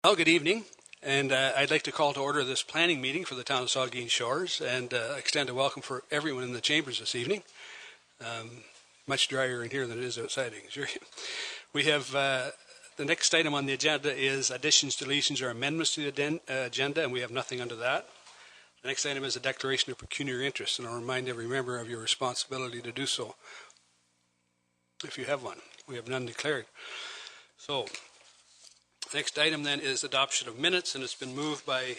Well, good evening, and I'd like to call to order this planning meeting for the town of Saugeen Shores and extend a welcome for everyone in the chambers this evening. Much drier in here than it is outside, I can assure you. We have the next item on the agenda is additions, deletions, or amendments to the agenda, and we have nothing under that. The next item is a declaration of pecuniary interest, and I'll remind every member of your responsibility to do so if you have one. We have none declared. So, next item then is adoption of minutes, and it's been moved by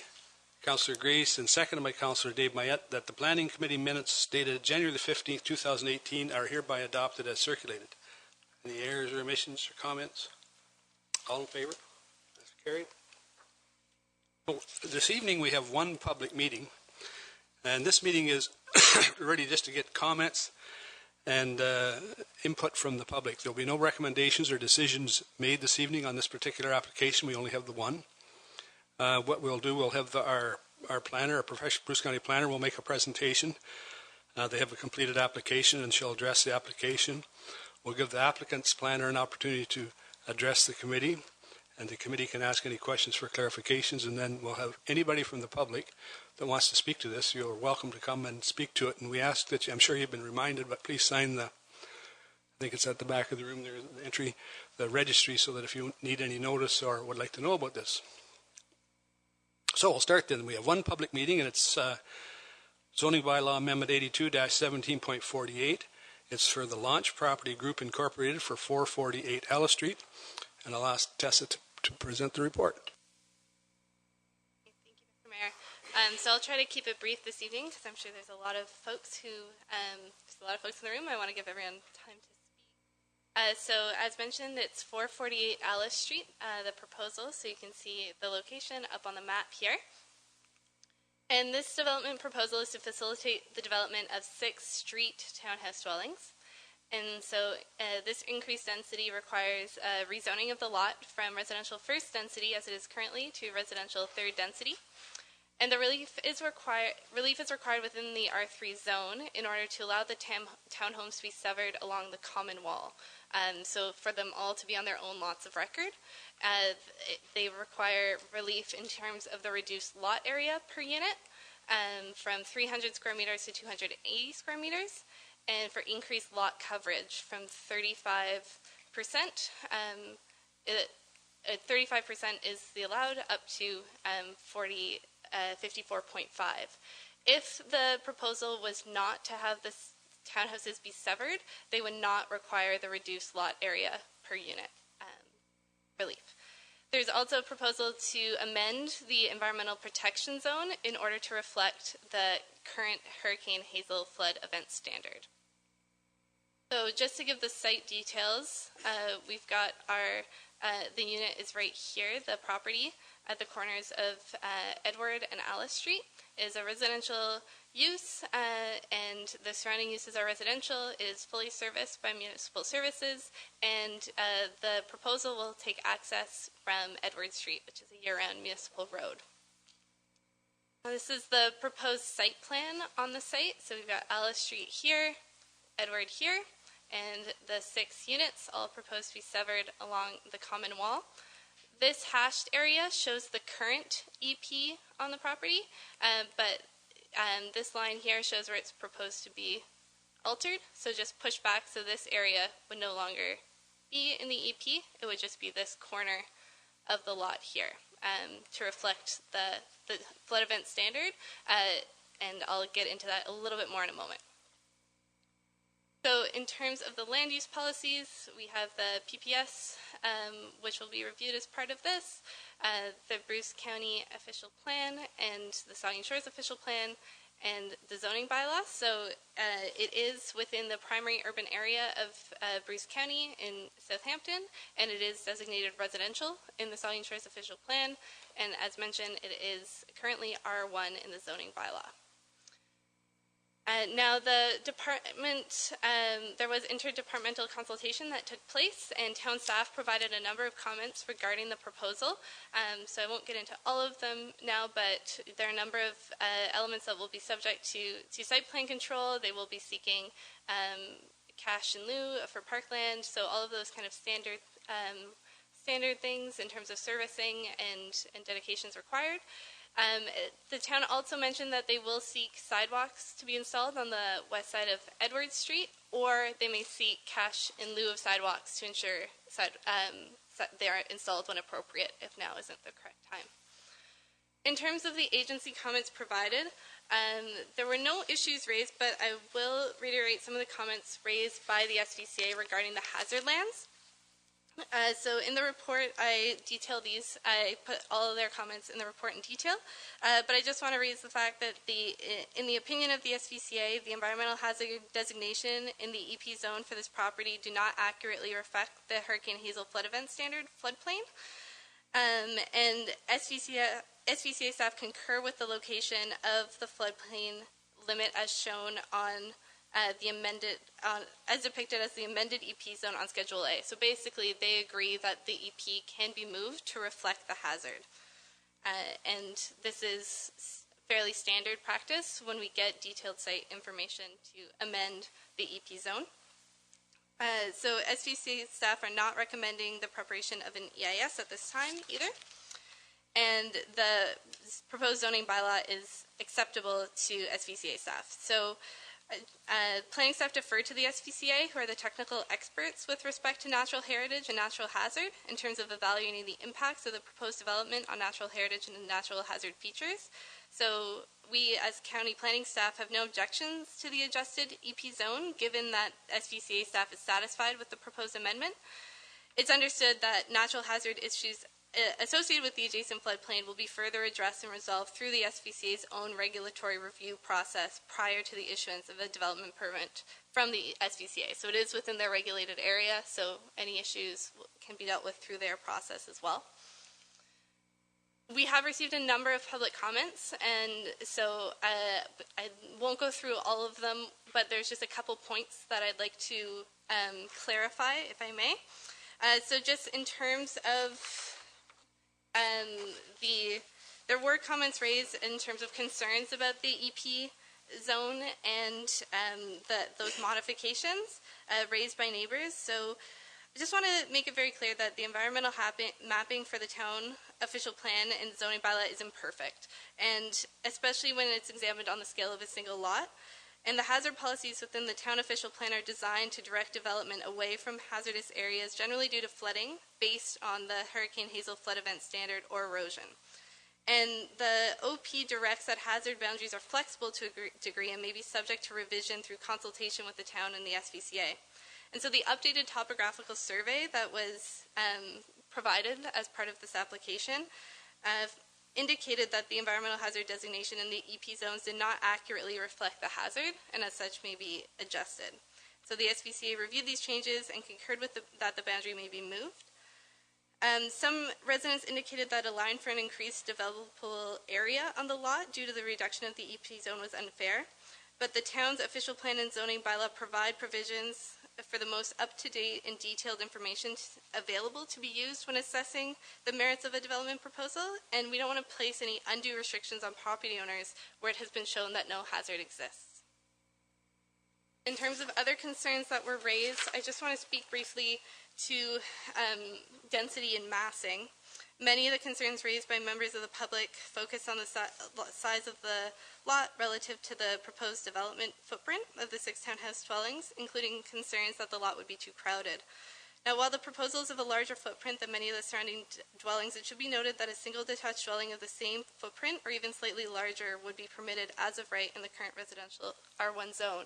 Councillor Grace and seconded by Councillor Dave Mayette that the Planning Committee minutes dated January the 15th, 2018 are hereby adopted as circulated. Any errors or omissions or comments? All in favor? That's carried. So this evening we have one public meeting, and this meeting is ready just to get comments and input from the public. There will be no recommendations or decisions made this evening on this particular application. We only have the one. What we'll do, we'll have our planner, our professional Bruce County planner, will make a presentation. They have a completed application and she'll address the application. We'll give the applicant's planner an opportunity to address the committee, and the committee can ask any questions for clarifications, and then we'll have anybody from the public that wants to speak to this. You're welcome to come and speak to it, and we ask that I'm sure you've been reminded, but please sign I think it's at the back of the room there, the entry, the registry, so that if you need any notice or would like to know about this. So we'll start then. We have one public meeting, and it's Zoning Bylaw Amendment 82-17.48. It's for the Launch Property Group Incorporated for 448 Alice Street, and I'll ask Tessa to present the report. Thank you, Mr. Mayor. So I'll try to keep it brief this evening because I'm sure there's a lot of folks in the room. I want to give everyone time to speak. So as mentioned, it's 448 Alice Street, the proposal, so you can see the location up on the map here. And this development proposal is to facilitate the development of 6 street townhouse dwellings. And so this increased density requires rezoning of the lot from residential first density, as it is currently, to residential third density. And the relief is required within the R3 zone in order to allow the townhomes to be severed along the common wall. So for them all to be on their own lots of record. They require relief in terms of the reduced lot area per unit from 300 square meters to 280 square meters, and for increased lot coverage from 35%. 35% is the allowed, up to 54.5. If the proposal was not to have the townhouses be severed, they would not require the reduced lot area per unit relief. There's also a proposal to amend the environmental protection zone in order to reflect the current Hurricane Hazel flood event standard. So just to give the site details, we've got the unit is right here. The property at the corners of Edward and Alice Street is a residential use, and the surrounding uses are residential. It is fully serviced by municipal services, and the proposal will take access from Edward Street, which is a year-round municipal road. This is the proposed site plan on the site. So we've got Alice Street here, Edward here, and the 6 units all proposed to be severed along the common wall. This hashed area shows the current EP on the property, but this line here shows where it's proposed to be altered. So just push back, so this area would no longer be in the EP. It would just be this corner of the lot here to reflect the flood event standard, and I'll get into that a little bit more in a moment. So in terms of the land use policies, we have the PPS, which will be reviewed as part of this, the Bruce County official plan, and the Saugeen Shores official plan, and the zoning bylaw. So it is within the primary urban area of Bruce County in Southampton, and it is designated residential in the Saugeen Shores official plan, and as mentioned, it is currently R1 in the zoning bylaw. Now, the department, there was interdepartmental consultation that took place, and town staff provided a number of comments regarding the proposal. So I won't get into all of them now, but there are a number of elements that will be subject to site plan control. They will be seeking cash in lieu for parkland, so all of those kind of standard standard things in terms of servicing and dedications required. The town also mentioned that they will seek sidewalks to be installed on the west side of Edwards Street, or they may seek cash in lieu of sidewalks to ensure they are installed when appropriate, if now isn't the correct time. In terms of the agency comments provided, there were no issues raised, but I will reiterate some of the comments raised by the SVCA regarding the hazard lands. So in the report, I detail these. I put all of their comments in the report in detail, but I just want to raise the fact that in the opinion of the SVCA, the environmental hazard designation in the EP zone for this property do not accurately reflect the Hurricane Hazel flood event standard floodplain. And SVCA staff concur with the location of the floodplain limit as shown on as depicted as the amended EP zone on Schedule A. So basically, they agree that the EP can be moved to reflect the hazard. And this is fairly standard practice when we get detailed site information to amend the EP zone. So SVCA staff are not recommending the preparation of an EIS at this time either. And the proposed zoning bylaw is acceptable to SVCA staff. So planning staff defer to the SVCA, who are the technical experts with respect to natural heritage and natural hazard in terms of evaluating the impacts of the proposed development on natural heritage and natural hazard features. So we, as county planning staff, have no objections to the adjusted EP zone, given that SVCA staff is satisfied with the proposed amendment. It's understood that natural hazard issues associated with the adjacent floodplain will be further addressed and resolved through the SVCA's own regulatory review process prior to the issuance of a development permit from the SVCA. So it is within their regulated area, so any issues can be dealt with through their process as well. We have received a number of public comments, and so I won't go through all of them, but there's just a couple points that I'd like to clarify, if I may. So just in terms of there were comments raised in terms of concerns about the EP zone and those modifications raised by neighbors. So I just want to make it very clear that the environmental mapping for the town official plan and zoning bylaw is imperfect, and especially when it's examined on the scale of a single lot. And the hazard policies within the town official plan are designed to direct development away from hazardous areas, generally due to flooding, based on the Hurricane Hazel flood event standard or erosion. And the OP directs that hazard boundaries are flexible to a degree and may be subject to revision through consultation with the town and the SVCA. And so the updated topographical survey that was provided as part of this application indicated that the environmental hazard designation in the EP zones did not accurately reflect the hazard, and as such may be adjusted. So the SVCA reviewed these changes and concurred with that the boundary may be moved. Some residents indicated that a line for an increased developable area on the lot due to the reduction of the EP zone was unfair, but the town's official plan and zoning bylaw provide provisions for the most up-to-date and detailed information available to be used when assessing the merits of a development proposal, and we don't want to place any undue restrictions on property owners where it has been shown that no hazard exists. In terms of other concerns that were raised, I just want to speak briefly to density and massing. Many of the concerns raised by members of the public focus on the size of the lot relative to the proposed development footprint of the 6 townhouse dwellings, including concerns that the lot would be too crowded. Now, while the proposal is of a larger footprint than many of the surrounding dwellings, it should be noted that a single detached dwelling of the same footprint or even slightly larger would be permitted as of right in the current residential R1 zone.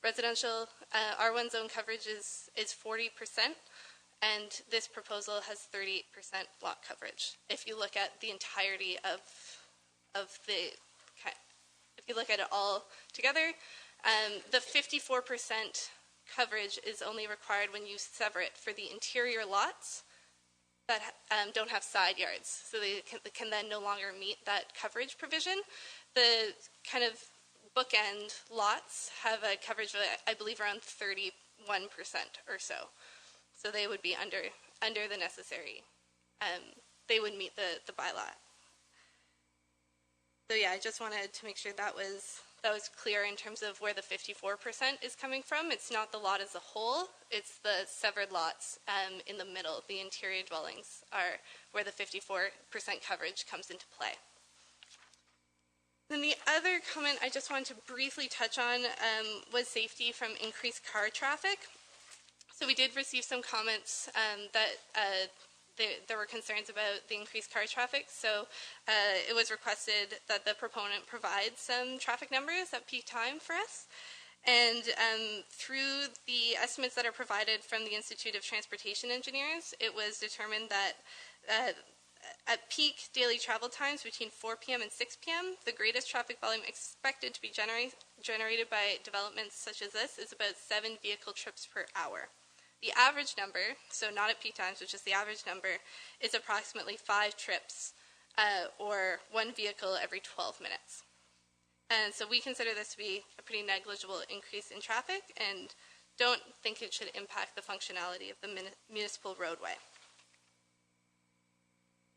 Residential R1 zone coverage is 40%. And this proposal has 38% block coverage. If you look at the entirety of if you look at it all together, the 54% coverage is only required when you sever it for the interior lots that don't have side yards. So they can then no longer meet that coverage provision. The kind of bookend lots have a coverage of, I believe, around 31% or so. So they would be under the necessary, they would meet the bylaw. So yeah, I just wanted to make sure that was that was clear in terms of where the 54% is coming from. It's not the lot as a whole, it's the severed lots in the middle. The interior dwellings are where the 54% coverage comes into play. Then the other comment I just wanted to briefly touch on was safety from increased car traffic. So we did receive some comments that there were concerns about the increased car traffic. So it was requested that the proponent provide some traffic numbers at peak time for us. And through the estimates that are provided from the Institute of Transportation Engineers, it was determined that at peak daily travel times between 4 p.m. and 6 p.m., the greatest traffic volume expected to be generated by developments such as this is about 7 vehicle trips per hour. The average number, so not at peak times, which is the average number, is approximately 5 trips or 1 vehicle every 12 minutes. And so we consider this to be a pretty negligible increase in traffic and don't think it should impact the functionality of the municipal roadway.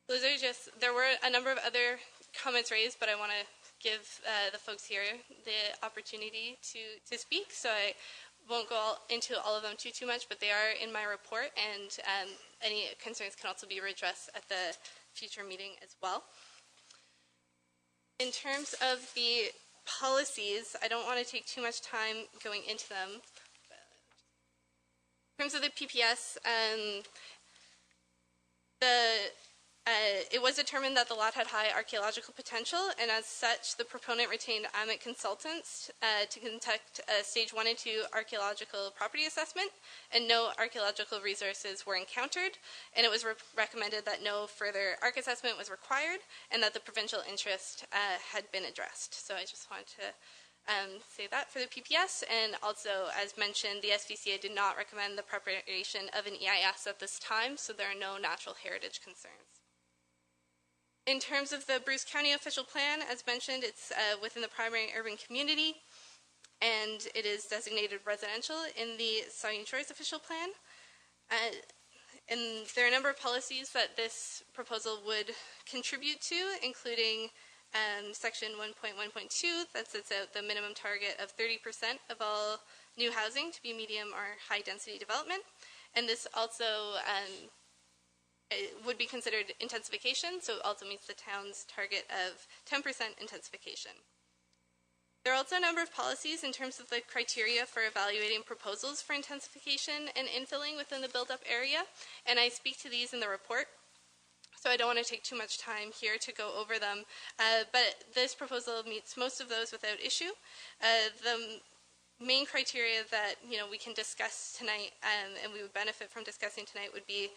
Those are there were a number of other comments raised, but I want to give the folks here the opportunity to speak, so I won't go into all of them too much, but they are in my report, and any concerns can also be addressed at the future meeting as well. In terms of the policies, I don't want to take too much time going into them. In terms of the PPS, it was determined that the lot had high archaeological potential, and as such, the proponent retained AMIT consultants to conduct a stage 1 and 2 archaeological property assessment, and no archaeological resources were encountered, and it was recommended that no further ARC assessment was required, and that the provincial interest had been addressed. So I just wanted to say that for the PPS, and also, as mentioned, the SPCA did not recommend the preparation of an EIS at this time, so there are no natural heritage concerns. In terms of the Bruce County official plan, as mentioned, it's within the primary urban community, and it is designated residential in the Saugeen Shores official plan. And there are a number of policies that this proposal would contribute to, including section 1.1.2 that sets out the minimum target of 30% of all new housing to be medium or high density development. And this also it would be considered intensification, so it also meets the town's target of 10% intensification. There are also a number of policies in terms of the criteria for evaluating proposals for intensification and infilling within the built-up area, and I speak to these in the report, so I don't want to take too much time here to go over them, but this proposal meets most of those without issue. The main criteria that we can discuss tonight and we would benefit from discussing tonight would be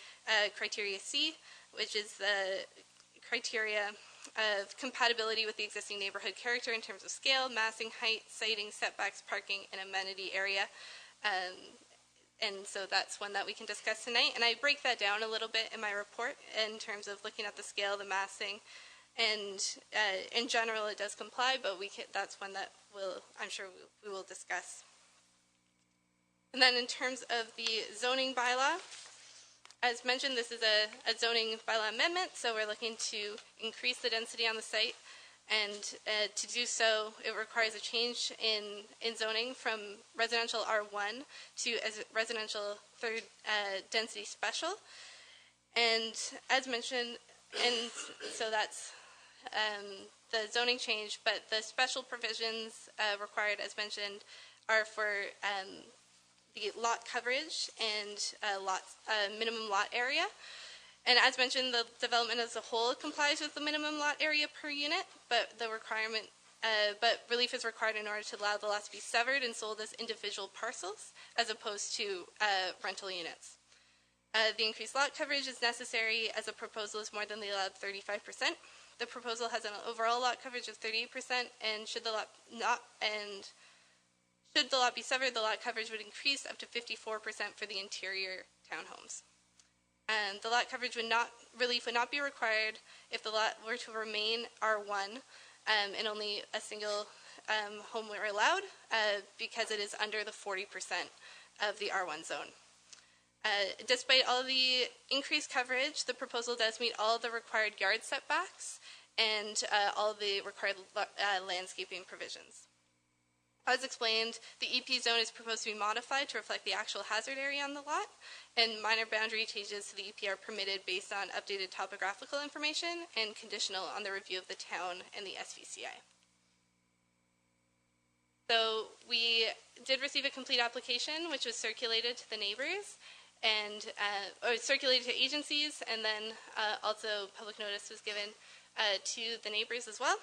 criteria C, which is the criteria of compatibility with the existing neighborhood character in terms of scale, massing, height, siting, setbacks, parking, and amenity area. And so that's one that we can discuss tonight. And I break that down a little bit in my report in terms of looking at the scale, the massing, and in general it does comply, but that's one that I'm sure we will discuss. And then in terms of the zoning bylaw, as mentioned, this is a zoning bylaw amendment, so we're looking to increase the density on the site, and to do so, it requires a change in zoning from residential R1 to residential third density special. And as mentioned, and so that's the zoning change, but the special provisions required, as mentioned, are for the lot coverage and minimum lot area. And as mentioned, the development as a whole complies with the minimum lot area per unit, but but relief is required in order to allow the lots to be severed and sold as individual parcels, as opposed to rental units. The increased lot coverage is necessary as the proposal is more than the allowed 35%. The proposal has an overall lot coverage of 38%, and should the lot be severed, the lot coverage would increase up to 54% for the interior townhomes. And the lot coverage relief would not be required if the lot were to remain R1 and only a single home were allowed, because it is under the 40% of the R1 zone. Despite all the increased coverage, the proposal does meet all the required yard setbacks and all the required landscaping provisions. As explained, the EP zone is proposed to be modified to reflect the actual hazard area on the lot, and minor boundary changes to the EP are permitted based on updated topographical information and conditional on the review of the town and the SVCI. So we did receive a complete application, which was circulated to the neighbors, and or circulated to agencies, and then also public notice was given to the neighbors as well.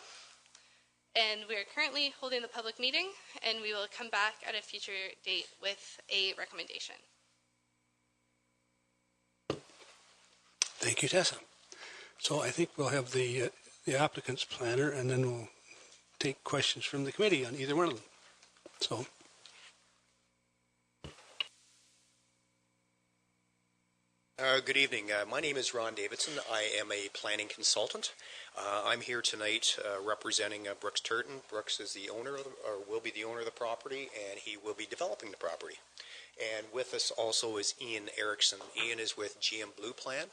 And we are currently holding the public meeting, and we will come back at a future date with a recommendation. Thank you, Tessa. So I think we'll have the applicant's planner, and then we'll take questions from the committee on either one of them. So. Good evening. My name is Ron Davidson. I am a planning consultant. I'm here tonight representing Brooks Turton. Brooks is the owner, or will be the owner of the property, and he will be developing the property. And with us also is Ian Erickson. Ian is with GM Blue Plan.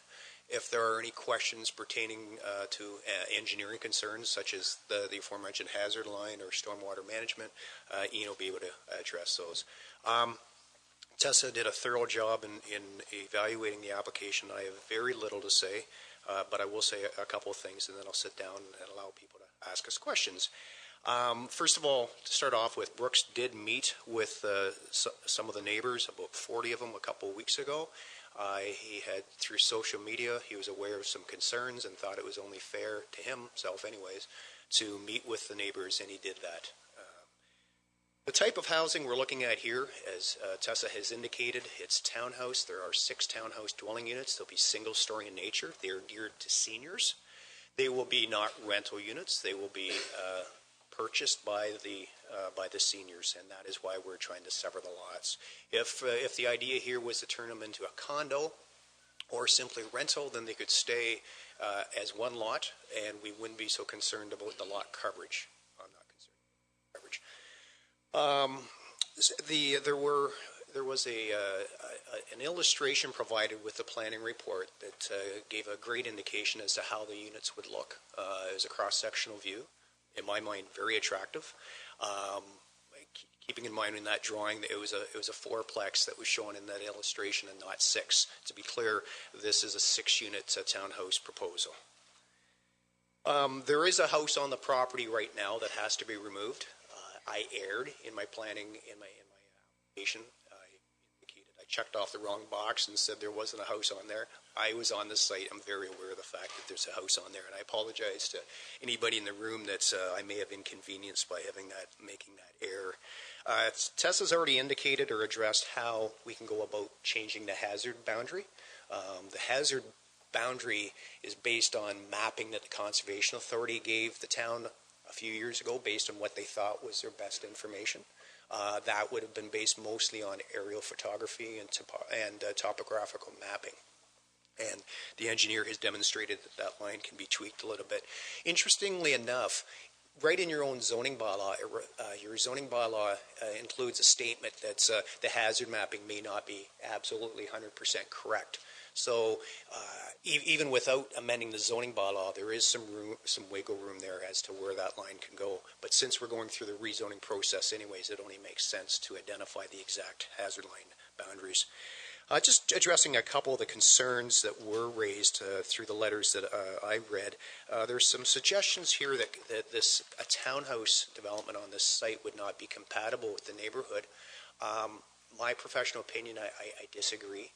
If there are any questions pertaining to engineering concerns, such as the aforementioned hazard line or stormwater management, Ian will be able to address those. Tessa did a thorough job in evaluating the application. I have very little to say, but I will say a couple of things, and then I'll sit down and allow people to ask us questions. First of all, to start off with, Brooks did meet with some of the neighbors, about 40 of them, a couple of weeks ago. He had, through social media, he was aware of some concerns and thought it was only fair to himself anyways to meet with the neighbors, and he did that. The type of housing we're looking at here, as Tessa has indicated, it's townhouse. There are 6 townhouse dwelling units. They'll be single-story in nature. They're geared to seniors. They will be not rental units. They will be purchased by the seniors, and that is why we're trying to sever the lots. If the idea here was to turn them into a condo or simply rental, then they could stay as one lot, and we wouldn't be so concerned about the lot coverage. I'm not concerned about coverage. There was an illustration provided with the planning report that gave a great indication as to how the units would look. It was a cross-sectional view, in my mind, very attractive. Keeping in mind in that drawing, it was a 4-plex that was shown in that illustration and not 6. To be clear, this is a 6-unit townhouse proposal. There is a house on the property right now that has to be removed. I erred in my planning, in my application. I checked off the wrong box and said there wasn't a house on there. I was on the site. I'm very aware of the fact that there's a house on there, and I apologize to anybody in the room that I may have inconvenienced by making that error. Tessa's already indicated or addressed how we can go about changing the hazard boundary. The hazard boundary is based on mapping that the Conservation Authority gave the town a few years ago based on what they thought was their best information. That would have been based mostly on aerial photography and topographical mapping. And the engineer has demonstrated that line can be tweaked a little bit. Interestingly enough, right in your own zoning bylaw, your zoning bylaw includes a statement that the hazard mapping may not be absolutely 100% correct. So even without amending the zoning bylaw, there is some wiggle room there as to where that line can go. But since we're going through the rezoning process anyways, it only makes sense to identify the exact hazard line boundaries. Just addressing a couple of the concerns that were raised through the letters that I read. There's some suggestions here that a townhouse development on this site would not be compatible with the neighborhood. My professional opinion, I disagree.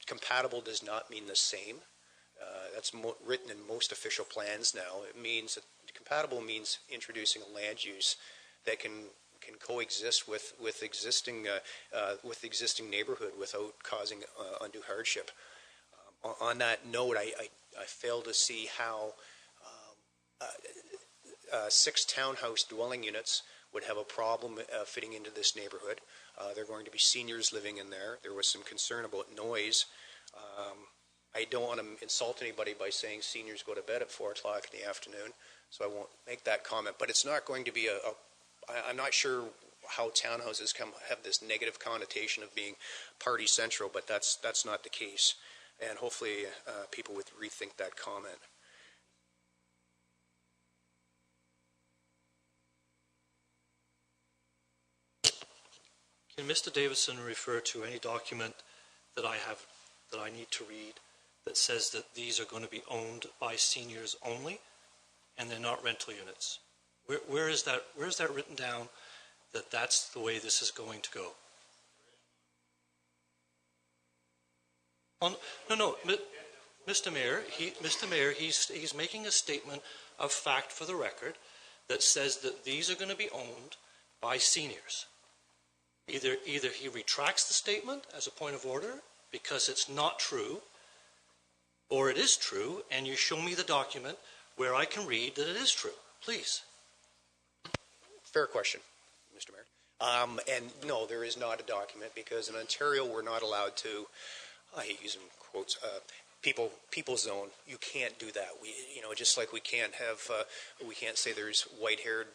Compatible does not mean the same. That's written in most official plans now. It means that compatible means introducing a land use that can coexist with existing neighborhood without causing undue hardship. On that note, I fail to see how 6 townhouse dwelling units would have a problem fitting into this neighborhood. There are going to be seniors living in there. There was some concern about noise. I don't want to insult anybody by saying seniors go to bed at 4 o'clock in the afternoon, so I won't make that comment. But it's not going to be I'm not sure how townhouses have this negative connotation of being party central, but that's not the case. And hopefully people would rethink that comment. Can Mr. Davidson refer to any document that I have that I need to read that says that these are going to be owned by seniors only and they're not rental units? Where is that written down that that's the way this is going to go? No, Mr. Mayor, he's making a statement of fact for the record that says that these are going to be owned by seniors. Either he retracts the statement as a point of order because it's not true, or it is true, and you show me the document where I can read that it is true. Please. Fair question, Mr. Mayor. And no, there is not a document because in Ontario we're not allowed to, I hate using quotes, people zone. You can't do that. Just like we can't say there's white-haired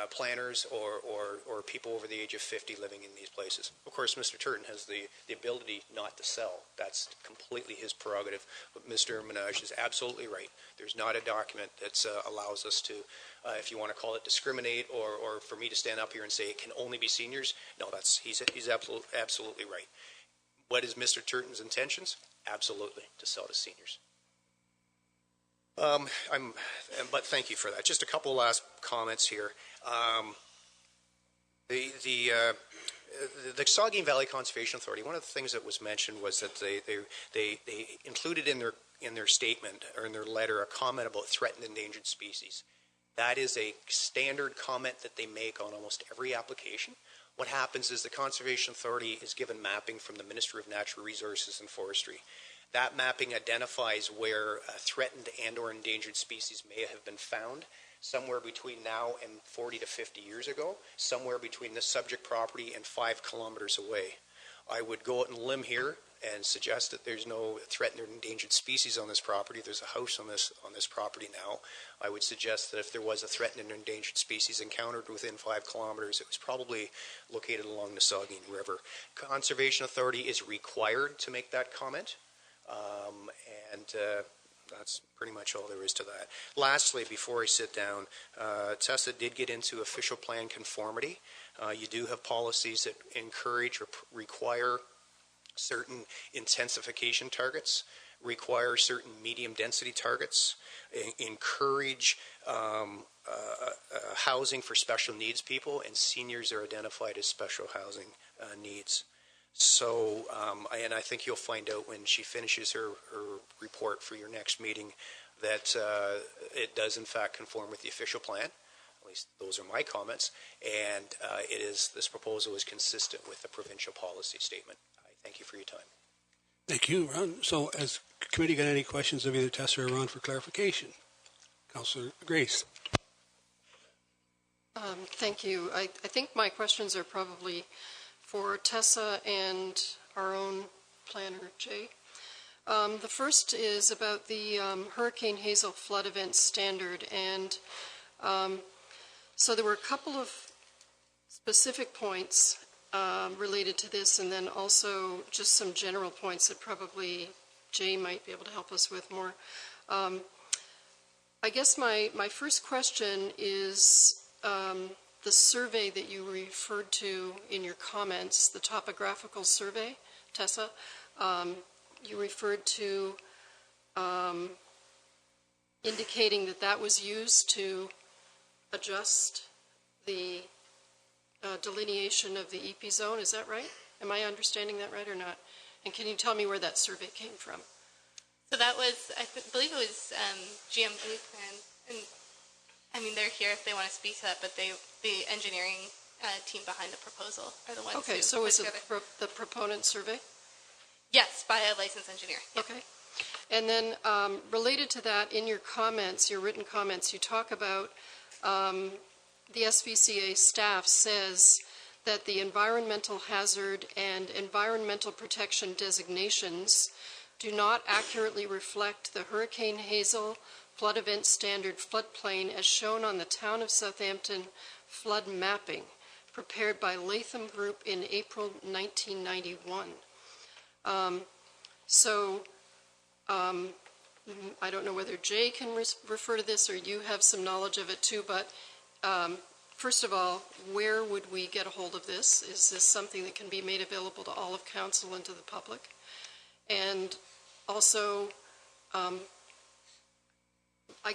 planners or people over the age of 50 living in these places. Of course, Mr. Turton has the ability not to sell. That's completely his prerogative. But Mr. Menage is absolutely right. There's not a document that allows us to, if you want to call it discriminate, or for me to stand up here and say it can only be seniors. No, he's absolutely right. What is Mr. Turton's intentions? Absolutely, to sell to seniors. But thank you for that. Just a couple last comments here. The Saugeen Valley Conservation Authority, one of the things that was mentioned was that they included in their statement or in their letter a comment about threatened endangered species. That is a standard comment that they make on almost every application. What happens is the Conservation Authority is given mapping from the Ministry of Natural Resources and Forestry. That mapping identifies where threatened and or endangered species may have been found somewhere between now and 40 to 50 years ago, somewhere between the subject property and 5 kilometers away. I would go out on a limb here and suggest that there's no threatened or endangered species on this property. There's a house on this property now. I would suggest that if there was a threatened and endangered species encountered within 5 kilometers, it was probably located along the Saugeen River. Conservation Authority is required to make that comment. That's pretty much all there is to that. Lastly, before I sit down, Tessa did get into official plan conformity. You do have policies that encourage or require certain intensification targets, require certain medium density targets, encourage housing for special needs people, and seniors are identified as special housing needs. So, and I think you'll find out when she finishes her report for your next meeting that it does in fact conform with the official plan. At least those are my comments. And this proposal is consistent with the provincial policy statement. I thank you for your time. Thank you, Ron. So, has the committee got any questions of either Tessa or Ron for clarification? Councillor Grace. Thank you. I think my questions are probably for Tessa and our own planner, Jay. The first is about the Hurricane Hazel flood event standard. And so there were a couple of specific points related to this, and then also just some general points that probably Jay might be able to help us with more. I guess my first question is the survey that you referred to in your comments, the topographical survey, Tessa. You referred to indicating that was used to adjust the delineation of the EP zone. Is that right? Am I understanding that right or not? And can you tell me where that survey came from? So that was, I believe it was GM Blue Plan, and I mean they're here if they want to speak to that, but the engineering team behind the proposal are the ones. Okay, who so put is it together. the proponent survey? Yes, by a licensed engineer. Yep. Okay. And then related to that, in your comments, your written comments, you talk about the SVCA staff says that the environmental hazard and environmental protection designations do not accurately reflect the Hurricane Hazel flood event standard floodplain as shown on the Town of Southampton flood mapping prepared by Latham Group in April 1991. I don't know whether Jay can refer to this or you have some knowledge of it too, but first of all, where would we get a hold of this? Is this something that can be made available to all of council and to the public? And also, I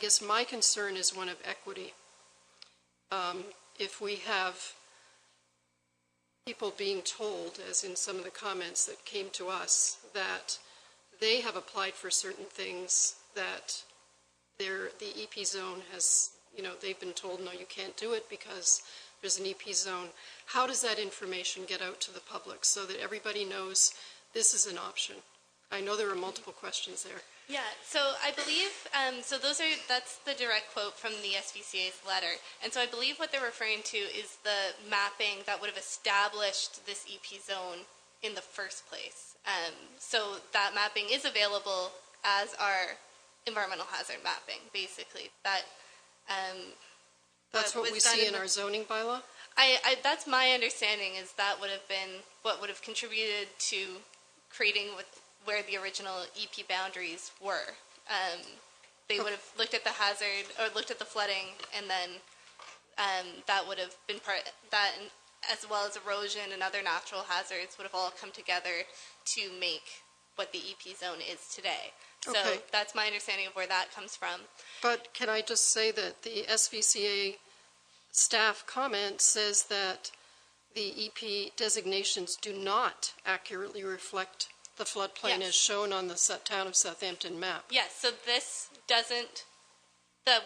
guess my concern is one of equity. If we have people being told, as in some of the comments that came to us, that they have applied for certain things that the EP zone has, they've been told, no, you can't do it because there's an EP zone. How does that information get out to the public so that everybody knows this is an option? I know there are multiple questions there. Yeah, so I believe, that's the direct quote from the SVCA's letter. And so I believe what they're referring to is the mapping that would have established this EP zone in the first place. So that mapping is available as our environmental hazard mapping, basically. That's what we see in our zoning bylaw? That's my understanding, is that would have been what would have contributed to creating where the original EP boundaries were. They would have looked at the hazard, or looked at the flooding, and then that would have been that, as well as erosion and other natural hazards, would have all come together to make what the EP zone is today. So Okay. that's my understanding of where that comes from. But can I just say that the SVCA staff comment says that the EP designations do not accurately reflect the floodplain Yes. as shown on the town of Southampton map. Yes, so this doesn't,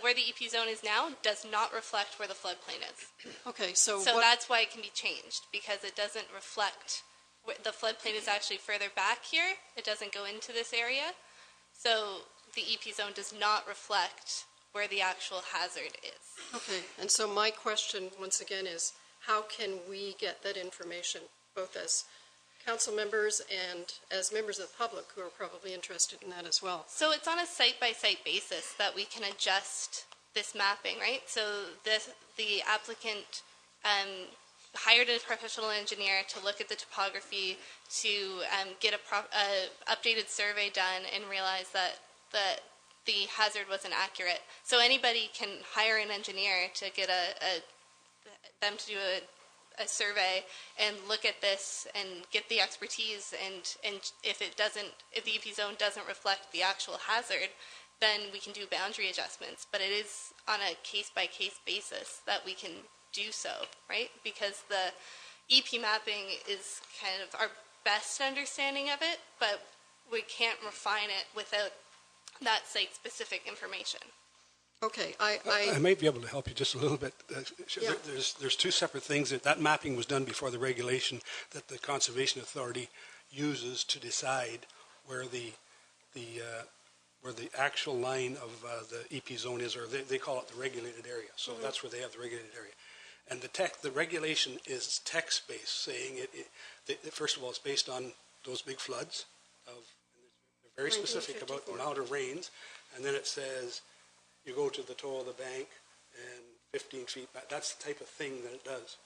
where the EP zone is now does not reflect where the floodplain is. Okay, so So what, that's why it can be changed, because it doesn't reflect, the floodplain is actually further back here. It doesn't go into this area. So the EP zone does not reflect where the actual hazard is. okay, and so my question once again is, how can we get that information, both as council members and as members of the public who are probably interested in that as well? So it's on a site-by-site basis that we can adjust this mapping, right? So the applicant hired a professional engineer to look at the topography, to get a updated survey done, and realize that the hazard wasn't accurate. So anybody can hire an engineer to get them to do a survey and look at this and get the expertise, and if the EP zone doesn't reflect the actual hazard, then we can do boundary adjustments. But it is on a case-by-case basis that we can do so, right? Because the EP mapping is kind of our best understanding of it, but we can't refine it without that site-specific information. Okay, I might be able to help you just a little bit. Yeah. There's two separate things. That mapping was done before the regulation that the Conservation Authority uses to decide where the actual line of the EP zone is, or they call it the regulated area. So that's where they have the regulated area. And the regulation is text-based, saying first of all, it's based on those big floods. They're very specific about the amount of rains. And then it says you go to the toe of the bank and 15 feet back. That's the type of thing that it does.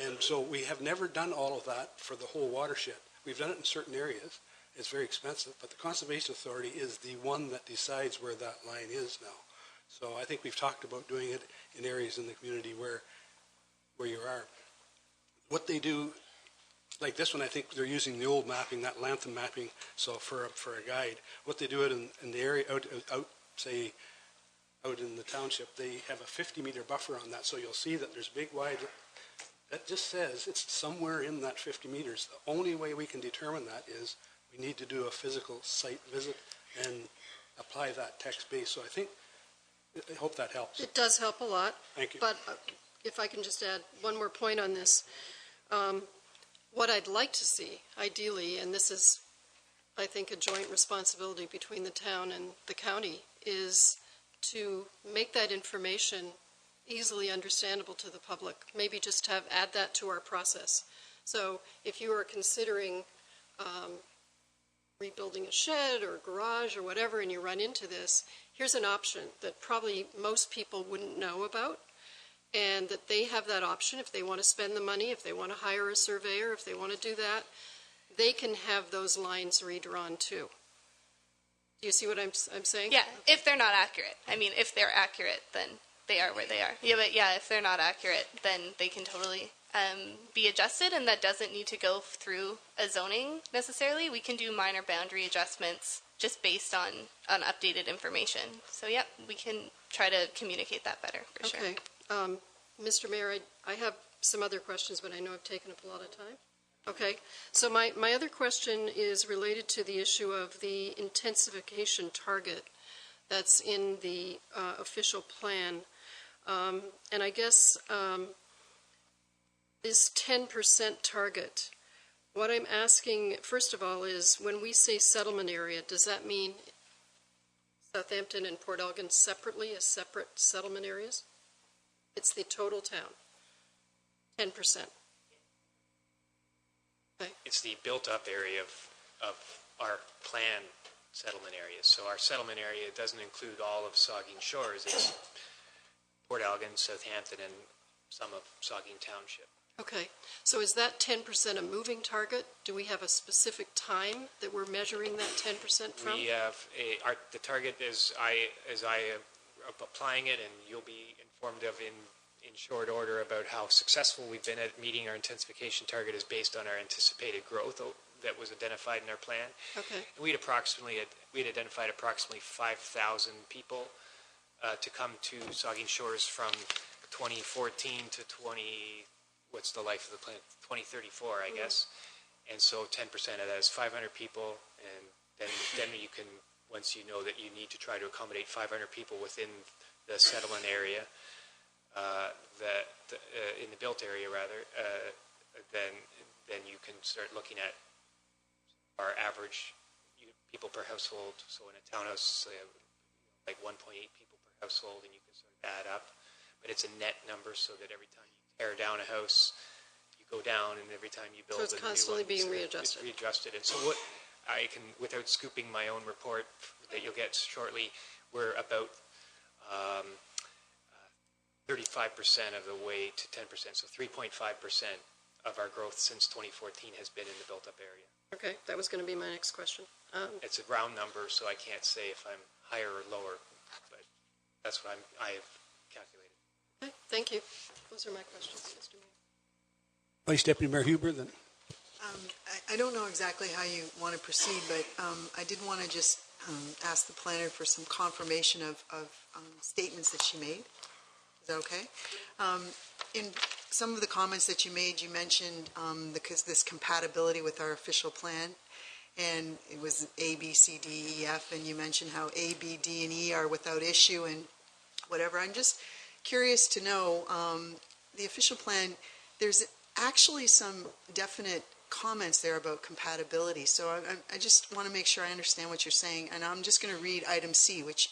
And so we have never done all of that for the whole watershed. We've done it in certain areas. It's very expensive, but the Conservation Authority is the one that decides where that line is now. So I think we've talked about doing it in areas in the community where you are. What they do, like this one, I think they're using the old mapping, that Lantham mapping, so for a guide. What they do it in the area, out in the township, they have a 50-meter buffer on that, so you'll see that there's big, wide, that just says it's somewhere in that 50 meters. The only way we can determine that is we need to do a physical site visit and apply that text base. So I hope that helps. it does help a lot. Thank you. But if I can just add one more point on this, what I'd like to see, ideally, and this is, I think, a joint responsibility between the town and the county, is to make that information easily understandable to the public. Maybe just add that to our process. So if you are considering rebuilding a shed or a garage or whatever, and you run into this, here's an option that probably most people wouldn't know about, and that they have that option if they want to spend the money, if they want to hire a surveyor, if they want to do that, they can have those lines redrawn too. Do you see what I'm saying? Yeah, if they're not accurate. I mean, if they're accurate, then they are where they are. Yeah, but yeah, if they're not accurate, then they can totally be adjusted, and that doesn't need to go through a zoning necessarily. We can do minor boundary adjustments just based on updated information. So yeah, we can try to communicate that better for sure. Okay. Mr. Mayor, I have some other questions, but I know I've taken up a lot of time. Okay. So my other question is related to the issue of the intensification target that's in the official plan. And I guess this 10% target, what I'm asking, first of all, is when we say settlement area, does that mean Southampton and Port Elgin separately as separate settlement areas? It's the total town, 10%. Okay. It's the built-up area of our plan settlement areas. So our settlement area doesn't include all of Saugeen Shores. It's Port Elgin, Southampton, and some of Saugeen Township. Okay, so is that 10% a moving target? Do we have a specific time that we're measuring that 10% from? We have the target as I am applying it, and you'll be informed of in short order about how successful we've been at meeting our intensification target is based on our anticipated growth that was identified in our plan. Okay. We'd identified approximately 5,000 people to come to Saugeen Shores from 2014 to 2034, I guess. And so 10% of that is 500 people, and then you can, once you know that you need to try to accommodate 500 people within the settlement area, in the built area rather, then you can start looking at our average people per household. So in a townhouse, like 1.8 people per household, and you can sort of add up. But it's a net number, so that every time you tear down a house, you go down, and every time you build so it's constantly being readjusted. It's readjusted. And so what I can, without scooping my own report that you'll get shortly, we're about 35% of the way to 10%. So 3.5% of our growth since 2014 has been in the built-up area. Okay, that was going to be my next question. It's a round number, so I can't say if I'm higher or lower, but that's what I have calculated. Okay, thank you. Those are my questions, Mr. Mayor. Vice Deputy Mayor Huber, then. I don't know exactly how you want to proceed, but I did want to just ask the planner for some confirmation of statements that she made. Is that okay? In some of the comments that you made, you mentioned this compatibility with our official plan, and it was A, B, C, D, E, F, and you mentioned how A, B, D, and E are without issue and whatever. I'm just curious to know, the official plan, there's actually some definite comments there about compatibility. So I just want to make sure I understand what you're saying, and I'm just going to read item C, which,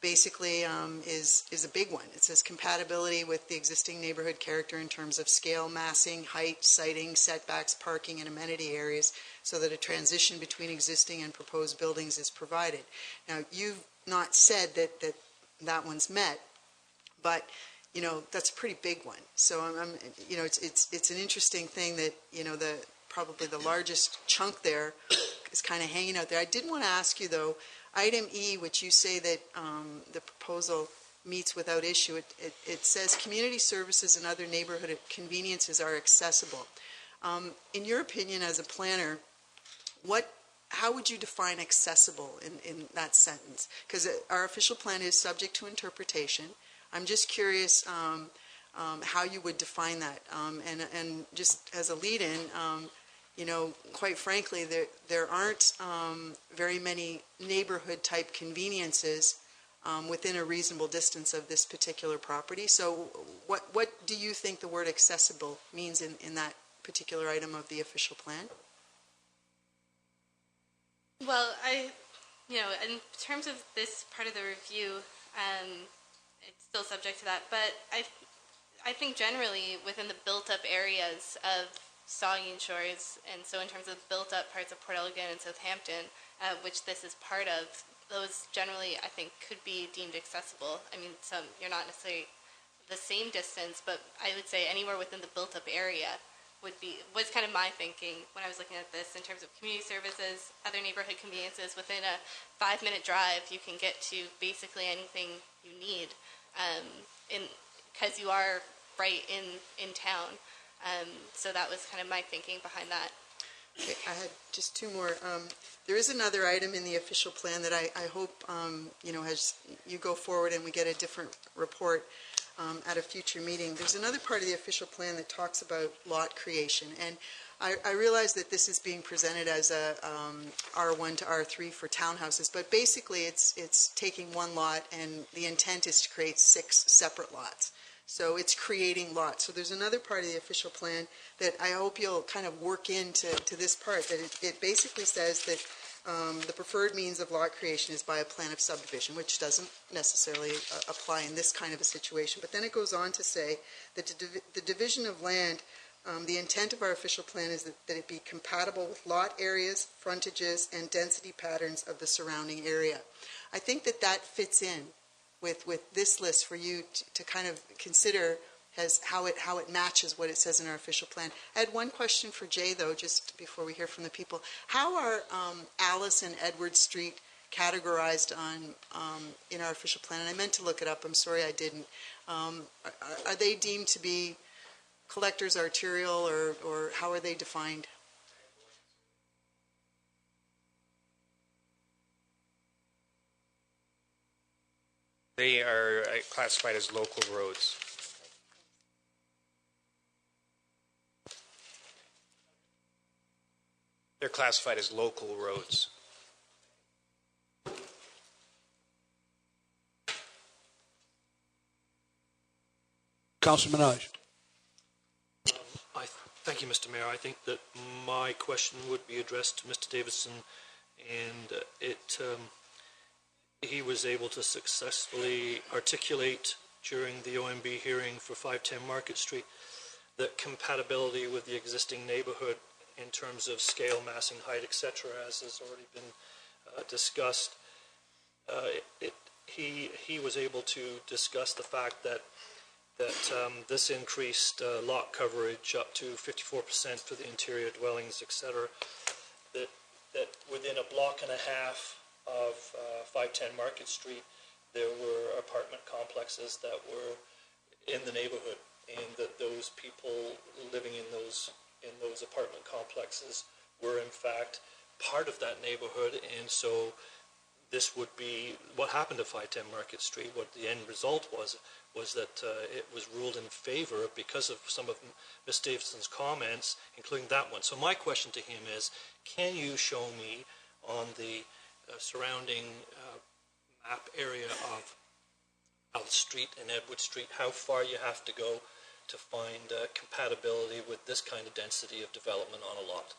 basically is a big one. It says compatibility with the existing neighborhood character in terms of scale, massing, height, siting, setbacks, parking, and amenity areas, so that a transition between existing and proposed buildings is provided. Now, you've not said that one's met, but that's a pretty big one. So it's an interesting thing that probably the largest chunk there is kind of hanging out there. I did want to ask you though, item E, which you say that the proposal meets without issue, it says community services and other neighborhood conveniences are accessible. In your opinion as a planner, how would you define accessible in that sentence? Because our official plan is subject to interpretation. I'm just curious how you would define that. And just as a lead-in, quite frankly, there aren't very many neighborhood-type conveniences within a reasonable distance of this particular property. So what do you think the word accessible means in that particular item of the official plan? Well, in terms of this part of the review, it's still subject to that, but I think generally within the built-up areas of Saugeen Shores, and so in terms of built-up parts of Port Elgin and Southampton, which this is part of, those generally I think could be deemed accessible. I mean, you're not necessarily the same distance, but I would say anywhere within the built-up area was kind of my thinking when I was looking at this in terms of community services, other neighborhood conveniences. Within a 5-minute drive, you can get to basically anything you need, because you are right in town. So that was kind of my thinking behind that. Okay, I had just two more. There is another item in the official plan that I hope, as you go forward and we get a different report at a future meeting. There's another part of the official plan that talks about lot creation. And I realize that this is being presented as a R1 to R3 for townhouses, but basically it's taking one lot and the intent is to create 6 separate lots. So it's creating lots. So there's another part of the official plan that I hope you'll kind of work into this part, that it basically says that the preferred means of lot creation is by a plan of subdivision, which doesn't necessarily apply in this kind of a situation. But then it goes on to say that the division of land, the intent of our official plan is that it be compatible with lot areas, frontages, and density patterns of the surrounding area. I think that fits in with this list for you to kind of consider as how it matches what it says in our official plan. I had one question for Jay, though, just before we hear from the people. How are Alice and Edward Street categorized in our official plan? And I meant to look it up. I'm sorry I didn't. Are they deemed to be collectors arterial, or how are they defined? They are classified as local roads. They're classified as local roads. Councilman Minaj. Thank you, Mr. Mayor. I think that my question would be addressed to Mr. Davidson, and he was able to successfully articulate during the OMB hearing for 510 Market Street that compatibility with the existing neighborhood in terms of scale, massing, height, etc., as has already been discussed. He was able to discuss the fact that this increased lot coverage up to 54% for the interior dwellings, etc., that within a block and a half of 510 Market Street, there were apartment complexes that were in the neighborhood, and that those people living in those apartment complexes were in fact part of that neighborhood. And so this would be what happened to 510 Market Street. What the end result was that it was ruled in favor because of some of Ms. Davidson's comments, including that one. So my question to him is, can you show me on the surrounding map area of Alice Street and Edward Street how far you have to go to find compatibility with this kind of density of development on a lot?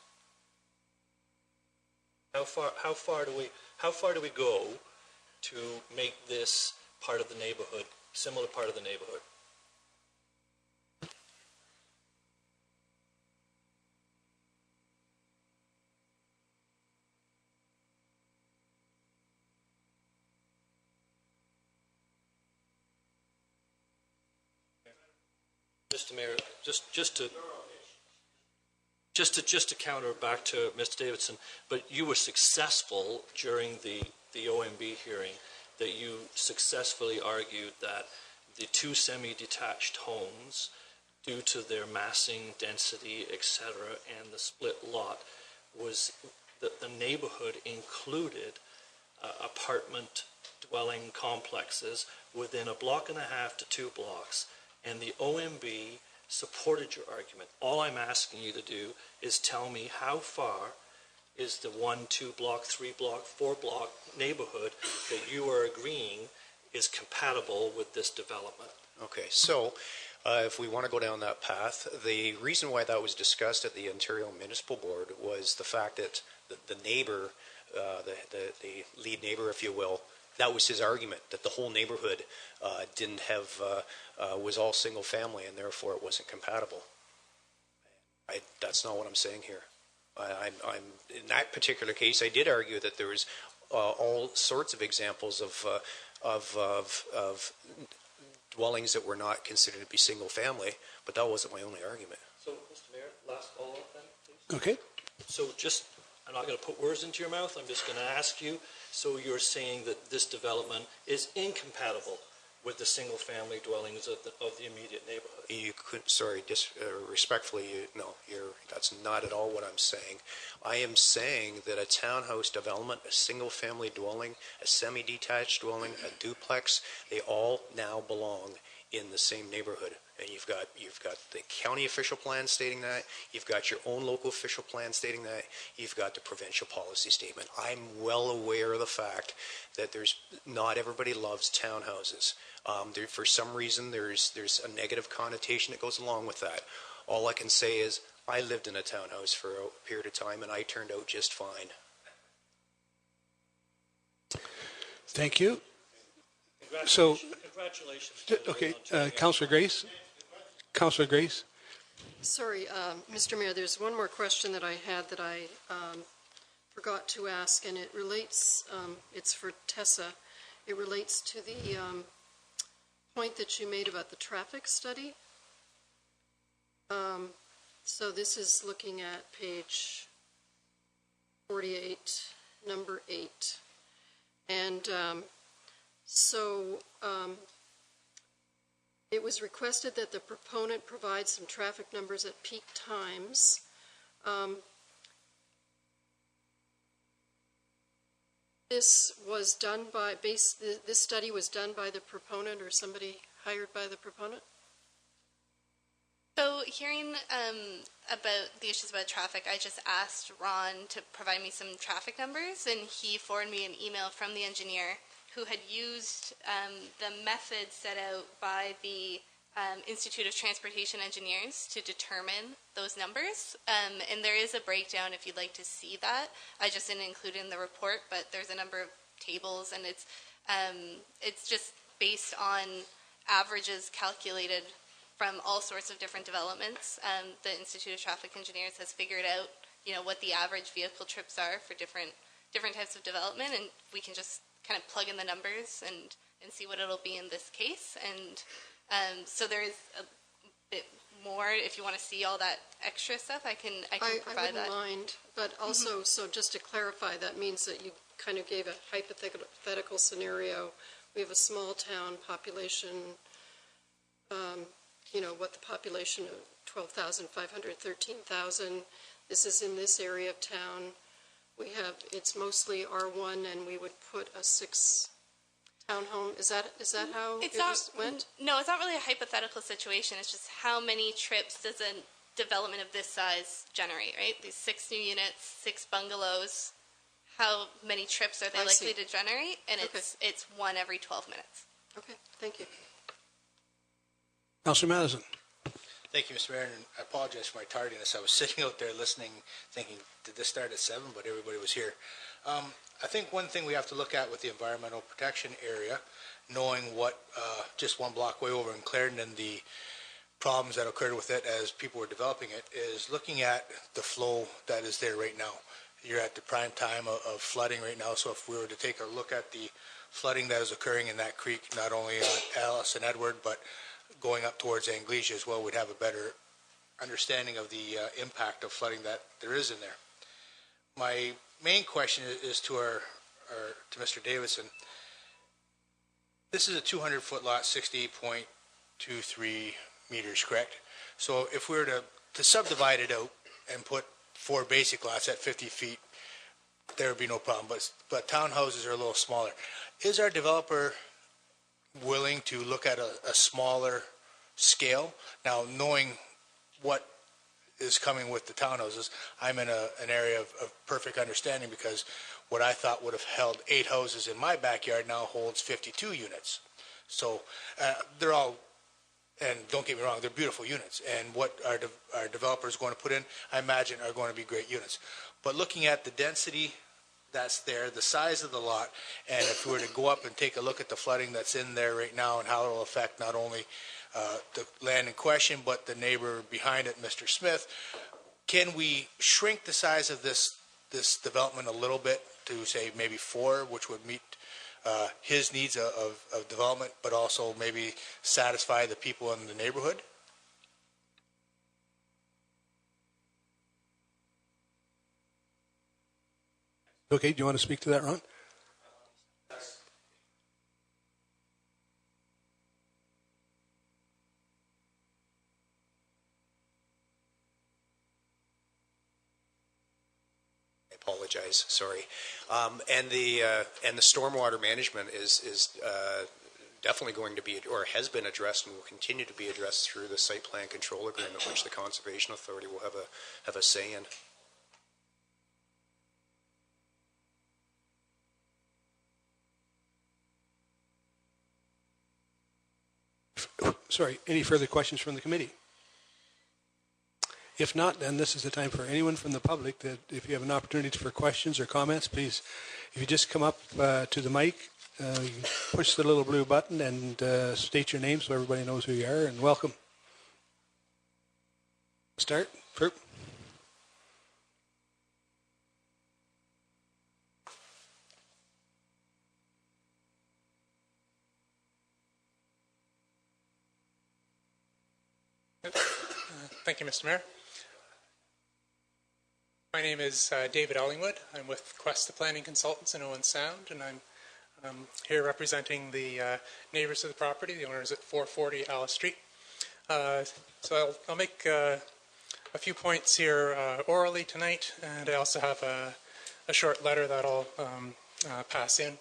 How far do we go to make this part of the neighborhood, similar part of the neighborhood? Mr. Mayor, just to counter back to Mr. Davidson, but you were successful during the OMB hearing, that you successfully argued that the 2 semi-detached homes, due to their massing, density, etc., and the split lot, was that the neighborhood included apartment dwelling complexes within a block and a half to 2 blocks. And the OMB supported your argument. All I'm asking you to do is tell me how far is the 1, 2 block, 3 block, 4 block neighborhood that you are agreeing is compatible with this development. Okay, so if we want to go down that path, the reason why that was discussed at the Ontario Municipal Board was the fact that the neighbor, the lead neighbor, if you will, that was his argument, that the whole neighborhood didn't have, was all single family, and therefore it wasn't compatible. That's not what I'm saying here. I'm in that particular case, I did argue that there was all sorts of examples of dwellings that were not considered to be single family, but that wasn't my only argument. So, Mr. Mayor, last follow-up then, please? Okay. So just, I'm not going to put words into your mouth, I'm just going to ask you, so you're saying that this development is incompatible with the single-family dwellings of the immediate neighborhood? You could, sorry, respectfully, that's not at all what I'm saying. I am saying that a townhouse development, a single-family dwelling, a semi-detached dwelling, a duplex, they all now belong in the same neighborhood. And you've got the county official plan stating that, you've got your own local official plan stating that, you've got the provincial policy statement. I'm well aware of the fact that not everybody loves townhouses. For some reason, there's a negative connotation that goes along with that. All I can say is I lived in a townhouse for a period of time, and I turned out just fine. Thank you. So, Congratulations. okay, Councillor Grace. Councillor Grace. Sorry, Mr. Mayor, there's one more question that I had that I forgot to ask, and it relates, it's for Tessa. It relates to the point that you made about the traffic study. So this is looking at page 48, number 8. And it was requested that the proponent provide some traffic numbers at peak times. This was done by, this study was done by the proponent or somebody hired by the proponent? So hearing about the issues about traffic, I just asked Ron to provide me some traffic numbers, and he forwarded me an email from the engineer who had used the method set out by the Institute of Transportation Engineers to determine those numbers. And there is a breakdown if you'd like to see that. I just didn't include it in the report, but there's a number of tables, and it's just based on averages calculated from all sorts of different developments. The Institute of Traffic Engineers has figured out, what the average vehicle trips are for different types of development, and we can just kind of plug in the numbers and see what it'll be in this case. And so there is a bit more. If you want to see all that extra stuff, I can provide that. I wouldn't mind, but also, so just to clarify, that means that you kind of gave a hypothetical scenario. We have a small town population, what the population of 12,500, 13,000. This is in this area of town. It's mostly R1, and we would put a 6 townhome. Is that how it went? No, it's not really a hypothetical situation. It's just how many trips does a development of this size generate, right? These 6 new units, 6 bungalows. How many trips are they likely to generate? And it's one every 12 minutes. Okay, thank you. Councillor Madison. Thank you, Mr. Mayor, and I apologize for my tardiness. I was sitting out there listening, thinking, did this start at 7? But everybody was here. I think one thing we have to look at with the environmental protection area, knowing what just one block way over in Clarendon and the problems that occurred with it as people were developing it, is looking at the flow that is there right now. You're at the prime time of flooding right now, so if we were to take a look at the flooding that is occurring in that creek, not only on Alice and Edward, but going up towards Anglesia as well, we'd have a better understanding of the impact of flooding that there is in there. My main question is to to Mr. Davidson. This is a 200-foot lot, 68.23 meters, correct? So if we were to subdivide it out and put 4 basic lots at 50 feet, there would be no problem. But townhouses are a little smaller. Is our developer willing to look at a smaller scale? Now, knowing what is coming with the townhouses, I'm in an area of perfect understanding, because what I thought would have held 8 houses in my backyard now holds 52 units. So they're all, and don't get me wrong, they're beautiful units. And what our developer is going to put in, I imagine, are going to be great units. But looking at the density that's there, the size of the lot, and if we were to go up and take a look at the flooding that's in there right now and how it will affect not only the land in question, but the neighbor behind it, Mr. Smith, can we shrink the size of this development a little bit to say maybe 4, which would meet his needs of development, but also maybe satisfy the people in the neighborhood? Okay, do you want to speak to that, Ron? Apologize, sorry. And the stormwater management is definitely going to be, or has been addressed and will continue to be addressed through the site plan control agreement, which the Conservation Authority will have a say in. Sorry, any further questions from the committee? If not, then this is the time for anyone from the public that if you have an opportunity for questions or comments, please, if you just come up to the mic, you push the little blue button and state your name so everybody knows who you are, and welcome. Start. Ferp. Thank you, Mr. Mayor. My name is David Ellingwood. I'm with Questa Planning Consultants in Owen Sound, and I'm here representing the neighbors of the property, the owners at 440 Alice Street. So I'll make a few points here orally tonight, and I also have a short letter that I'll pass in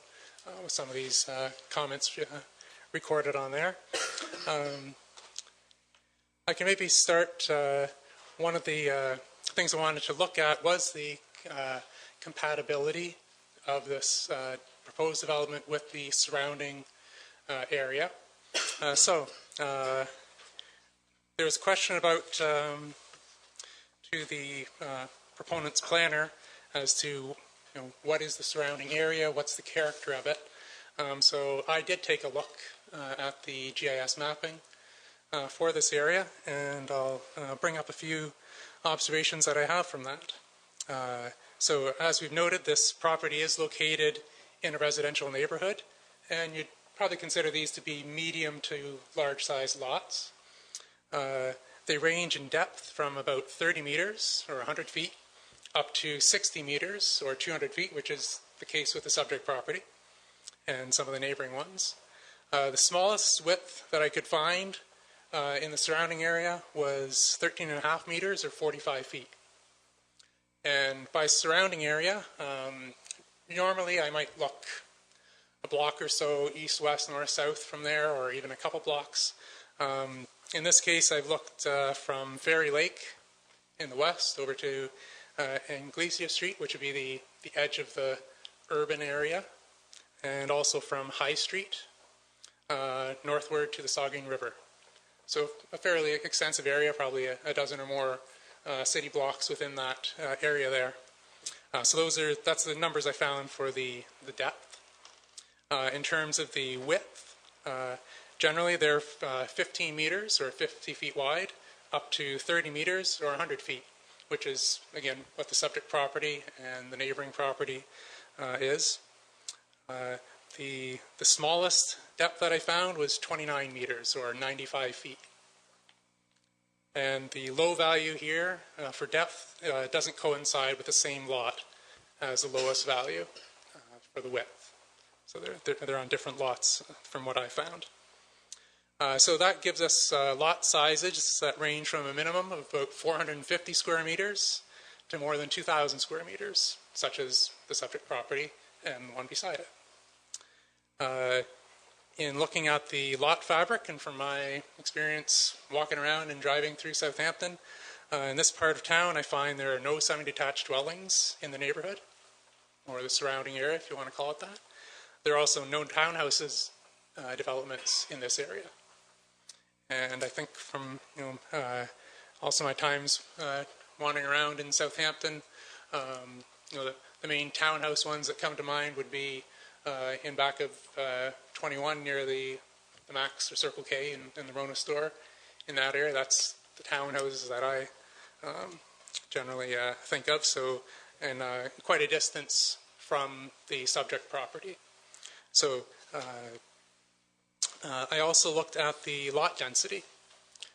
with some of these comments recorded on there. I can maybe start, one of the things I wanted to look at was the compatibility of this proposed development with the surrounding area. So there was a question about to the proponent's planner as to what is the surrounding area, what's the character of it. So I did take a look at the GIS mapping for this area, and I'll bring up a few observations that I have from that. So as we've noted, this property is located in a residential neighborhood, and you'd probably consider these to be medium to large size lots. They range in depth from about 30 meters or 100 feet up to 60 meters or 200 feet, which is the case with the subject property and some of the neighboring ones. The smallest width that I could find in the surrounding area was 13.5 meters or 45 feet. And by surrounding area, normally I might look a block or so east, west, north, south from there, or even a couple blocks. In this case, I've looked from Fairy Lake in the west over to Anglesea Street, which would be the edge of the urban area, and also from High Street northward to the Saugeen River. So a fairly extensive area, probably a dozen or more city blocks within that area there. So that's the numbers I found for the depth. In terms of the width, generally they're 15 meters or 50 feet wide, up to 30 meters or 100 feet, which is, again, what the subject property and the neighboring property is. The smallest depth that I found was 29 meters or 95 feet. And the low value here for depth doesn't coincide with the same lot as the lowest value for the width. So they're on different lots from what I found. So that gives us lot sizes that range from a minimum of about 450 square meters to more than 2,000 square meters, such as the subject property and the one beside it. In looking at the lot fabric, and from my experience walking around and driving through Southampton, in this part of town I find there are no semi-detached dwellings in the neighborhood, or the surrounding area if you want to call it that. There are also no townhouses developments in this area. And I think from also my times wandering around in Southampton, the main townhouse ones that come to mind would be in back of 21 near the Max or Circle K and the Rona store. In that area, that's the townhouses that I generally think of. So, and quite a distance from the subject property. So I also looked at the lot density.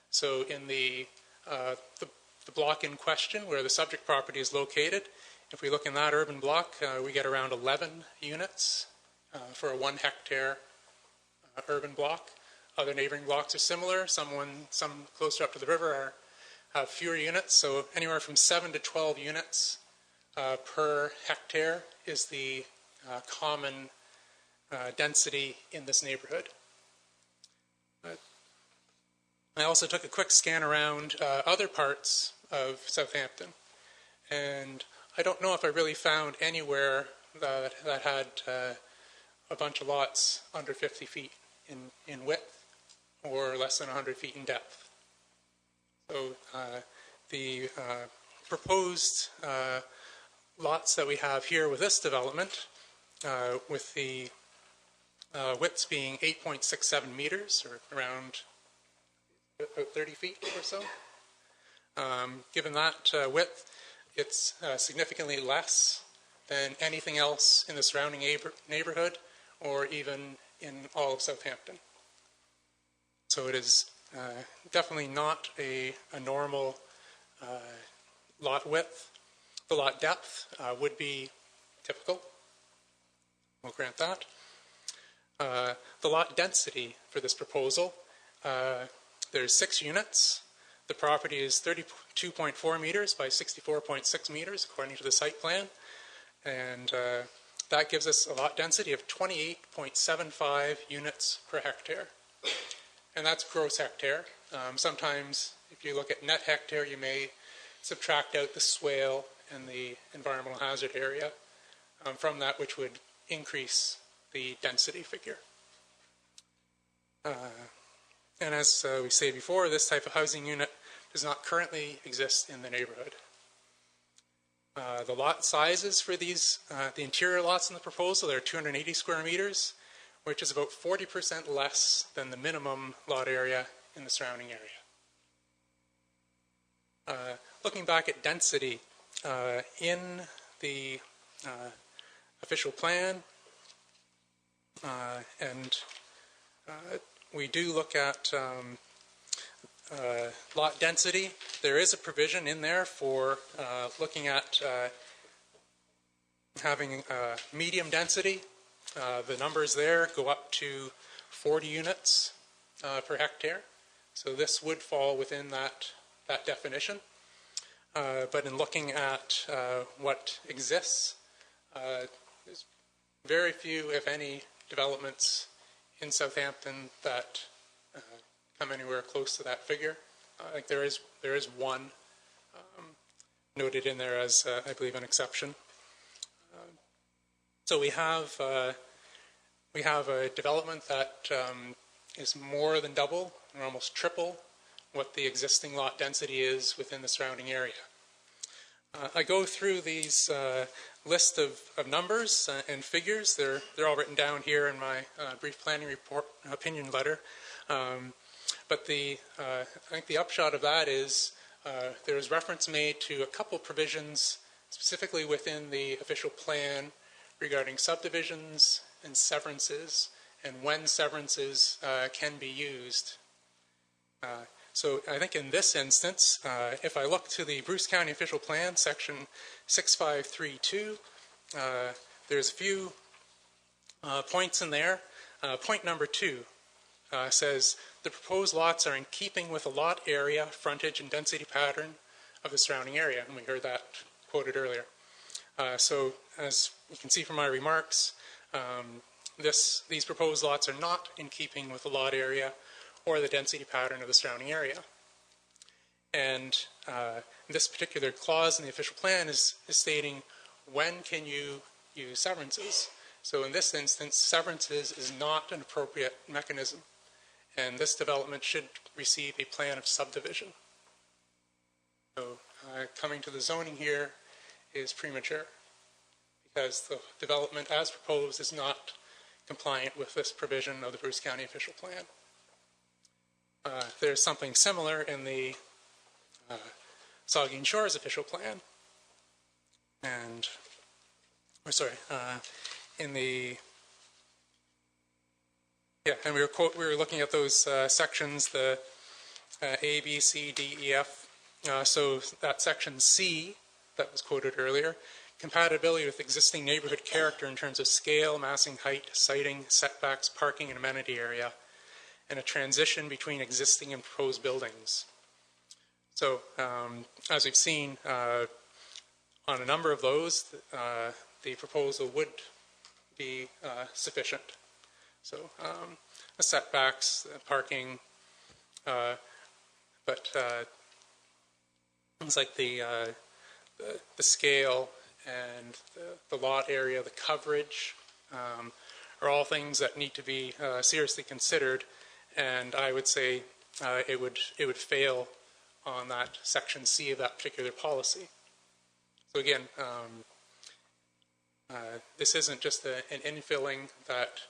So in the block in question where the subject property is located, If we look in that urban block, we get around 11 units for a 1 hectare urban block. Other neighboring blocks are similar. Some closer up to the river have fewer units, so anywhere from 7 to 12 units per hectare is the common density in this neighborhood. I also took a quick scan around other parts of Southampton, and I don't know if I really found anywhere that had a bunch of lots under 50 feet in width or less than 100 feet in depth. So the proposed lots that we have here with this development, with the widths being 8.67 meters, or around about 30 feet or so. Given that width, it's significantly less than anything else in the surrounding neighborhood or even in all of Southampton. So it is definitely not a normal lot width. The lot depth would be typical. We'll grant that. The lot density for this proposal, there's 6 units. The property is 32.4 meters by 64.6 meters according to the site plan. And that gives us a lot density of 28.75 units per hectare. And that's gross hectare. Sometimes if you look at net hectare, you may subtract out the swale and the environmental hazard area from that, which would increase the density figure. And as we say before, this type of housing unit does not currently exist in the neighborhood. The lot sizes for these, the interior lots in the proposal, are 280 square meters, which is about 40% less than the minimum lot area in the surrounding area. Looking back at density, in the official plan, and we do look at lot density. There is a provision in there for looking at having medium density. The numbers there go up to 40 units per hectare. So this would fall within that definition. But in looking at what exists, there's very few, if any, developments in Southampton that come anywhere close to that figure. I think there is one noted in there as, I believe, an exception. So we have a development that is more than double or almost triple what the existing lot density is within the surrounding area. I go through these list of numbers and figures. They're all written down here in my brief planning report opinion letter. But I think the upshot of that is there is reference made to a couple provisions specifically within the official plan regarding subdivisions and severances and when severances can be used. So I think in this instance, if I look to the Bruce County Official Plan, section 6532, there's a few points in there. Point number 2 says, the proposed lots are in keeping with the lot area, frontage, and density pattern of the surrounding area. And we heard that quoted earlier. So as you can see from my remarks, these proposed lots are not in keeping with the lot area or the density pattern of the surrounding area. And this particular clause in the official plan is stating when can you use severances. So in this instance, severances is not an appropriate mechanism. And this development should receive a plan of subdivision. So coming to the zoning here is premature because the development as proposed is not compliant with this provision of the Bruce County Official Plan. There's something similar in the Saugeen Shores Official Plan. And, and we were looking at those sections, the A, B, C, D, E, F. So that section C that was quoted earlier compatibility with existing neighborhood character in terms of scale, massing, height, siting, setbacks, parking, and amenity area, and a transition between existing and proposed buildings. So, as we've seen, on a number of those, the proposal would be sufficient. So, the setbacks, parking, but things like the scale and the lot area, the coverage, are all things that need to be seriously considered. And I would say it would fail on that section C of that particular policy. So again, this isn't just an infilling that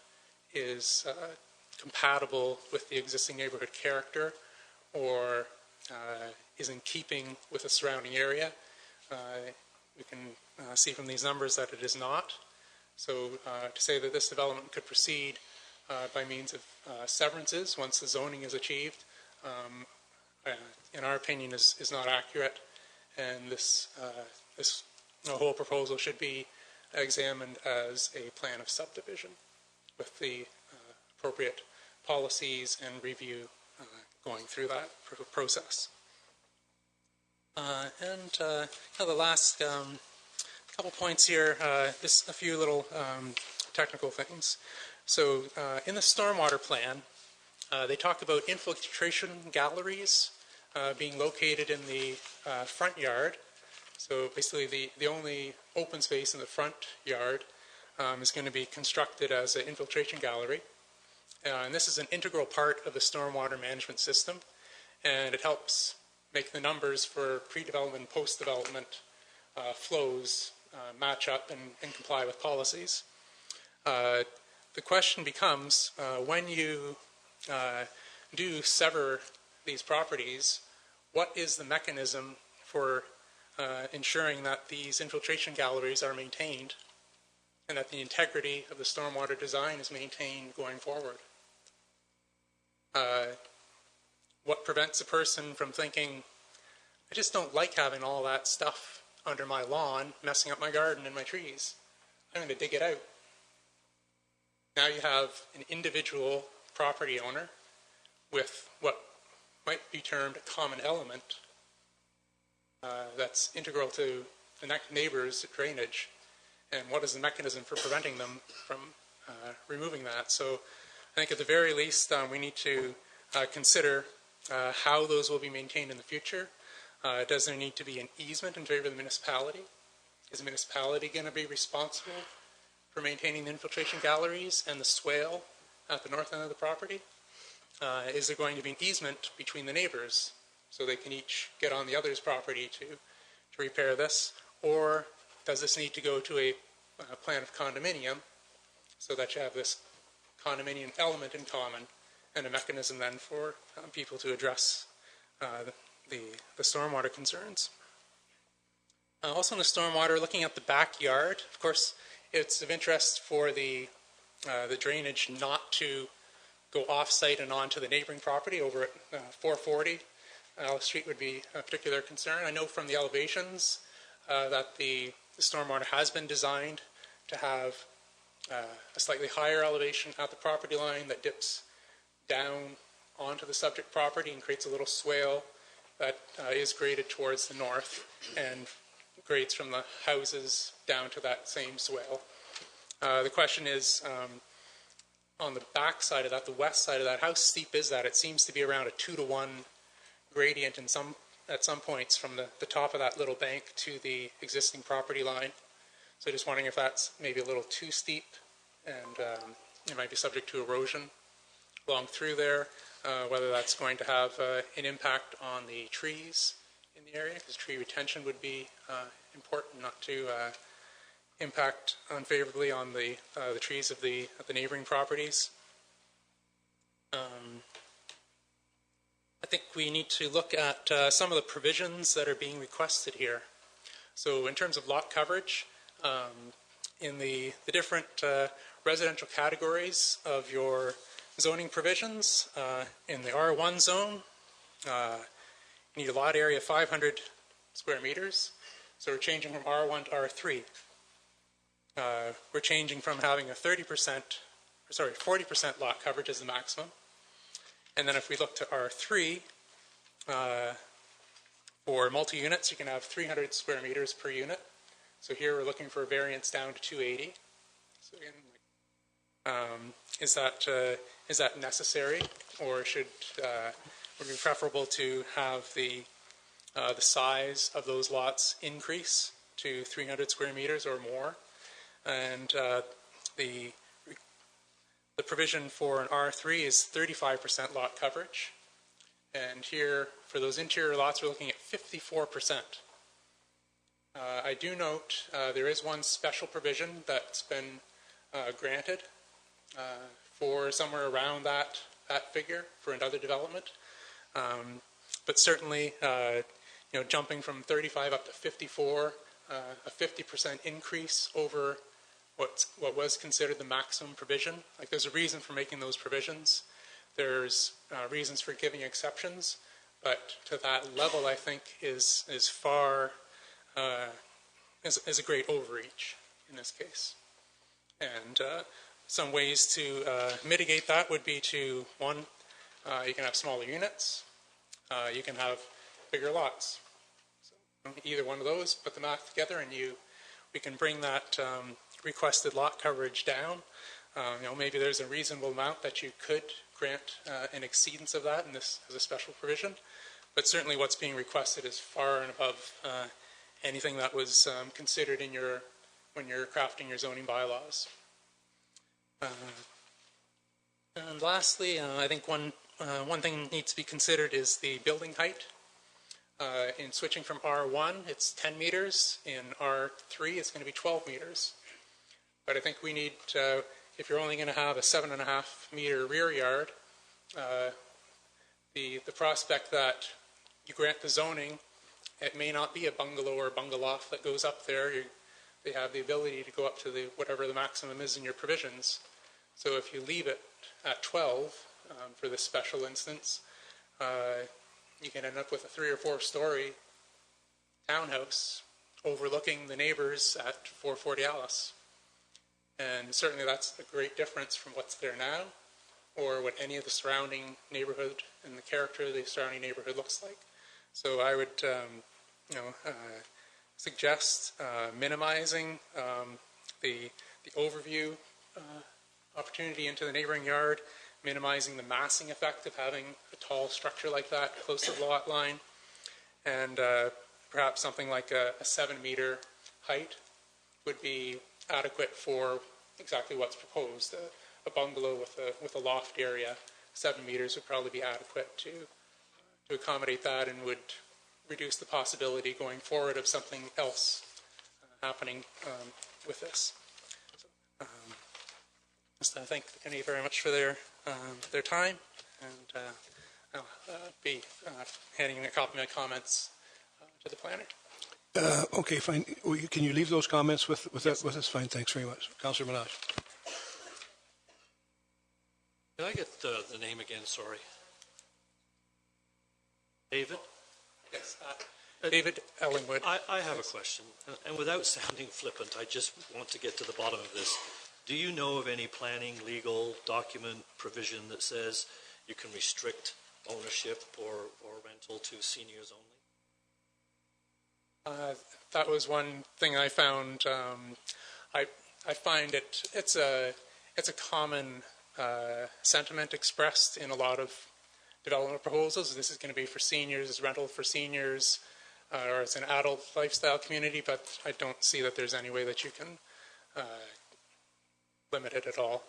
is compatible with the existing neighborhood character or is in keeping with the surrounding area. We can see from these numbers that it is not. So to say that this development could proceed by means of severances once the zoning is achieved, in our opinion, is not accurate. And this whole proposal should be examined as a plan of subdivision with the appropriate policies and review going through that process. The last couple points here, just a few little technical things. So in the stormwater plan, they talk about infiltration galleries being located in the front yard. So basically the only open space in the front yard is going to be constructed as an infiltration gallery. And this is an integral part of the stormwater management system, and it helps make the numbers for pre-development and post-development flows match up and comply with policies. The question becomes, when you do sever these properties, what is the mechanism for ensuring that these infiltration galleries are maintained and that the integrity of the stormwater design is maintained going forward? What prevents a person from thinking, I just don't like having all that stuff under my lawn messing up my garden and my trees. I'm going to dig it out. Now you have an individual property owner with what might be termed a common element that's integral to the neighbor's drainage, and what is the mechanism for preventing them from removing that. So I think at the very least we need to consider how those will be maintained in the future. Does there need to be an easement in favor of the municipality? Is the municipality going to be responsible for maintaining the infiltration galleries and the swale at the north end of the property? Is there going to be an easement between the neighbors so they can each get on the other's property to repair this? Or does this need to go to a plan of condominium so that you have this condominium element in common and a mechanism then for people to address the stormwater concerns? Also in the stormwater, looking at the backyard, of course, it's of interest for the drainage not to go off-site and onto the neighboring property over at 440. Alice Street would be a particular concern. I know from the elevations that the stormwater has been designed to have a slightly higher elevation at the property line that dips down onto the subject property and creates a little swale that is graded towards the north and grades from the houses down to that same swale. The question is, on the back side of that, the west side of that, how steep is that? It seems to be around a 2-to-1 gradient at some points from the top of that little bank to the existing property line. So just wondering if that's maybe a little too steep and it might be subject to erosion along through there, whether that's going to have an impact on the trees in the area, because tree retention would be important not to impact unfavorably on the trees of the neighboring properties. I think we need to look at some of the provisions that are being requested here. So in terms of lot coverage, in the different residential categories of your zoning provisions, in the R1 zone, you need a lot area of 500 square meters. So we're changing from R1 to R3. We're changing from having a 40% lot coverage as the maximum. And then if we look to R3, for multi-units, you can have 300 square meters per unit. So here we're looking for a variance down to 280. So again, is that necessary, or would it be preferable to have the size of those lots increase to 300 square meters or more? And the provision for an R3 is 35% lot coverage. And here, for those interior lots, we're looking at 54%. I do note there is one special provision that's been granted for somewhere around that figure for another development. But certainly, jumping from 35 up to 54, a 50% increase over what was considered the maximum provision. Like, there's a reason for making those provisions. There's reasons for giving exceptions, but to that level, I think is far is a great overreach in this case. And some ways to mitigate that would be to, one, you can have smaller units, you can have bigger lots. So either one of those, put the math together, and we can bring that requested lot coverage down. Maybe there's a reasonable amount that you could grant an exceedance of that, and this is a special provision. But certainly what's being requested is far and above anything that was considered when you're crafting your zoning bylaws. And lastly, I think one thing that needs to be considered is the building height. In switching from R1, it's 10 meters. In R3, it's going to be 12 meters. But I think we need, if you're only going to have a 7.5 meter rear yard, the prospect that you grant the zoning, it may not be a bungalow or a bungalow that goes up there. They have the ability to go up to whatever the maximum is in your provisions. So if you leave it at 12 for this special instance, you can end up with a 3 or 4 story townhouse overlooking the neighbors at 440 Alice. And certainly that's a great difference from what's there now, or what any of the surrounding neighborhood and the character of the surrounding neighborhood looks like. So I would, suggest minimizing the overview opportunity into the neighboring yard, minimizing the massing effect of having a tall structure like that close to the lot line, and perhaps something like a 7 meter height would be adequate for exactly what's proposed. A bungalow with a loft area, 7 meters would probably be adequate to accommodate that, and would reduce the possibility going forward of something else happening with this. So, just thank you very much for their time, and I'll be handing a copy of my comments to the planner. Okay, fine. Can you leave those comments with Yes. us? Fine, thanks very much. Councillor Melange. Can I get the name again? Sorry. David? Yes. David Ellingwood. I have a question, and without sounding flippant, I just want to get to the bottom of this. Do you know of any planning, legal document provision that says you can restrict ownership or rental to seniors only? That was one thing I found. I find it's a common sentiment expressed in a lot of development proposals. This is going to be for seniors, rental for seniors, or it's an adult lifestyle community, but I don't see that there's any way that you can limit it at all.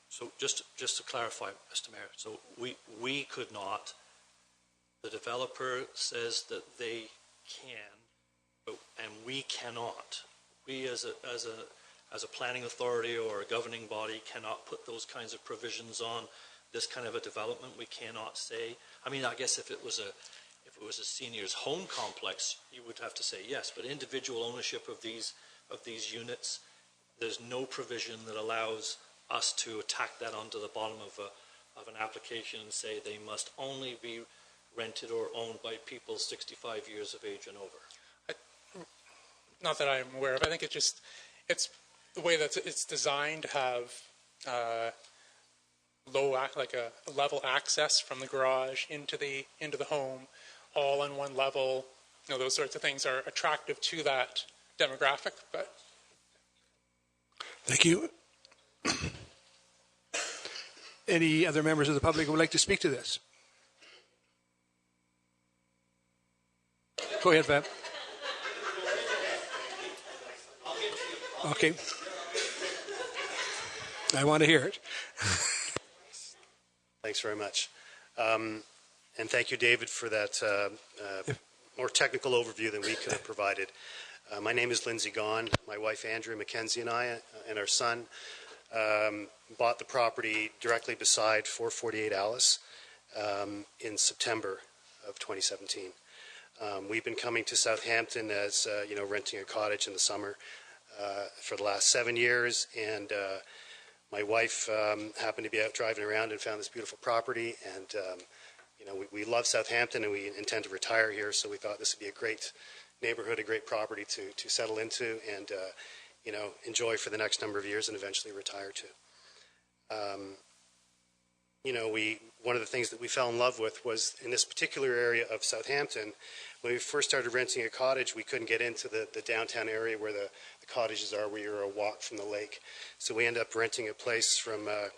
So just to clarify, Mr. Mayor, so we could not. The developer says that they can, and we cannot. We as a planning authority or a governing body cannot put those kinds of provisions on this kind of a development. We cannot say. I mean, I guess if it was a seniors home complex, you would have to say yes. But individual ownership of these units, there's no provision that allows us to attack that onto the bottom of an application and say they must only be rented or owned by people 65 years of age and over. not that I'm aware of. I think it's the way that it's designed to have like a level access from the garage into the home, all on one level. You know, those sorts of things are attractive to that demographic. But thank you. Any other members of the public who would like to speak to this? Go ahead, Fab. Okay. I want to hear it. Thanks very much. And thank you, David, for that more technical overview than we could have provided. My name is Lindsay Gaughan. My wife, Andrea McKenzie, and I, and our son, bought the property directly beside 448 Alice in September of 2017. We've been coming to Southampton as, renting a cottage in the summer for the last 7 years, and my wife happened to be out driving around and found this beautiful property, and we love Southampton and we intend to retire here, so we thought this would be a great neighborhood, a great property to settle into and enjoy for the next number of years and eventually retire to. One of the things that we fell in love with was in this particular area of Southampton. When we first started renting a cottage, we couldn't get into the downtown area where the cottages are, where you're a walk from the lake. So we ended up renting a place from a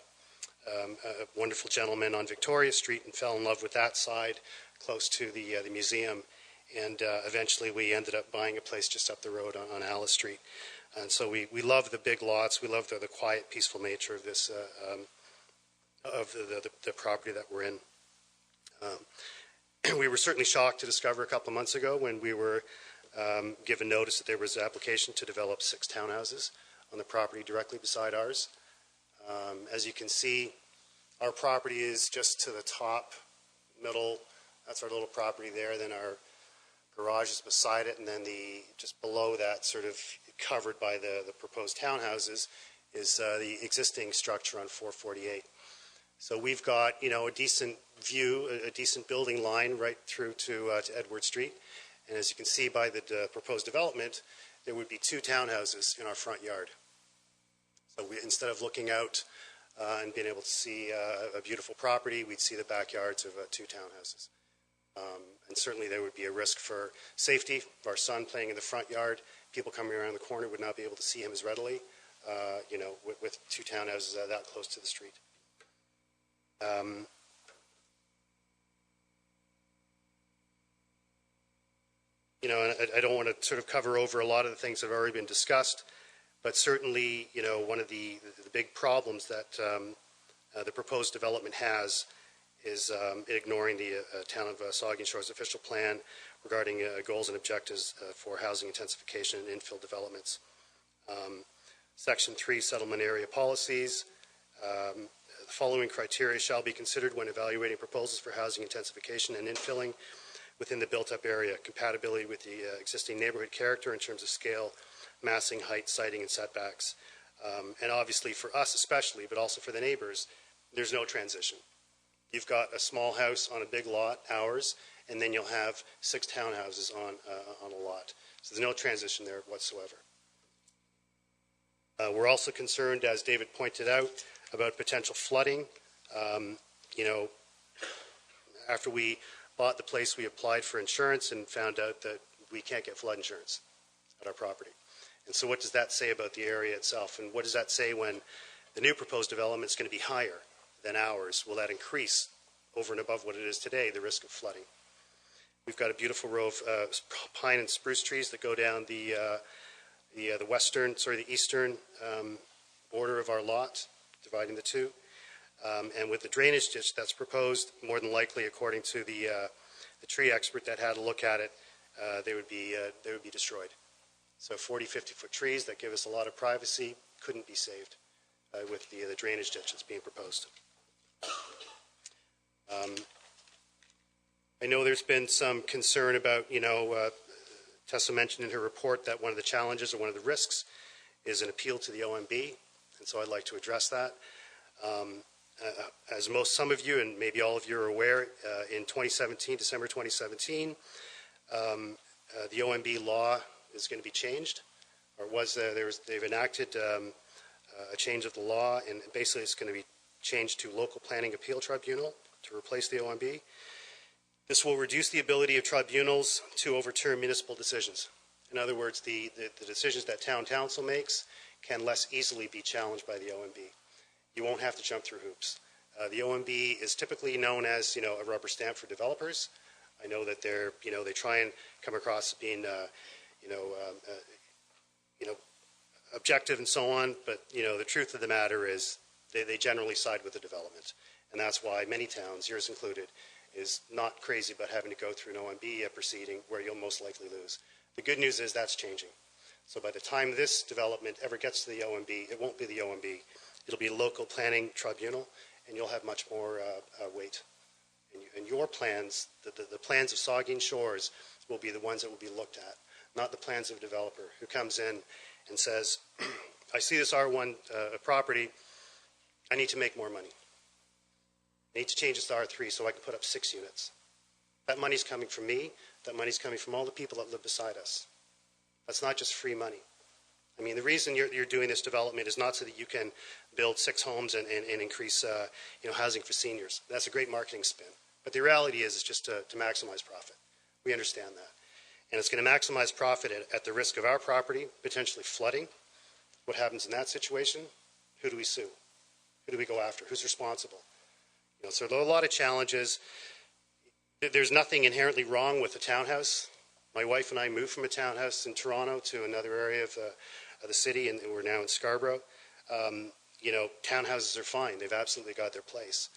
wonderful gentleman on Victoria Street and fell in love with that side, close to the museum. And eventually we ended up buying a place just up the road on Alice Street. And so we love the big lots. We love the quiet, peaceful nature of this of the property that we're in. We were certainly shocked to discover a couple of months ago when we were given notice that there was an application to develop 6 townhouses on the property directly beside ours. As you can see, our property is just to the top, middle. That's our little property there. Then our garage is beside it, and then just below that, sort of covered by the proposed townhouses, is the existing structure on 448. So we've got, a decent view, a decent building line right through to Edward Street. And as you can see by the proposed development, there would be 2 townhouses in our front yard. So instead of looking out and being able to see a beautiful property, we'd see the backyards of 2 townhouses. And certainly there would be a risk for safety of our son playing in the front yard. People coming around the corner would not be able to see him as readily, with 2 townhouses that close to the street. I don't want to sort of cover over a lot of the things that have already been discussed, but certainly, one of the big problems that the proposed development has is ignoring the Town of Saugeen Shores official plan regarding goals and objectives for housing intensification and infill developments. Section 3, settlement area policies. The following criteria shall be considered when evaluating proposals for housing intensification and infilling within the built-up area: compatibility with the existing neighborhood character in terms of scale, massing, height, siting, and setbacks. And obviously for us especially, but also for the neighbors, there's no transition. You've got a small house on a big lot, ours, and then you'll have 6 townhouses on a lot. So there's no transition there whatsoever. We're also concerned, as David pointed out, about potential flooding. After we bought the place, we applied for insurance and found out that we can't get flood insurance at our property. And so what does that say about the area itself? And what does that say when the new proposed development is going to be higher than ours? Will that increase over and above what it is today, the risk of flooding? We've got a beautiful row of pine and spruce trees that go down the eastern border of our lot, dividing the 2. And with the drainage ditch that's proposed, more than likely, according to the tree expert that had a look at it, they would be destroyed. So 40, 50-foot trees that give us a lot of privacy couldn't be saved with the drainage ditch that's being proposed. I know there's been some concern about, Tessa mentioned in her report that one of the challenges or one of the risks is an appeal to the OMB, and so I'd like to address that. As some of you, and maybe all of you are aware, in December 2017, the OMB law is going to be changed, or they've enacted a change of the law, and basically it's going to be changed to Local Planning Appeal Tribunal to replace the OMB. This will reduce the ability of tribunals to overturn municipal decisions. In other words, the decisions that town council makes can less easily be challenged by the OMB. You won't have to jump through hoops. The OMB is typically known as, a rubber stamp for developers. I know that they try and come across being, objective and so on, but, the truth of the matter is they generally side with the development. And that's why many towns, yours included, is not crazy about having to go through an OMB proceeding where you'll most likely lose. The good news is that's changing. So by the time this development ever gets to the OMB, it won't be the OMB. It'll be a local planning tribunal, and you'll have much more weight. And your plans, the plans of Saugeen Shores, will be the ones that will be looked at, not the plans of a developer who comes in and says, I see this R1 property, I need to make more money. I need to change this to R3 so I can put up 6 units. That money's coming from me. That money's coming from all the people that live beside us. That's not just free money. I mean, the reason you're doing this development is not so that you can build 6 homes and increase housing for seniors. That's a great marketing spin. But the reality is it's just to maximize profit. We understand that. And it's going to maximize profit at the risk of our property, potentially flooding. What happens in that situation? Who do we sue? Who do we go after? Who's responsible? So there are a lot of challenges. There's nothing inherently wrong with a townhouse. My wife and I moved from a townhouse in Toronto to another area of the city, and we're now in Scarborough. Townhouses are fine. They've absolutely got their place.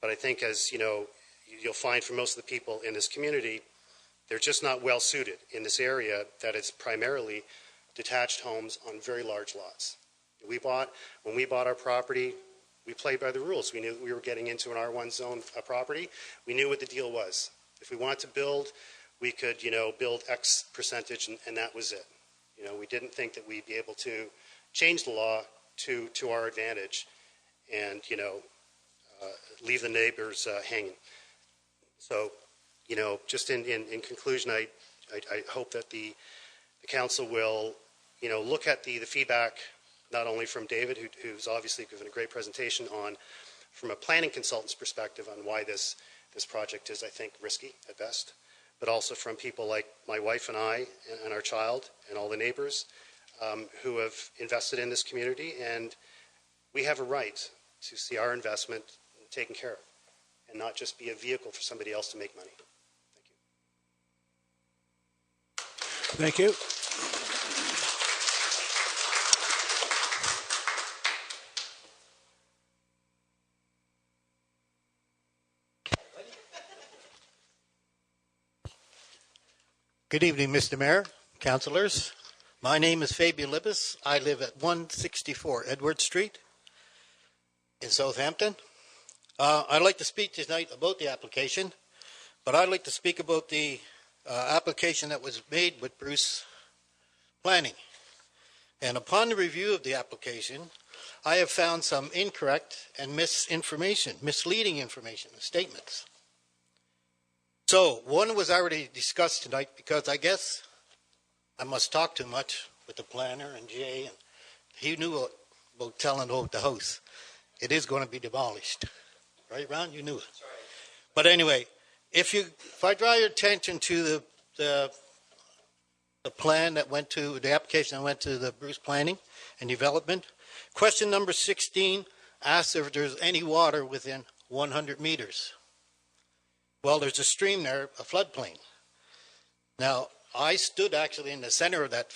But I think, as you'll find for most of the people in this community, they're just not well suited in this area that is primarily detached homes on very large lots. When we bought our property, we played by the rules. We knew we were getting into an R1 zone property. We knew what the deal was. If we wanted to build, we could, build X percentage, and that was it. We didn't think that we'd be able to change the law to our advantage and, leave the neighbors hanging. So, just in conclusion, I hope that the council will, look at the feedback not only from David, who's obviously given a great presentation from a planning consultant's perspective on why this project is, I think, risky at best, but also from people like my wife and I and our child and all the neighbors who have invested in this community, and we have a right to see our investment taken care of and not just be a vehicle for somebody else to make money. Thank you. Good evening, Mr. Mayor, councillors. My name is Fabian Lippis. I live at 164 Edward Street in Southampton. I'd like to speak tonight about the application, but I'd like to speak about the application that was made with Bruce Planning. And upon the review of the application, I have found some incorrect and misleading information, statements. So, one was already discussed tonight because I guess I must talk too much with the planner and Jay, and he knew about telling about the house. It is going to be demolished. Right, Ron? You knew it. That's right. But anyway, if I draw your attention to the plan that went to, the application that went to the Bruce Planning and Development, question number 16 asks if there's any water within 100 meters. Well, there's a stream there, a floodplain. Now, I stood actually in the center of that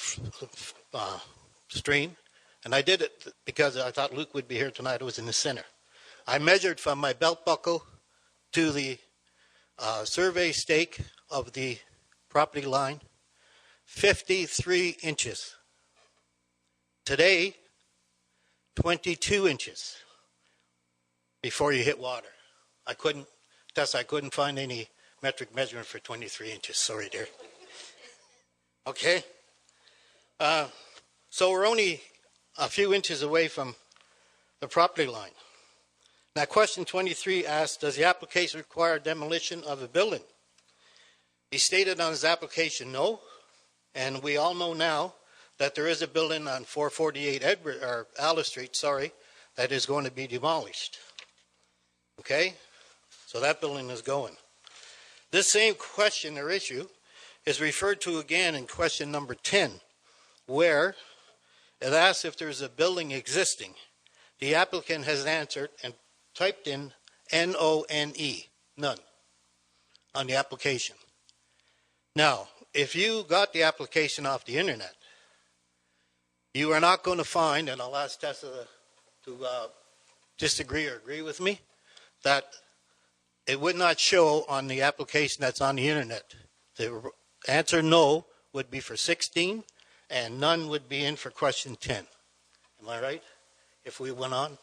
stream, and I did it because I thought Luke would be here tonight. It was in the center. I measured from my belt buckle to the survey stake of the property line, 53 inches. Today, 22 inches before you hit water. I couldn't find any metric measurement for 23 inches. Sorry, dear. Okay. So we're only a few inches away from the property line. Now, question 23 asks, does the application require demolition of a building? He stated on his application, no, And we all know now that there is a building on 448 Alice Street, that is going to be demolished. Okay? So that building is going. This same question or issue is referred to again in question number 10, where it asks if there's a building existing. The applicant has answered and typed in N-O-N-E, none, on the application. Now, if you got the application off the internet, you are not going to find, and I'll ask Tessa to disagree or agree with me, that it would not show on the application that's on the internet. The answer no would be for 16, and none would be in for question 10. Am I right? If we went on?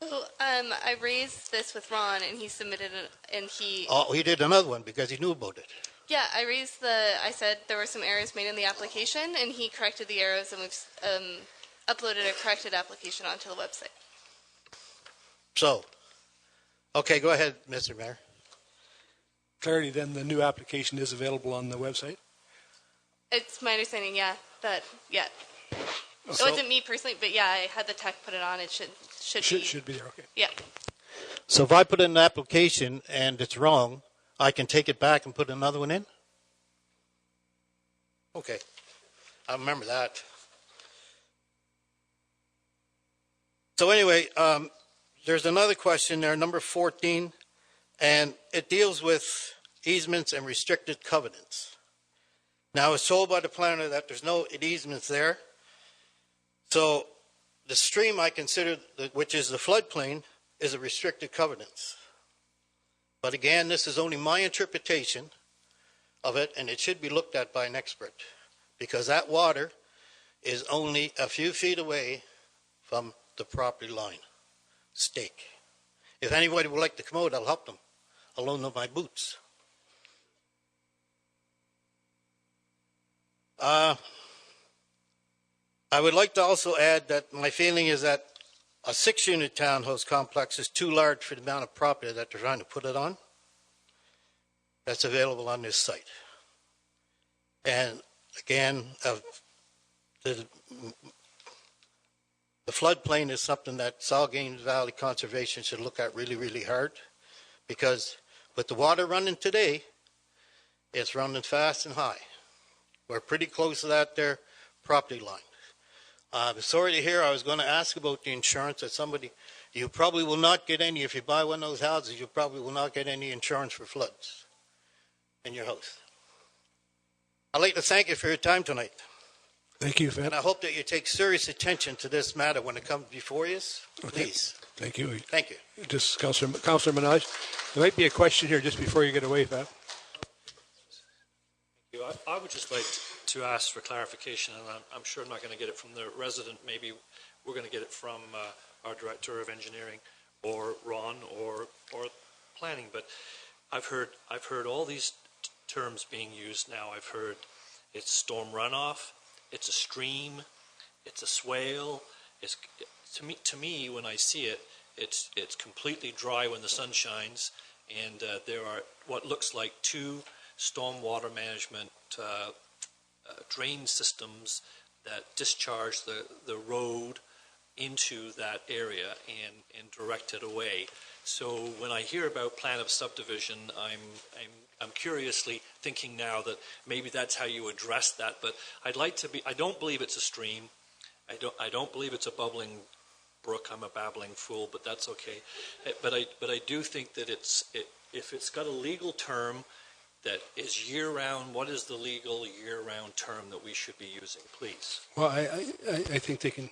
So I raised this with Ron, and he submitted it, and he... Oh, he did another one because he knew about it. Yeah, I said there were some errors made in the application, and he corrected the errors, and we've uploaded a corrected application onto the website. So, okay, go ahead, Mr. Mayor. Clarity, then the new application is available on the website? It's my understanding, yeah. It So- wasn't me personally, but yeah, I had the tech put it on. It should be be there, okay. Yeah. So if I put in an application and it's wrong, I can take it back and put another one in? Okay. I remember that. So anyway, there's another question there, number 14, and it deals with easements and restricted covenants. Now, it's told by the planner that there's no easements there. So the stream I consider, which is the floodplain, is a restricted covenant. But again, this is only my interpretation of it, and it should be looked at by an expert, because that water is only a few feet away from the property line, stake. If anybody would like to come out, I'll help them. I'll loan them my boots. I would like to also add that my feeling is that a 6-unit townhouse complex is too large for the amount of property that they're trying to put it on. That's available on this site. And again, the floodplain is something that Saugeen Valley Conservation should look at really, really hard, because with the water running today, it's running fast and high. We're pretty close to that there property line. I'm sorry to hear, I was going to ask about the insurance that you probably will not get any, if you buy one of those houses, you probably will not get any insurance for floods in your house. I'd like to thank you for your time tonight. Thank you, Fed. And I hope that you take serious attention to this matter when it comes before you. Please. Thank you. Thank you. Just Councillor Minaj. There might be a question here just before you get away, Fed. I would just like to ask for clarification, and I'm sure I'm not going to get it from the resident. Maybe we're going to get it from our Director of Engineering, or Ron, or Planning. But I've heard all these terms being used now. I've heard it's storm runoff, it's a stream, it's a swale. It's to me when I see it, it's completely dry when the sun shines, and there are what looks like 2 stormwater management drain systems that discharge the road into that area and direct it away. So when I hear about plan of subdivision, I'm curiously thinking now that maybe that's how you address that. But I'd like to be. I don't believe it's a stream. I don't believe it's a bubbling brook. I'm a babbling fool, but that's okay. But I do think that if it's got a legal term that is year-round, what is the legal year-round term that we should be using, please? Well, I think they can.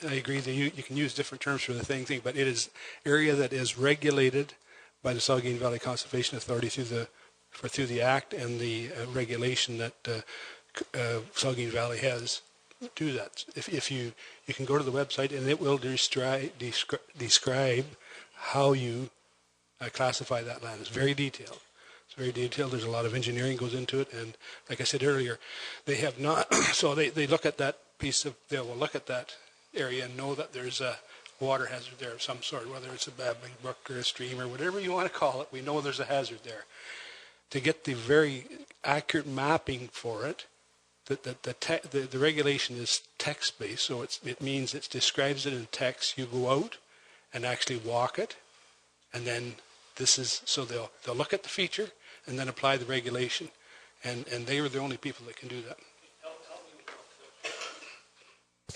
I agree that you can use different terms for the same thing, but it is area that is regulated by the Saugeen Valley Conservation Authority through the Act and the regulation that Saugeen Valley has. Do that. If you can go to the website and it will describe how you classify that land. It's very detailed. It's very detailed. There's a lot of engineering goes into it, and like I said earlier, they have not. So they look at that they will look at that area and know that there's a water hazard there of some sort, whether it's a babbling brook or a stream or whatever you want to call it. We know there's a hazard there. To get the very accurate mapping for it, the regulation is text-based, so it means it describes it in text. You go out and actually walk it, and then so they'll look at the feature and then apply the regulation, and they are the only people that can do that.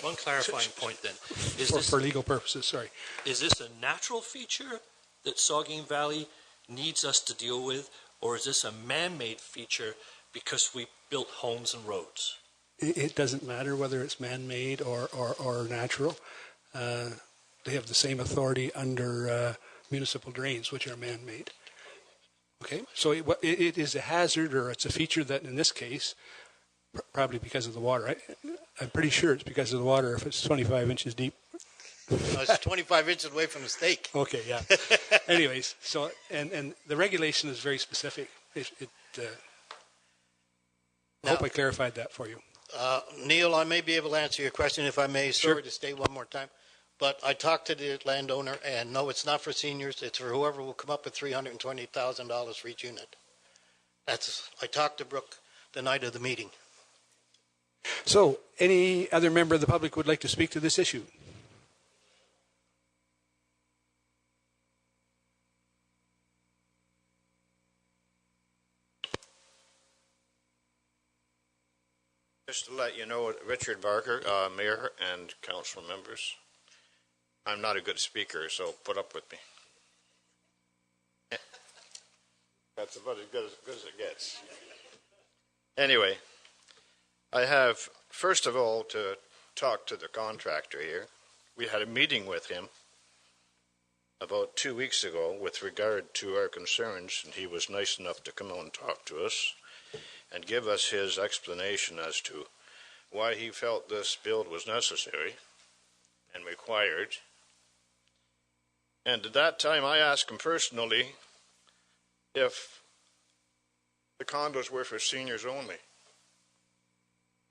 One clarifying point then. For legal purposes, sorry. Is this a natural feature that Saugeen Valley needs us to deal with, or is this a man-made feature because we built homes and roads? It doesn't matter whether it's man-made or natural. They have the same authority under municipal drains, which are man-made. Okay, so it is a hazard, or it's a feature that, in this case, probably because of the water. I'm pretty sure it's because of the water if it's 25 inches deep. No, it's 25 inches away from the stake. Okay, yeah. Anyways, so and the regulation is very specific. I hope I clarified that for you. Neil, I may be able to answer your question if I may. Sure. Sorry to stay one more time. But I talked to the landowner, and no, it's not for seniors. It's for whoever will come up with $320,000 for each unit. I talked to Brooke the night of the meeting. So, any other member of the public would like to speak to this issue? Just to let you know, Richard Barker, Mayor and council members, I'm not a good speaker, so put up with me. That's about as good as it gets. Anyway, I have, first of all, to talk to the contractor here. We had a meeting with him about 2 weeks ago with regard to our concerns, and he was nice enough to come out and talk to us and give us his explanation as to why he felt this build was necessary and required. And at that time, I asked him personally if the condos were for seniors only.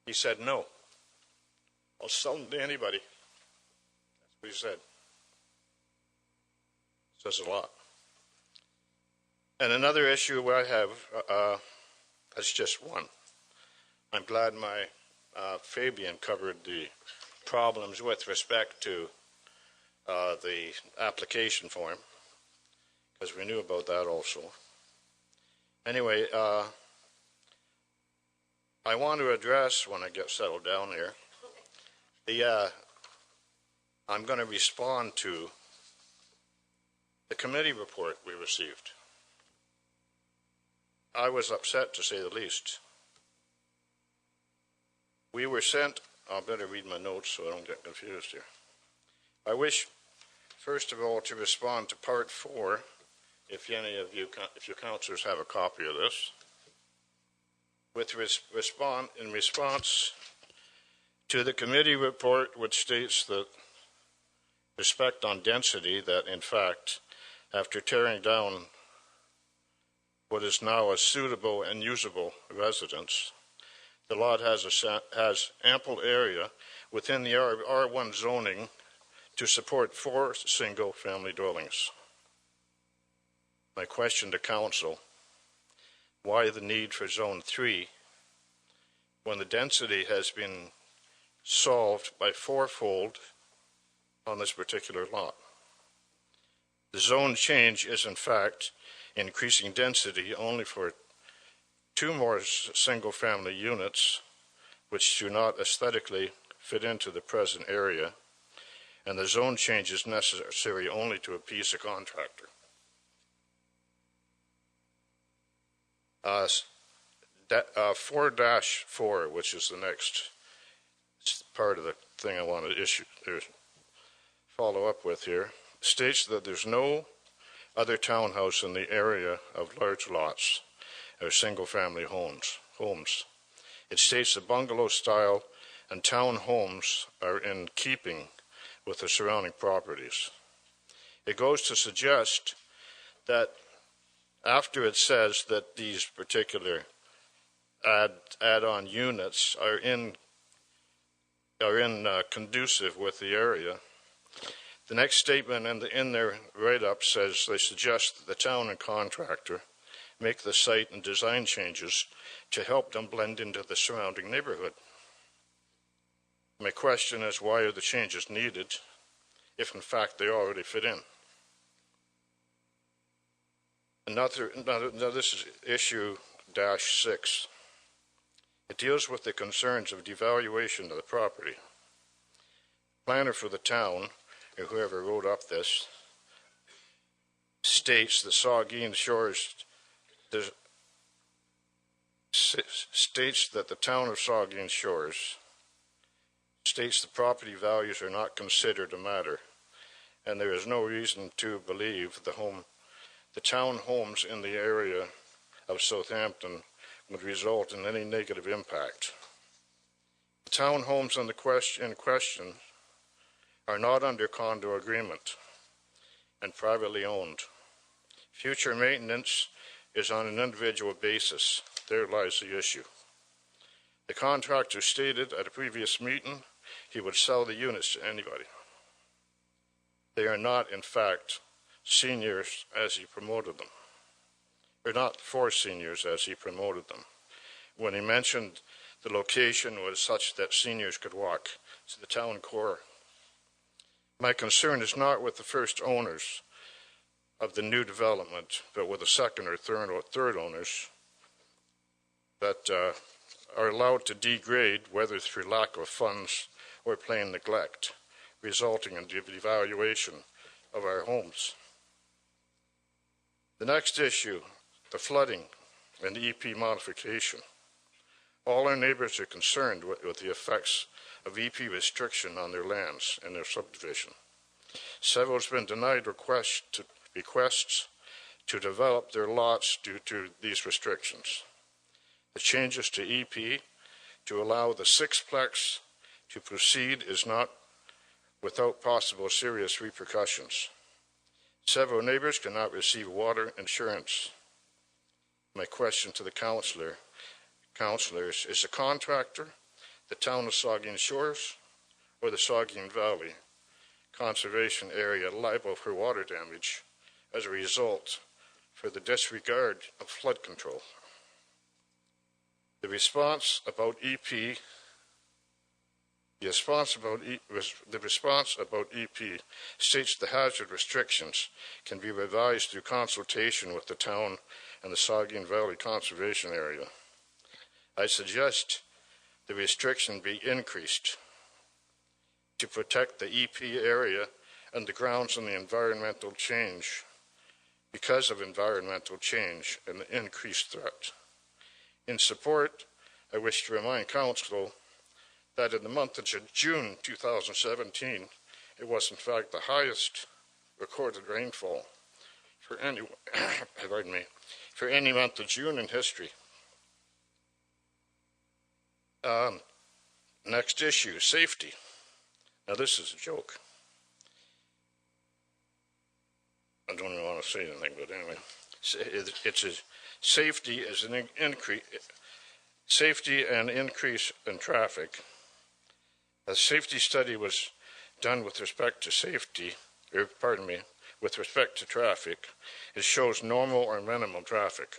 He said no. I'll sell them to anybody. That's what he said. Says a lot. And another issue I have, that's just one. I'm glad my Fabian covered the problems with respect to the application form, because we knew about that also. Anyway, I want to address, when I get settled down here, I'm going to respond to the committee report we received. I was upset, to say the least. We were sent, I'll better read my notes so I don't get confused here. I wish, first of all, to respond to part 4, if any of you, if you councillors have a copy of this, with in response to the committee report, which states that respect on density, that in fact, after tearing down what is now a suitable and usable residence, the lot has ample area within the R1 zoning to support 4 single-family dwellings. My question to council, why the need for zone 3 when the density has been solved by 4-fold on this particular lot? The zone change is in fact increasing density only for 2 more single-family units, which do not aesthetically fit into the present area, and the zone change is necessary only to appease the contractor. 4-4, which is the next part of the thing I want to follow up with here, states that there's no other townhouse in the area of large lots or single-family homes. It states the bungalow style and townhomes are in keeping with the surrounding properties. It goes to suggest that after it says that these particular add-on units are conducive with the area, the next statement in their write-up says they suggest that the town and contractor make the site and design changes to help them blend into the surrounding neighborhood. My question is, why are the changes needed if in fact they already fit in? Now this is issue -6. It deals with the concerns of devaluation of the property. Planner for the town, or whoever wrote up this, states that Saugeen Shores states that the town of Saugeen Shores states the property values are not considered a matter, and there is no reason to believe the town homes in the area of Southampton would result in any negative impact. The town homes in question are not under condo agreement and privately owned. Future maintenance is on an individual basis. There lies the issue. The contractor stated at a previous meeting he would sell the units to anybody. They are not, in fact, seniors as he promoted them. They're not for seniors as he promoted them. When he mentioned the location was such that seniors could walk to the town core. My concern is not with the first owners of the new development, but with the second or third owners that are allowed to degrade, whether through lack of funds or plain neglect, resulting in the devaluation of our homes. The next issue, the flooding and the EP modification. All our neighbors are concerned with the effects of EP restriction on their lands and their subdivision. Several have been denied requests to develop their lots due to these restrictions. The changes to EP to allow the sixplex to proceed is not without possible serious repercussions. Several neighbors cannot receive water insurance. My question to the councillors, is the contractor, the town of Saugeen Shores, or the Saugeen Valley Conservation Area liable for water damage as a result for the disregard of flood control? The response about EP states the hazard restrictions can be revised through consultation with the town and the Saugeen Valley Conservation Area. I suggest the restriction be increased to protect the EP area and the grounds on the environmental change because of environmental change and the increased threat. In support, I wish to remind Council that in the month of June 2017, it was in fact the highest recorded rainfall for any, for any month of June in history. Next issue, safety. Now this is a joke. I don't even want to say anything, but anyway, it's a safety is an increase. Safety and increase in traffic. A safety study was done with respect to with respect to traffic. It shows normal or minimal traffic.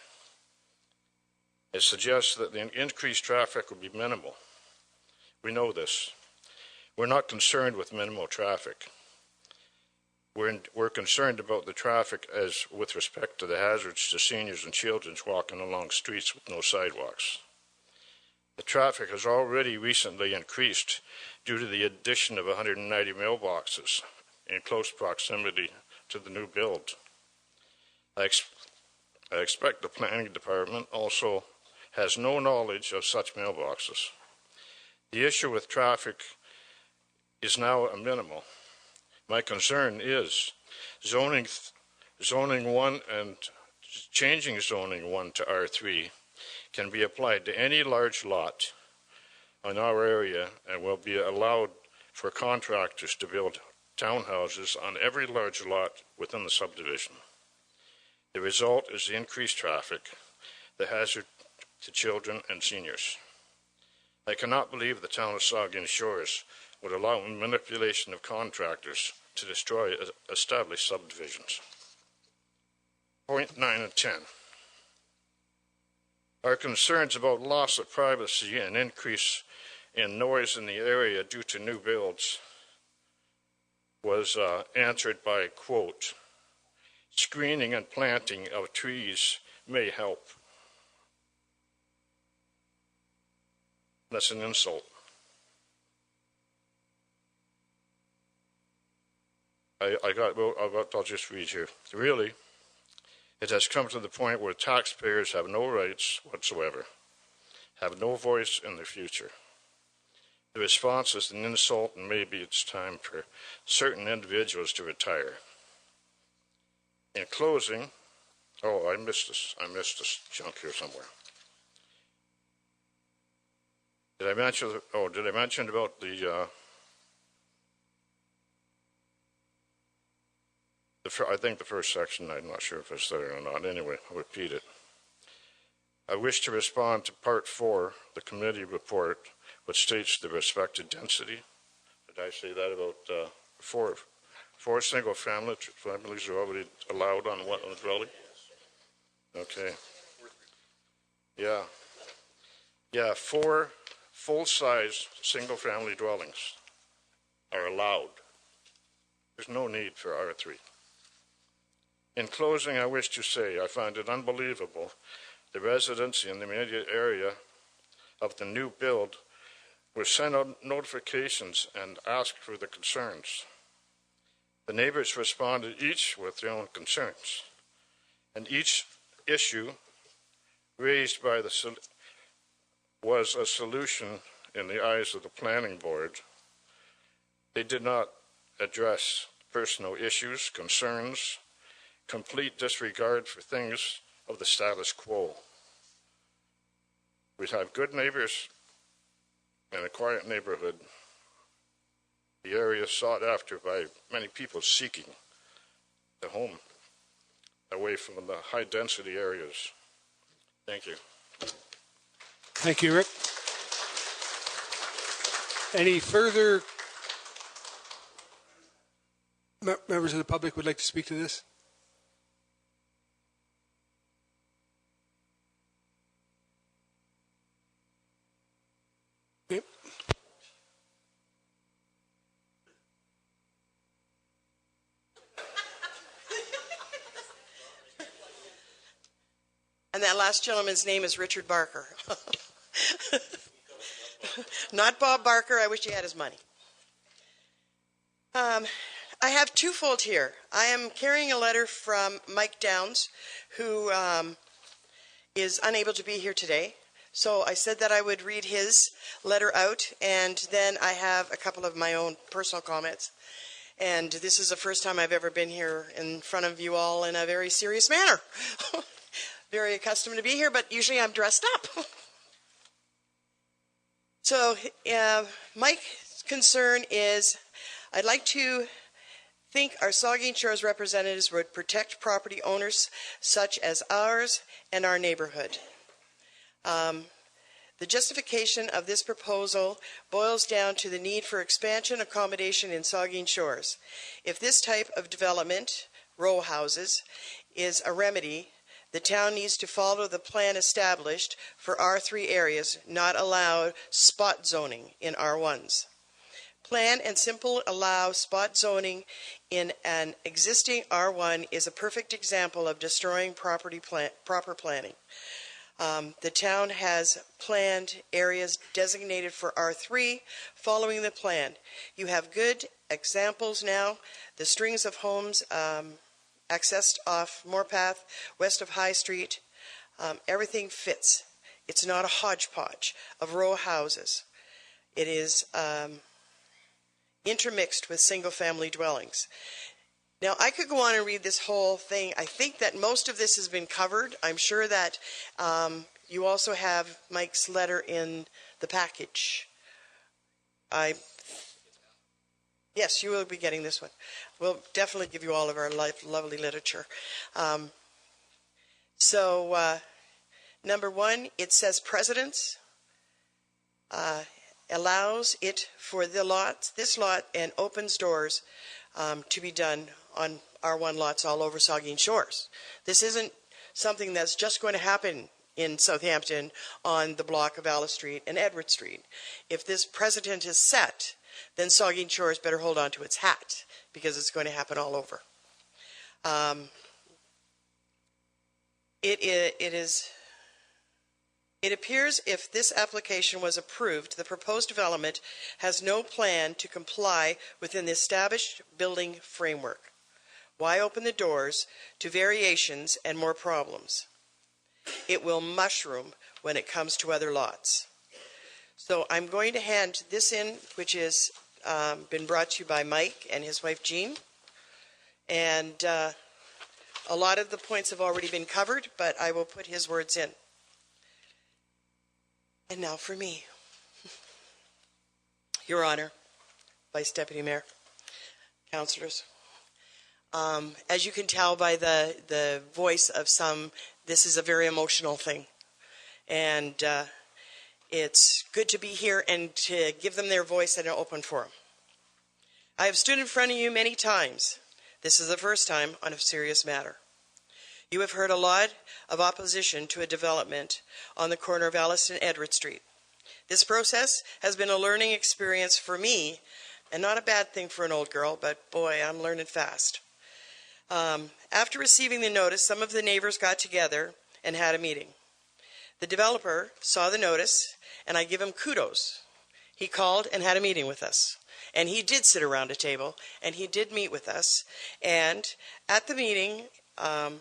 It suggests that the increased traffic will be minimal. We know this. We're not concerned with minimal traffic. We're concerned about the traffic as with respect to the hazards to seniors and children walking along streets with no sidewalks. The traffic has already recently increased due to the addition of 190 mailboxes in close proximity to the new build. I expect the planning department also has no knowledge of such mailboxes. The issue with traffic is now a minimal. My concern is zoning 1 and changing zoning 1 to R3 can be applied to any large lot in our area and will be allowed for contractors to build townhouses on every large lot within the subdivision. The result is the increased traffic, the hazard to children and seniors. I cannot believe the town of Saugeen Shores would allow manipulation of contractors to destroy established subdivisions. Point 9 and 10. Our concerns about loss of privacy and increase in noise in the area due to new builds was answered by, quote, screening and planting of trees may help. That's an insult. I'll just read here. Really, it has come to the point where taxpayers have no rights whatsoever, have no voice in the future. The response is an insult, and maybe it's time for certain individuals to retire. In closing, I missed this chunk here somewhere. Did I mention about the I think the first section, I'm not sure if it's there or not. Anyway, I'll repeat it. I wish to respond to Part 4, the committee report, which states the respected density. Did I say that about four single families are already allowed on the dwelling? Okay. Yeah, 4 full-size single-family dwellings are allowed. There's no need for R3. In closing, I wish to say I find it unbelievable the residents in the immediate area of the new build were sent out notifications and asked for the concerns. The neighbors responded each with their own concerns, and each issue raised by was a solution in the eyes of the planning board. They did not address personal issues, concerns, complete disregard for things of the status quo. We have good neighbors in a quiet neighborhood. The area is sought after by many people seeking the home away from the high density areas. Thank you. Thank you, Rick. Any further members of the public would like to speak to this? Yep. And that last gentleman's name is Richard Barker. Not Bob Barker. I wish he had his money. I have twofold here. I am carrying a letter from Mike Downs, who is unable to be here today. So I said that I would read his letter out, and then I have a couple of my own personal comments. And this is the first time I've ever been here in front of you all in a very serious manner. Very accustomed to be here, but usually I'm dressed up. So my concern is I'd like to think our Saugeen Shores representatives would protect property owners such as ours and our neighborhood. The justification of this proposal boils down to the need for expansion accommodation in Saugeen Shores. If this type of development, row houses, is a remedy, the town needs to follow the plan established for R3 areas, not allow spot zoning in R1s. Plan and simple allow spot zoning in an existing R1 is a perfect example of destroying proper planning. The town has planned areas designated for R3 following the plan. You have good examples now. The strings of homes accessed off Moorpath, west of High Street, everything fits. It's not a hodgepodge of row houses. It is intermixed with single-family dwellings. Now, I could go on and read this whole thing. I think that most of this has been covered. I'm sure that you also have Mike's letter in the package. Yes, you will be getting this one. We'll definitely give you all of our lovely literature. Number 1, it says precedence. Allows it for this lot, and opens doors to be done on R1 lots all over Saugeen Shores. This isn't something that's just going to happen in Southampton on the block of Alice Street and Edward Street. If this precedent is set, then Saugeen Shores better hold on to its hat, because it's going to happen all over. It appears if this application was approved, the proposed development has no plan to comply within the established building framework. Why open the doors to variations and more problems? It will mushroom when it comes to other lots. So I'm going to hand this in, which has been brought to you by Mike and his wife Jean. And a lot of the points have already been covered, but I will put his words in. And now for me. Your Honor, Vice Deputy Mayor, Councillors. As you can tell by the voice of some, this is a very emotional thing. And it's good to be here and to give them their voice at an open forum. I have stood in front of you many times. This is the first time on a serious matter. You have heard a lot of opposition to a development on the corner of Alice and Edward Street. This process has been a learning experience for me, and not a bad thing for an old girl, but boy, I'm learning fast. After receiving the notice, some of the neighbors got together and had a meeting. The developer saw the notice, and I give him kudos. He called and had a meeting with us. And he did sit around a table, and he did meet with us. And at the meeting, a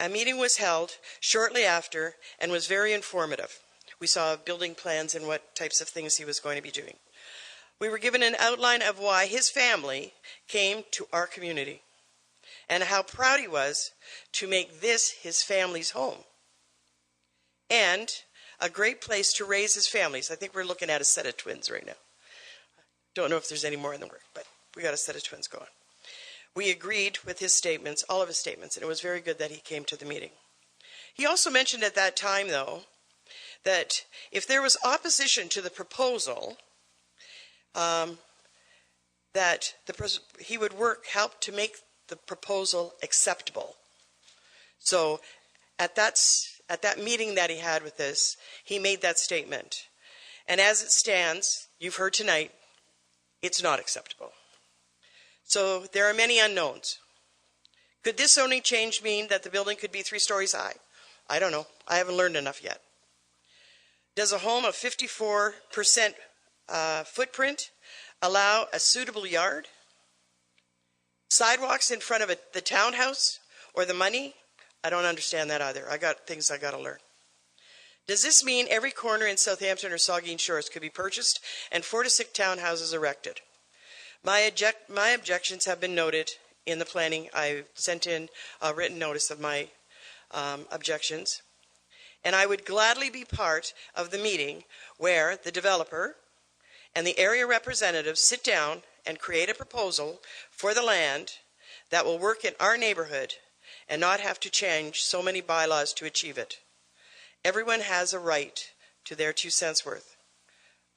meeting was held shortly after and was very informative. We saw building plans and what types of things he was going to be doing. We were given an outline of why his family came to our community and how proud he was to make this his family's home and a great place to raise his families. I think we're looking at a set of twins right now. Don't know if there's any more in the work, but we got a set of twins going. We agreed with his statements, all of his statements, and it was very good that he came to the meeting. He also mentioned at that time, though, that if there was opposition to the proposal, that he would help to make the proposal acceptable. So at that meeting that he had with us, he made that statement. And as it stands, you've heard tonight, it's not acceptable. So there are many unknowns. Could this zoning change mean that the building could be 3 stories high? I don't know. I haven't learned enough yet. Does a home of 54% footprint allow a suitable yard? Sidewalks in front of the townhouse or the money? I don't understand that either. I got things I got to learn. Does this mean every corner in Southampton or Saugeen Shores could be purchased and 4 to 6 townhouses erected? My objections have been noted in the planning. I sent in a written notice of my objections. And I would gladly be part of the meeting where the developer and the area representatives sit down and create a proposal for the land that will work in our neighborhood and not have to change so many bylaws to achieve it. Everyone has a right to their 2 cents worth.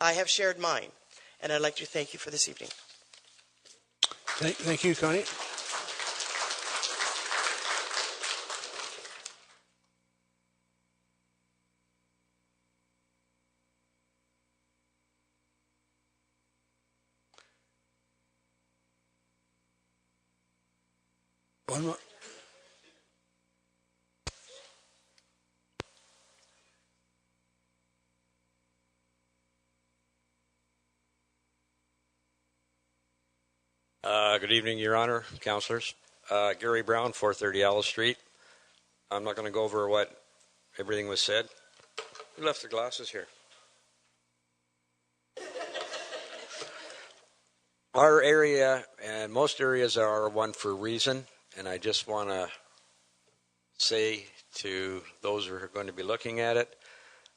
I have shared mine, and I'd like to thank you for this evening. Thank you, Connie. One more. Good evening, Your Honor, Councillors. Gary Brown, 430 Alice Street. I'm not going to go over what everything was said. Who left the glasses here? Our area, and most areas are R1 for a reason, and I just want to say to those who are going to be looking at it,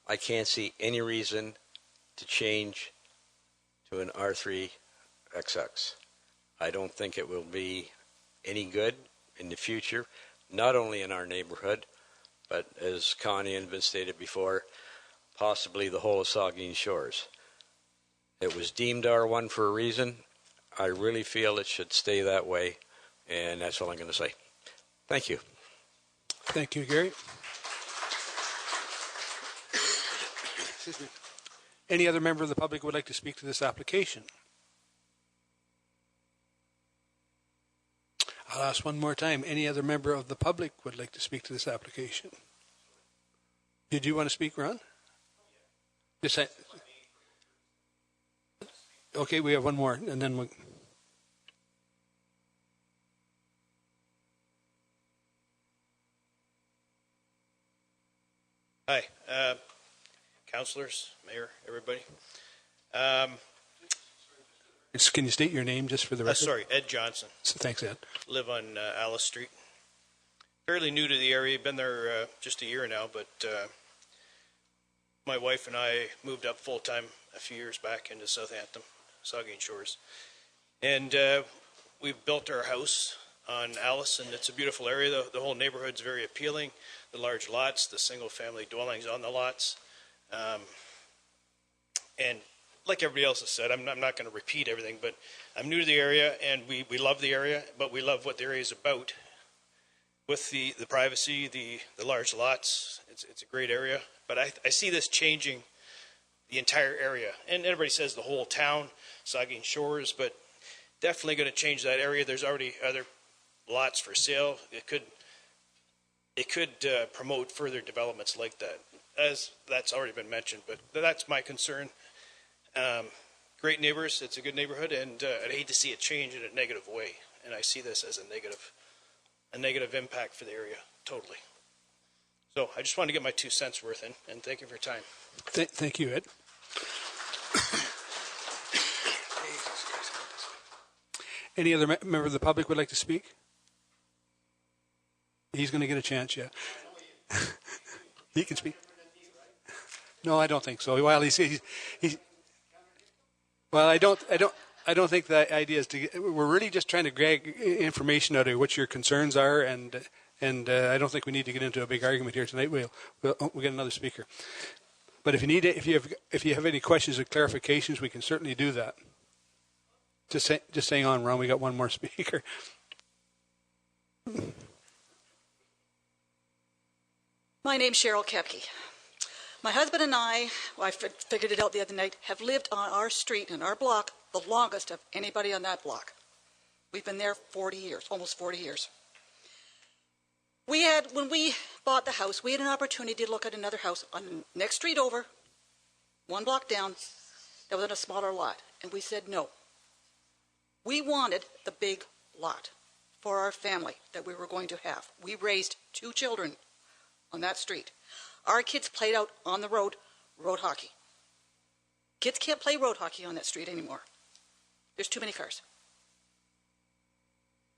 I can't see any reason to change to an R3 XX. I don't think it will be any good in the future, not only in our neighborhood, but as Connie has been stated before, possibly the whole of Saugeen Shores. It was deemed R1 for a reason. I really feel it should stay that way, and that's all I'm going to say. Thank you. Thank you, Gary. Excuse me. Any other member of the public would like to speak to this application? I'll ask one more time. Any other member of the public would like to speak to this application? Did you want to speak, Ron? Yes, okay, we have one more, and then we'll... Hi, councillors, mayor, everybody. Can you state your name just for the record? Sorry, Ed Johnson. Thanks, Ed. Live on Alice Street. Fairly new to the area. Been there just a year now, but my wife and I moved up full time a few years back into Southampton, Saugeen Shores, and we've built our house on Alice, and it's a beautiful area. The whole neighborhood's very appealing. The large lots, the single-family dwellings on the lots, and like everybody else has said, I'm not going to repeat everything, but I'm new to the area, and we love the area, but we love what the area is about. With the privacy, the large lots, it's a great area. But I see this changing the entire area, and everybody says the whole town, Saugeen Shores, but definitely going to change that area. There's already other lots for sale. It could promote further developments like that, as that's already been mentioned. But that's my concern. Great neighbors. It's a good neighborhood, and I'd hate to see it change in a negative way. And I see this as a negative impact for the area, totally. So I just wanted to get my 2 cents worth in, and thank you for your time. Thank you, Ed. Any other member of the public would like to speak? He's going to get a chance, yeah. He can speak. No, I don't think so. Well, well, I don't think the idea is to. We're really just trying to grab information out of what your concerns are, and I don't think we need to get into a big argument here tonight. We'll get another speaker. But if you have any questions or clarifications, we can certainly do that. Just hang on, Ron. We got one more speaker. My name's Cheryl Kepke. My husband and I figured it out the other night, have lived on our street and our block the longest of anybody on that block. We've been there 40 years, almost 40 years. When we bought the house, we had an opportunity to look at another house on the next street over, one block down, that was in a smaller lot. And we said no. We wanted the big lot for our family that we were going to have. We raised 2 children on that street. Our kids played out on the road hockey. Kids can't play road hockey on that street anymore. There's too many cars.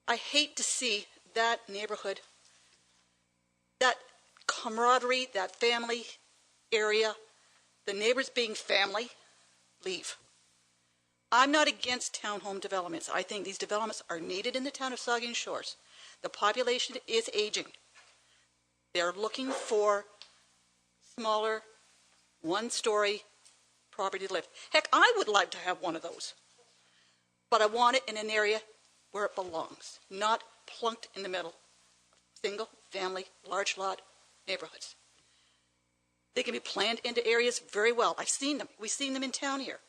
I hate to see that neighborhood, that camaraderie, that family area, the neighbors being family, leave. I'm not against townhome developments. I think these developments are needed in the town of Saugeen Shores. The population is aging. They're looking for smaller, one-story property to live. Heck, I would like to have one of those. But I want it in an area where it belongs, not plunked in the middle. Single, family, large lot neighborhoods. They can be planned into areas very well. I've seen them. We've seen them in town here,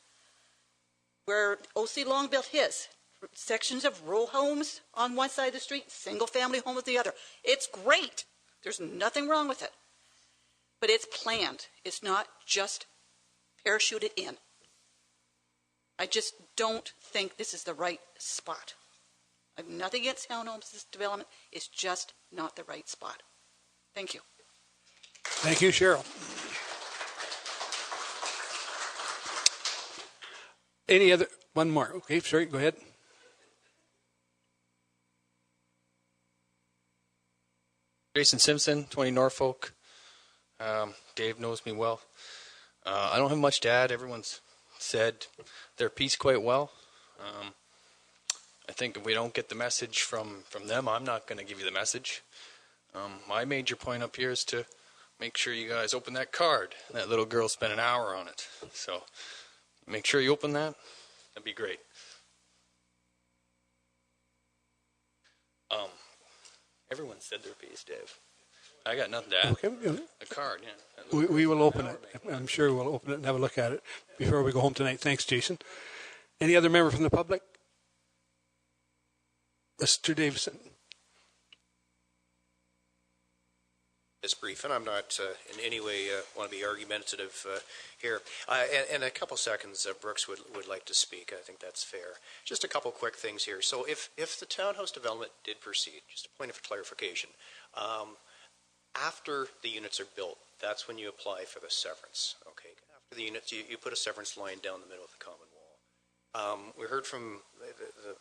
where O.C. Long built his. Sections of row homes on one side of the street, single-family home on the other. It's great. There's nothing wrong with it. But it's planned. It's not just parachuted in. I just don't think this is the right spot. I have nothing against townhomes. This development is just not the right spot. Thank you. Thank you, Cheryl. Any other? One more. Okay, sorry, go ahead. Jason Simpson, 20 Norfolk. Dave knows me well. I don't have much to add. Everyone's said their piece quite well. I think if we don't get the message from them, I'm not going to give you the message. My major point up here is to make sure you guys open that card. That little girl spent an hour on it. So make sure you open that. That'd be great. Everyone said their piece, Dave. I got nothing to add. Okay. A card, yeah. We will open it. I'm sure we'll open it and have a look at it before we go home tonight. Thanks, Jason. Any other member from the public? Mr. Davison. It's brief, and I'm not in any way want to be argumentative here. And a couple seconds, Brooks would like to speak. I think that's fair. Just a couple quick things here. So if the townhouse development did proceed, just a point of clarification, after the units are built, that's when you apply for the severance. Okay, after the units, you put a severance line down the middle of the common wall. We heard from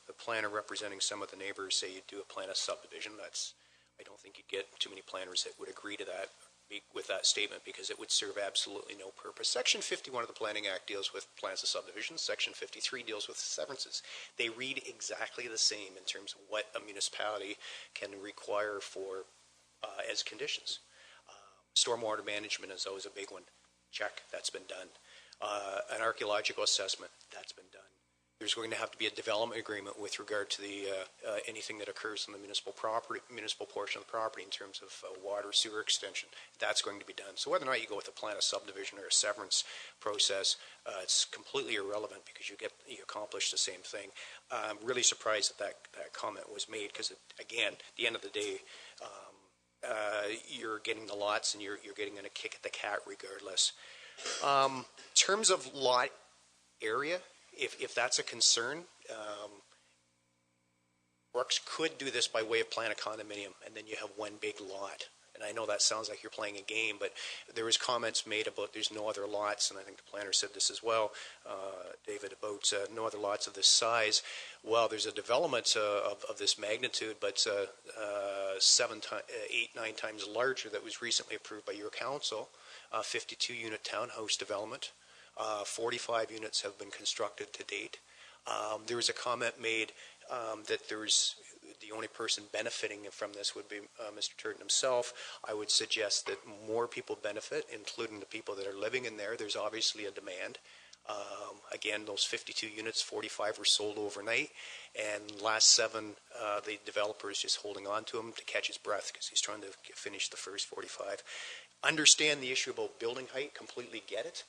the planner representing some of the neighbors say you do a plan of subdivision. I don't think you'd get too many planners that would agree to that with that statement because it would serve absolutely no purpose. Section 51 of the Planning Act deals with plans of subdivision. Section 53 deals with severances. They read exactly the same in terms of what a municipality can require for as conditions. Stormwater management is always a big one. Check, that's been done. An archaeological assessment, that's been done. There's going to have to be a development agreement with regard to the anything that occurs in the municipal portion of the property in terms of water, sewer extension. That's going to be done. So whether or not you go with a plan of subdivision or a severance process, it's completely irrelevant because you accomplish the same thing. I'm really surprised that comment was made because, again, at the end of the day, you're getting the lots and you're getting a kick at the cat regardless. In terms of lot area, if that's a concern, Brooks could do this by way of plan a condominium, and then you have one big lot. And I know that sounds like you're playing a game, but there was comments made about there's no other lots, and I think the planner said this as well, David, about no other lots of this size. Well, there's a development of this magnitude, but 8, 9 times larger that was recently approved by your council, 52-unit townhouse development. 45 units have been constructed to date. There was a comment made that the only person benefiting from this would be Mr. Turton himself. I would suggest that more people benefit, including the people that are living in there. There's obviously a demand. Again, those 52 units, 45 were sold overnight, and last 7, the developer is just holding on to them to catch his breath because he's trying to finish the first 45. Understand the issue about building height, completely get it.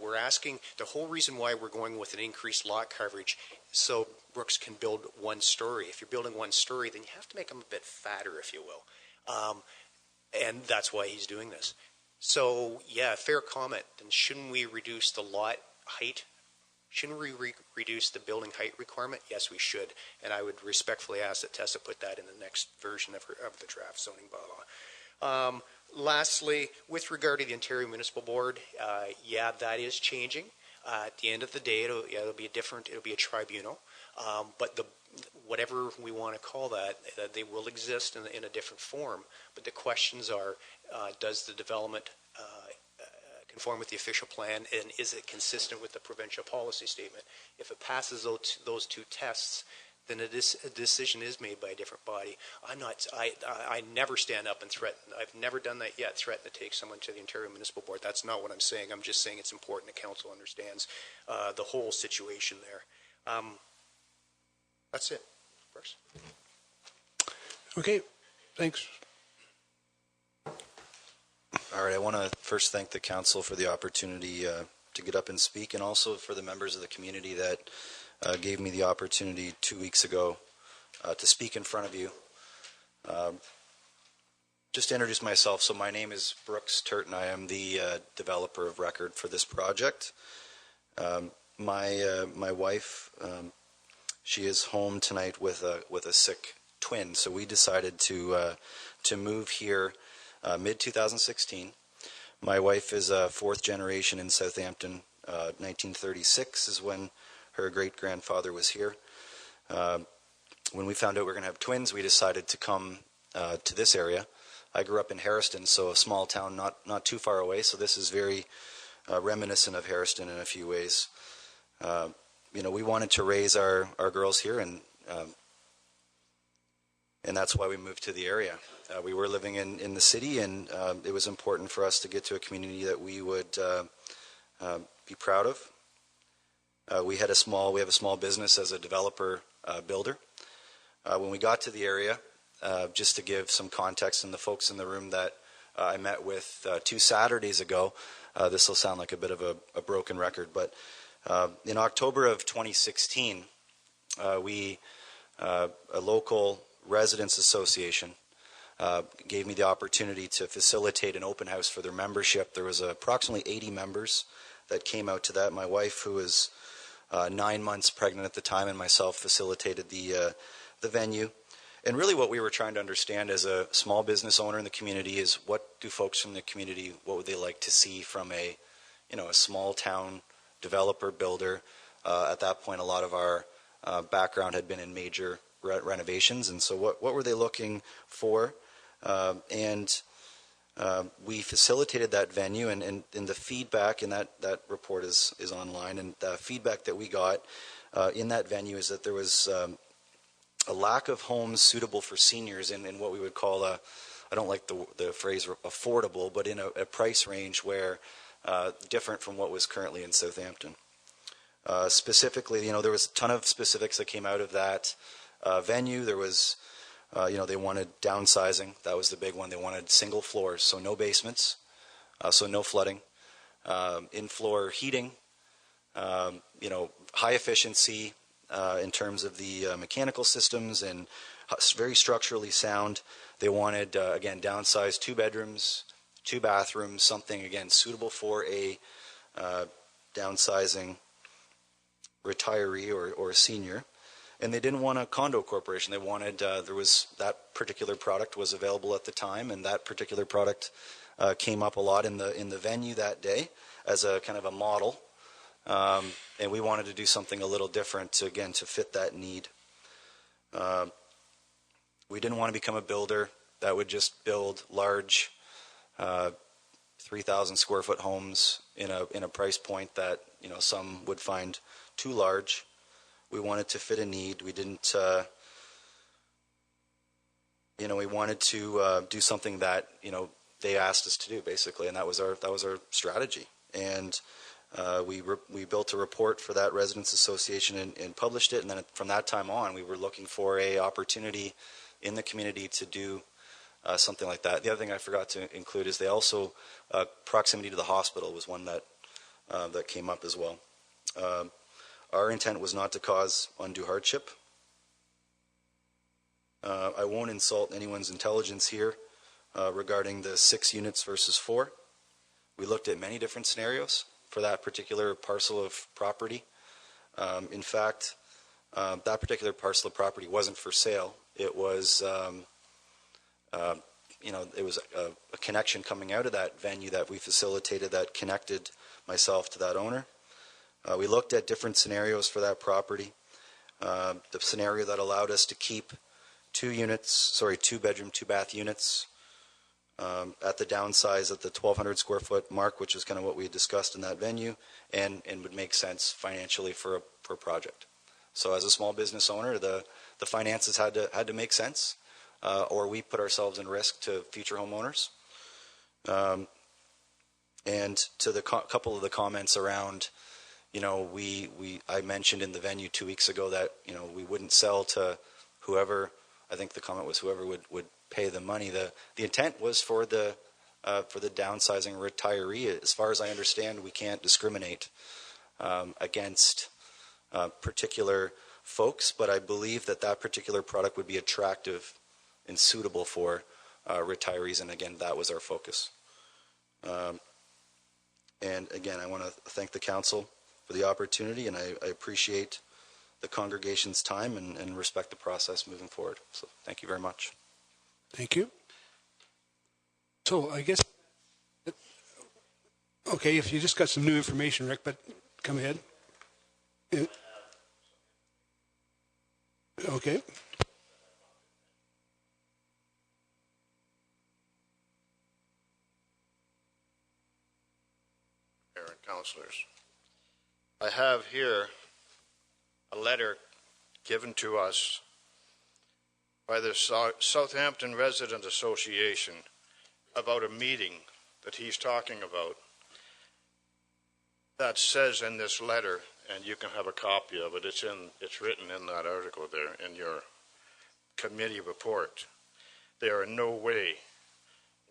We're asking, the whole reason why we're going with an increased lot coverage so Brooks can build 1 story. If you're building 1 story, then you have to make them a bit fatter, if you will. And that's why he's doing this. So, yeah, fair comment. Then shouldn't we reduce the lot height? Shouldn't we reduce the building height requirement? Yes, we should. And I would respectfully ask that Tessa put that in the next version of the draft zoning bylaw. Lastly, with regard to the Ontario Municipal Board, yeah, that is changing. At the end of the day, it'll be it'll be a tribunal. But whatever we want to call that, they will exist in a different form. But the questions are, does the development conform with the official plan, and is it consistent with the provincial policy statement? If it passes those 2 tests, then a decision is made by a different body. I never stand up and threaten. I've never done that yet, threaten to take someone to the Ontario Municipal Board. That's not what I'm saying. I'm just saying it's important the council understands the whole situation there. That's it. First. Okay, thanks. All right, I want to first thank the council for the opportunity to get up and speak, and also for the members of the community that gave me the opportunity 2 weeks ago to speak in front of you. Just to introduce myself, so my name is Brooks Turton. I am the developer of record for this project. My wife, she is home tonight with a sick twin, so we decided to move here mid-2016. My wife is a 4th generation in Southampton. 1936 is when her great-grandfather was here. When we found out we were going to have twins, we decided to come to this area. I grew up in Harriston, so a small town not too far away, so this is very reminiscent of Harriston in a few ways. We wanted to raise our girls here, and that's why we moved to the area. We were living in the city, and it was important for us to get to a community that we would be proud of. We have a small business as a developer builder. When we got to the area, just to give some context, and the folks in the room that I met with 2 Saturdays ago. This will sound like a bit of a broken record, but in October of 2016, a local residents association gave me the opportunity to facilitate an open house for their membership. There was approximately 80 members that came out to that. My wife, who was 9 months pregnant at the time, and myself facilitated the venue. And really what we were trying to understand as a small business owner in the community is what do folks from the community, what would they like to see from a small town developer, builder. At that point, a lot of our background had been in major renovations. And so what were they looking for? We facilitated that venue, and the feedback, and that report is online, and the feedback that we got in that venue is that there was a lack of homes suitable for seniors in what we would call I don't like the phrase affordable, but in a price range where different from what was currently in Southampton. Specifically, there was a ton of specifics that came out of that venue. There was, they wanted downsizing. That was the big one. They wanted single floors, so no basements, so no flooding, in-floor heating, high efficiency in terms of the mechanical systems, and very structurally sound. They wanted, again, downsized 2 bedrooms, 2 bathrooms, something, again, suitable for a downsizing retiree or senior. And they didn't want a condo corporation. They wanted, that particular product was available at the time, and that particular product came up a lot in the venue that day as a kind of a model. And we wanted to do something a little different to fit that need. We didn't want to become a builder that would just build large 3,000 square foot homes in a price point that some would find too large. We wanted to fit a need. We didn't. We wanted to do something that they asked us to do, basically, and that was our strategy. And we built a report for that residents association and published it. And then from that time on, we were looking for a opportunity in the community to do something like that. The other thing I forgot to include is they also proximity to the hospital was one that came up as well. Our intent was not to cause undue hardship. I won't insult anyone's intelligence here regarding the 6 units versus 4. We looked at many different scenarios for that particular parcel of property. In fact, that particular parcel of property wasn't for sale. It was, it was a connection coming out of that venue that we facilitated that connected myself to that owner. We looked at different scenarios for that property. The scenario that allowed us to keep 2 bedroom, 2 bath units at the downsize at the 1,200 square foot mark, which is kind of what we had discussed in that venue, and would make sense financially for a project. So as a small business owner, the finances had to make sense, or we put ourselves in risk to future homeowners. And to the couple of the comments around, I mentioned in the venue 2 weeks ago that we wouldn't sell to whoever. I think the comment was whoever would pay the money. The intent was for the downsizing retiree. As far as I understand, we can't discriminate against particular folks, but I believe that particular product would be attractive and suitable for retirees, and again, that was our focus. And again, I want to thank the council for the opportunity, and I appreciate the congregation's time and respect the process moving forward. So thank you very much. Thank you. So I guess, okay, if you just got some new information, Rick, but come ahead. Okay. Mayor and councilors, I have here a letter given to us by the Southampton Resident Association about a meeting that he's talking about that says in this letter, and you can have a copy of it, it's written in that article there in your committee report. They are in no way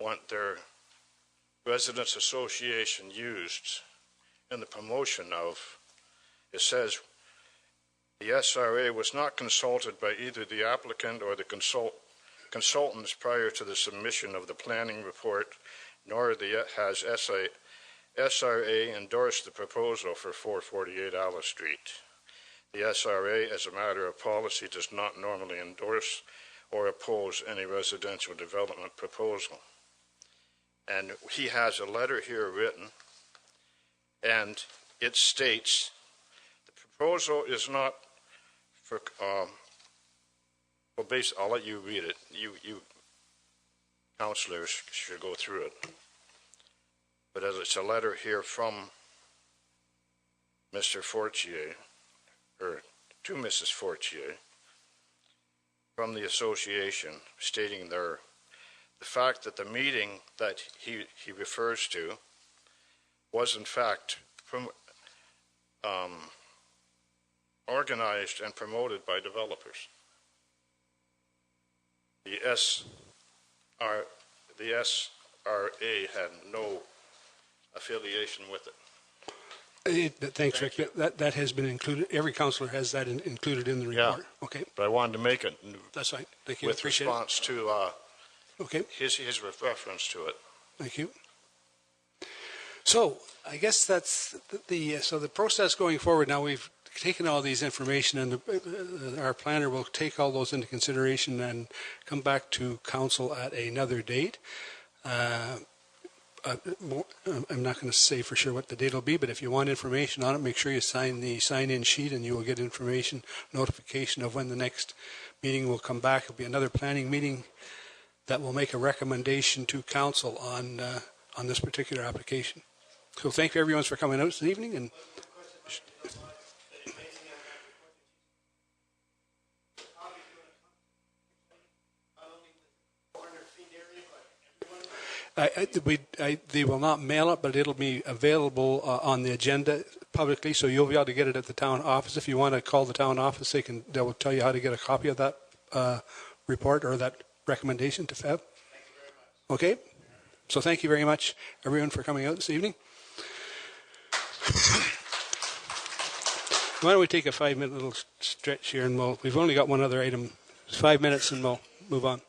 want their Residents Association used in the promotion of, it says, the SRA was not consulted by either the applicant or the consultants prior to the submission of the planning report, nor has SRA endorsed the proposal for 448 Alice Street. The SRA, as a matter of policy, does not normally endorse or oppose any residential development proposal. And he has a letter here written, and it states, the proposal is not for, well, basically, I'll let you read it. You councillors should go through it. But as it's a letter here from Mr. Fortier, or to Mrs. Fortier, from the association, stating the fact that the meeting that he refers to was in fact organized and promoted by developers. The SRA had no affiliation with it. Thanks, Rick. That has been included. Every councillor has that included in the report. Yeah, okay. But I wanted to make it. That's fine. Thank you. With Appreciate response it. to okay. his reference to it. Thank you. So I guess that's so the process going forward. Now we've taken all these information, and our planner will take all those into consideration and come back to council at another date. I'm not going to say for sure what the date will be, but if you want information on it, make sure you sign the sign-in sheet, and you will get information, notification of when the next meeting will come back. It'll be another planning meeting that will make a recommendation to council on this particular application. So thank you everyone for coming out this evening. And they will not mail it, but it'll be available on the agenda publicly, so you'll be able to get it at the town office. If you want to call the town office, they will tell you how to get a copy of that report or that recommendation to FEB. Okay? So thank you very much, everyone, for coming out this evening. Why don't we take a 5-minute little stretch here, and we've only got one other item. 5 minutes, and we'll move on.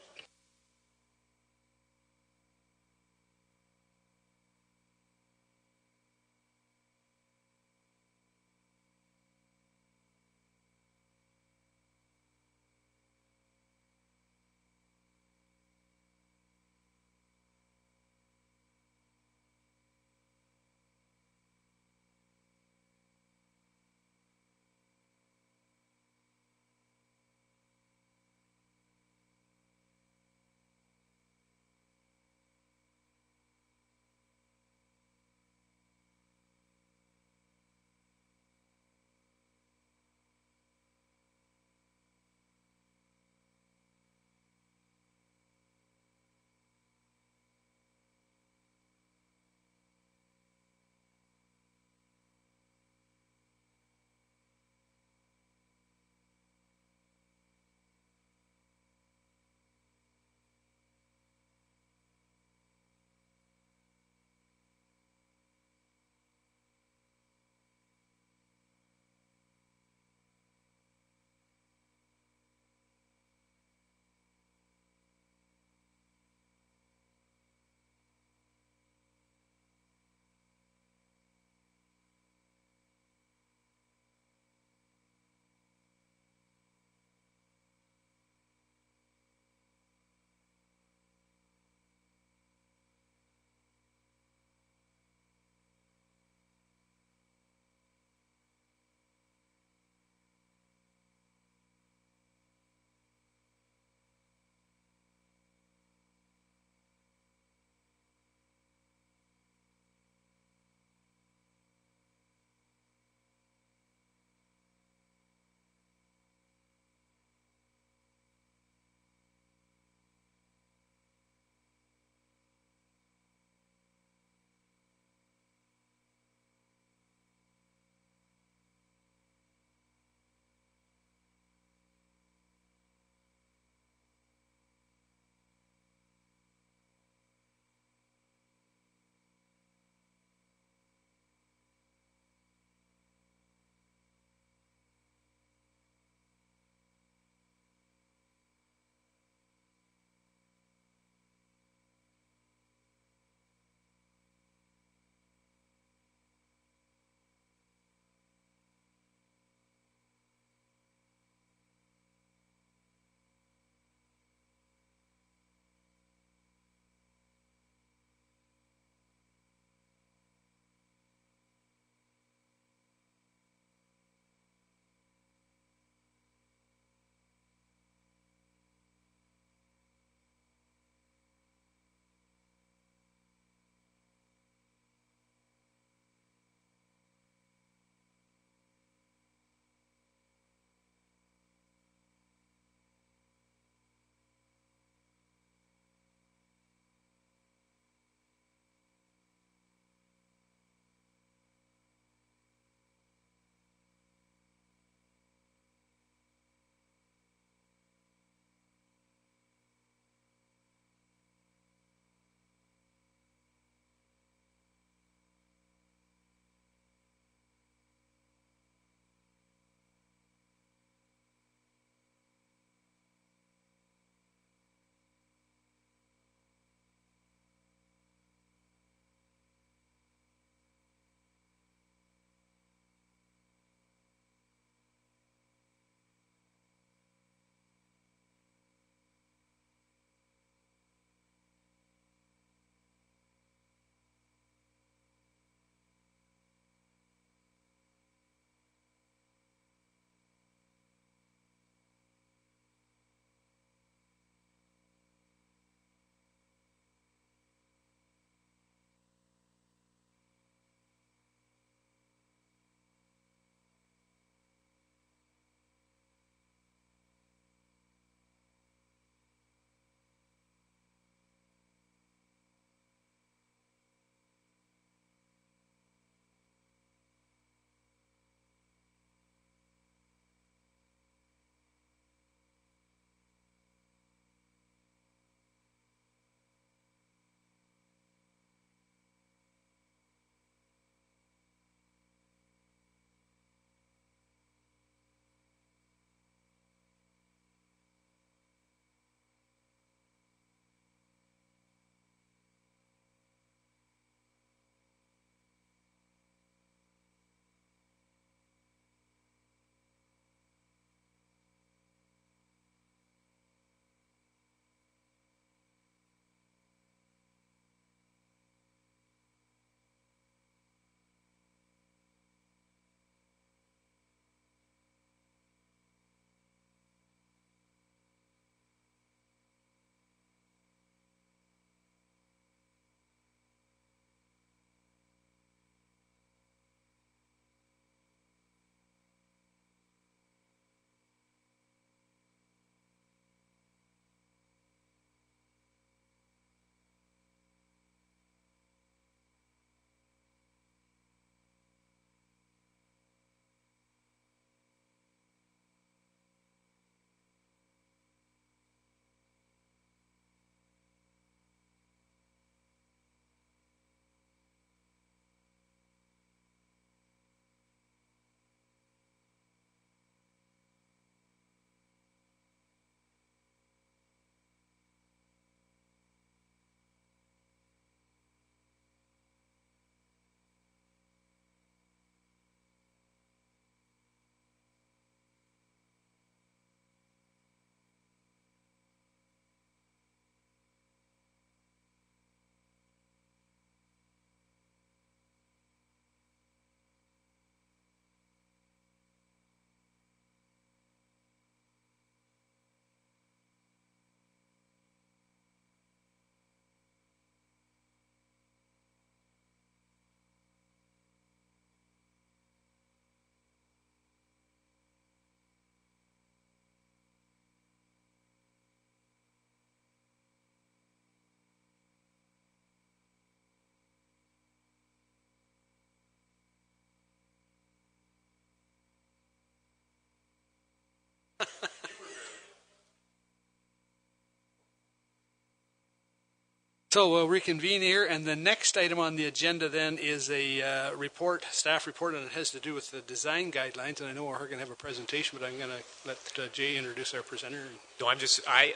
So we'll reconvene here, and the next item on the agenda then is a report, staff report, and it has to do with the design guidelines. And I know we're going to have a presentation, but I'm going to let Jay introduce our presenter. No, I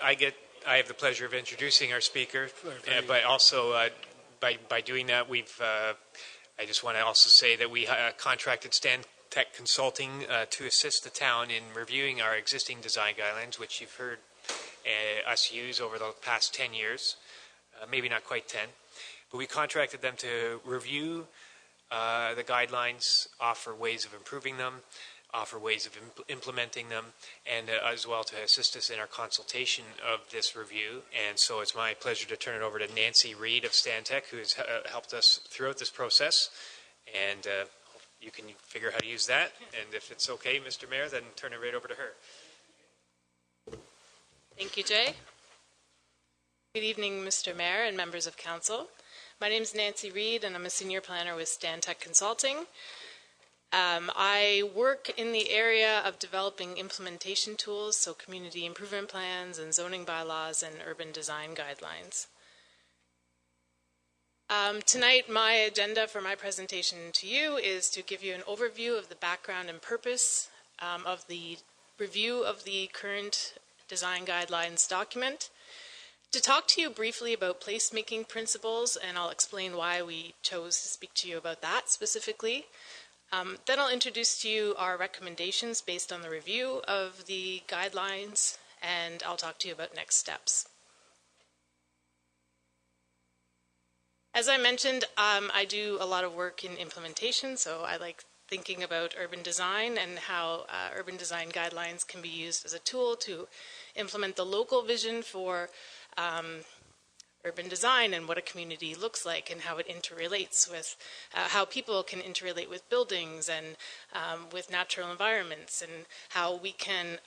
have the pleasure of introducing our speaker, but also by doing that, I just want to also say that we contracted Stantec Consulting to assist the town in reviewing our existing design guidelines, which you've heard us use over the past 10 years. Maybe not quite 10, but we contracted them to review the guidelines, offer ways of improving them, offer ways of implementing them, and as well to assist us in our consultation of this review. And so it's my pleasure to turn it over to Nancy Reed of Stantec, who has helped us throughout this process. And you can figure out how to use that. And if it's okay, Mr. Mayor, then turn it right over to her. Thank you, Jay. Good evening, Mr. Mayor and members of council. My name is Nancy Reed, and I'm a senior planner with Stantec Consulting. I work in the area of developing implementation tools, so community improvement plans and zoning bylaws and urban design guidelines. Tonight, my agenda for my presentation to you is to give you an overview of the background and purpose of the review of the current design guidelines document, to talk to you briefly about placemaking principles, and I'll explain why we chose to speak to you about that specifically. Then I'll introduce to you our recommendations based on the review of the guidelines, and I'll talk to you about next steps. As I mentioned, I do a lot of work in implementation, so I like thinking about urban design and how urban design guidelines can be used as a tool to implement the local vision for urban design and what a community looks like and how it interrelates with how people can interrelate with buildings and with natural environments, and how we can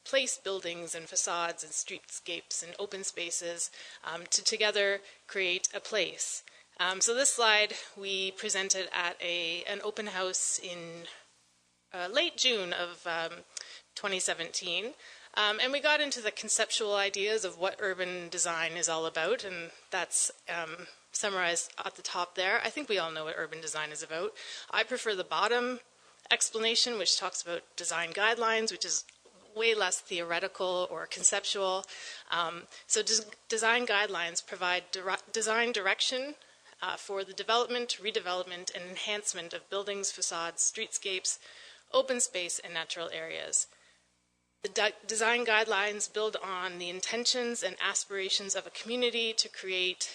place buildings and facades and streetscapes and open spaces to together create a place. So this slide we presented at an open house in late June of 2017. And we got into the conceptual ideas of what urban design is all about, and that's summarized at the top there. I think we all know what urban design is about. I prefer the bottom explanation, which talks about design guidelines, which is way less theoretical or conceptual. So design guidelines provide design direction for the development, redevelopment, and enhancement of buildings, facades, streetscapes, open space, and natural areas. The design guidelines build on the intentions and aspirations of a community to create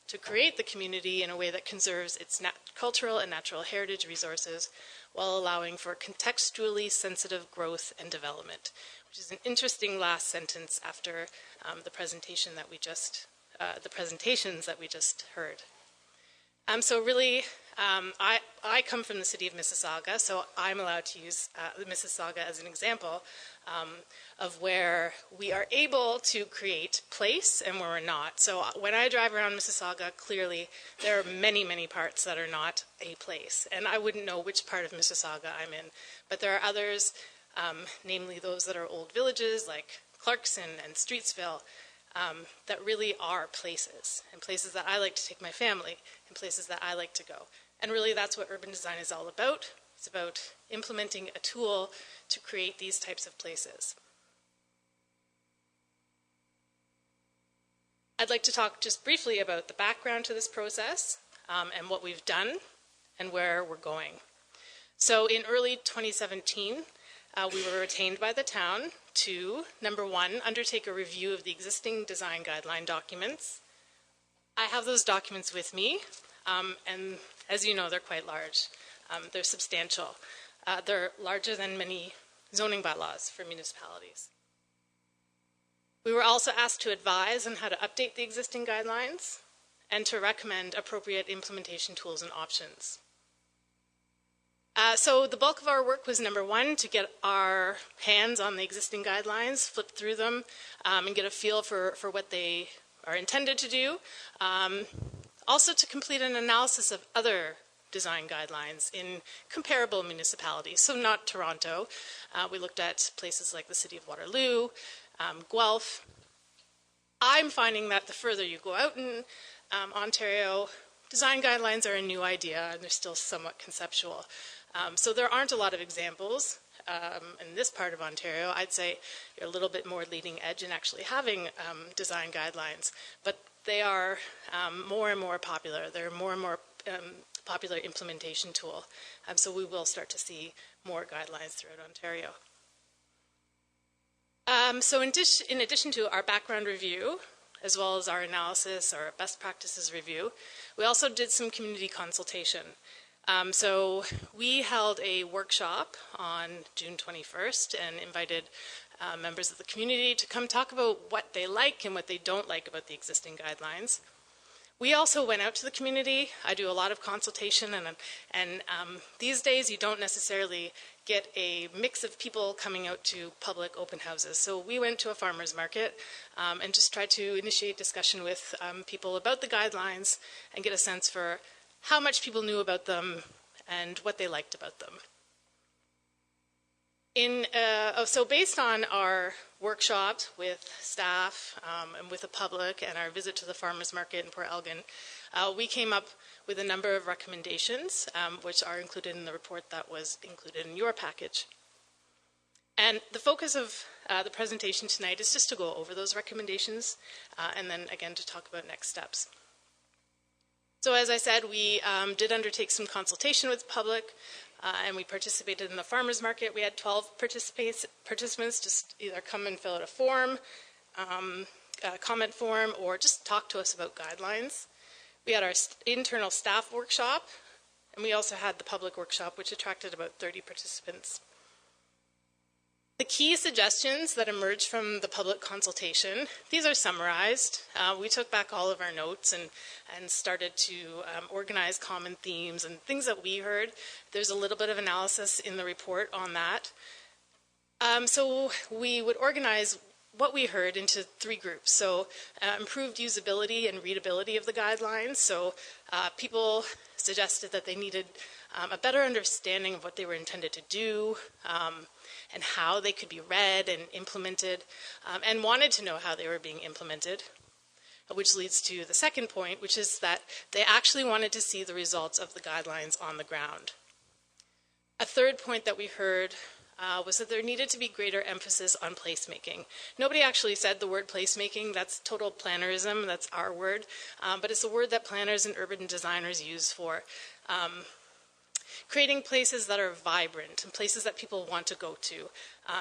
the community in a way that conserves its cultural and natural heritage resources while allowing for contextually sensitive growth and development, which is an interesting last sentence after the presentations that we just heard. So really, I come from the city of Mississauga, so I'm allowed to use Mississauga as an example of where we are able to create place and where we're not. So when I drive around Mississauga, clearly there are many, many parts that are not a place, and I wouldn't know which part of Mississauga I'm in. But there are others, namely those that are old villages like Clarkson and Streetsville, that really are places, and places that I like to take my family, and places that I like to go. And really that's what urban design is all about. It's about implementing a tool to create these types of places. I'd like to talk just briefly about the background to this process and what we've done and where we're going. So in early 2017, we were retained by the town to, number one, undertake a review of the existing design guideline documents. I have those documents with me, and as you know, they're quite large. They're substantial. They're larger than many zoning bylaws for municipalities. We were also asked to advise on how to update the existing guidelines and to recommend appropriate implementation tools and options. So the bulk of our work was, number one, to get our hands on the existing guidelines, flip through them, and get a feel for what they are intended to do. Also to complete an analysis of other design guidelines in comparable municipalities. So not Toronto. We looked at places like the city of Waterloo, Guelph. I'm finding that the further you go out in Ontario, design guidelines are a new idea and they're still somewhat conceptual. So there aren't a lot of examples in this part of Ontario. I'd say you're a little bit more leading edge in actually having design guidelines, but they are more and more popular. They're more and more popular implementation tool. So we will start to see more guidelines throughout Ontario. So in addition to our background review, as well as our analysis, our best practices review, we also did some community consultation. So we held a workshop on June 21st and invited members of the community to come talk about what they like and what they don't like about the existing guidelines. We also went out to the community. I do a lot of consultation, and these days you don't necessarily get a mix of people coming out to public open houses. So we went to a farmer's market and just tried to initiate discussion with people about the guidelines and get a sense for how much people knew about them and what they liked about them. So based on our workshop with staff and with the public and our visit to the farmers market in Port Elgin, we came up with a number of recommendations which are included in the report that was included in your package. And the focus of the presentation tonight is just to go over those recommendations and then again to talk about next steps. So as I said, we did undertake some consultation with the public. And we participated in the farmers market. We had 12 participants just either come and fill out a form, a comment form, or just talk to us about guidelines. We had our internal staff workshop, and we also had the public workshop, which attracted about 30 participants. The key suggestions that emerged from the public consultation, these are summarized. We took back all of our notes and started to organize common themes and things that we heard. There's a little bit of analysis in the report on that. So we would organize what we heard into 3 groups. So improved usability and readability of the guidelines. So people suggested that they needed a better understanding of what they were intended to do, and how they could be read and implemented, and wanted to know how they were being implemented, which leads to the second point, which is that they actually wanted to see the results of the guidelines on the ground. A third point that we heard was that there needed to be greater emphasis on placemaking. Nobody actually said the word placemaking. That's total plannerism. That's our word. But it's a word that planners and urban designers use for creating places that are vibrant and places that people want to go to,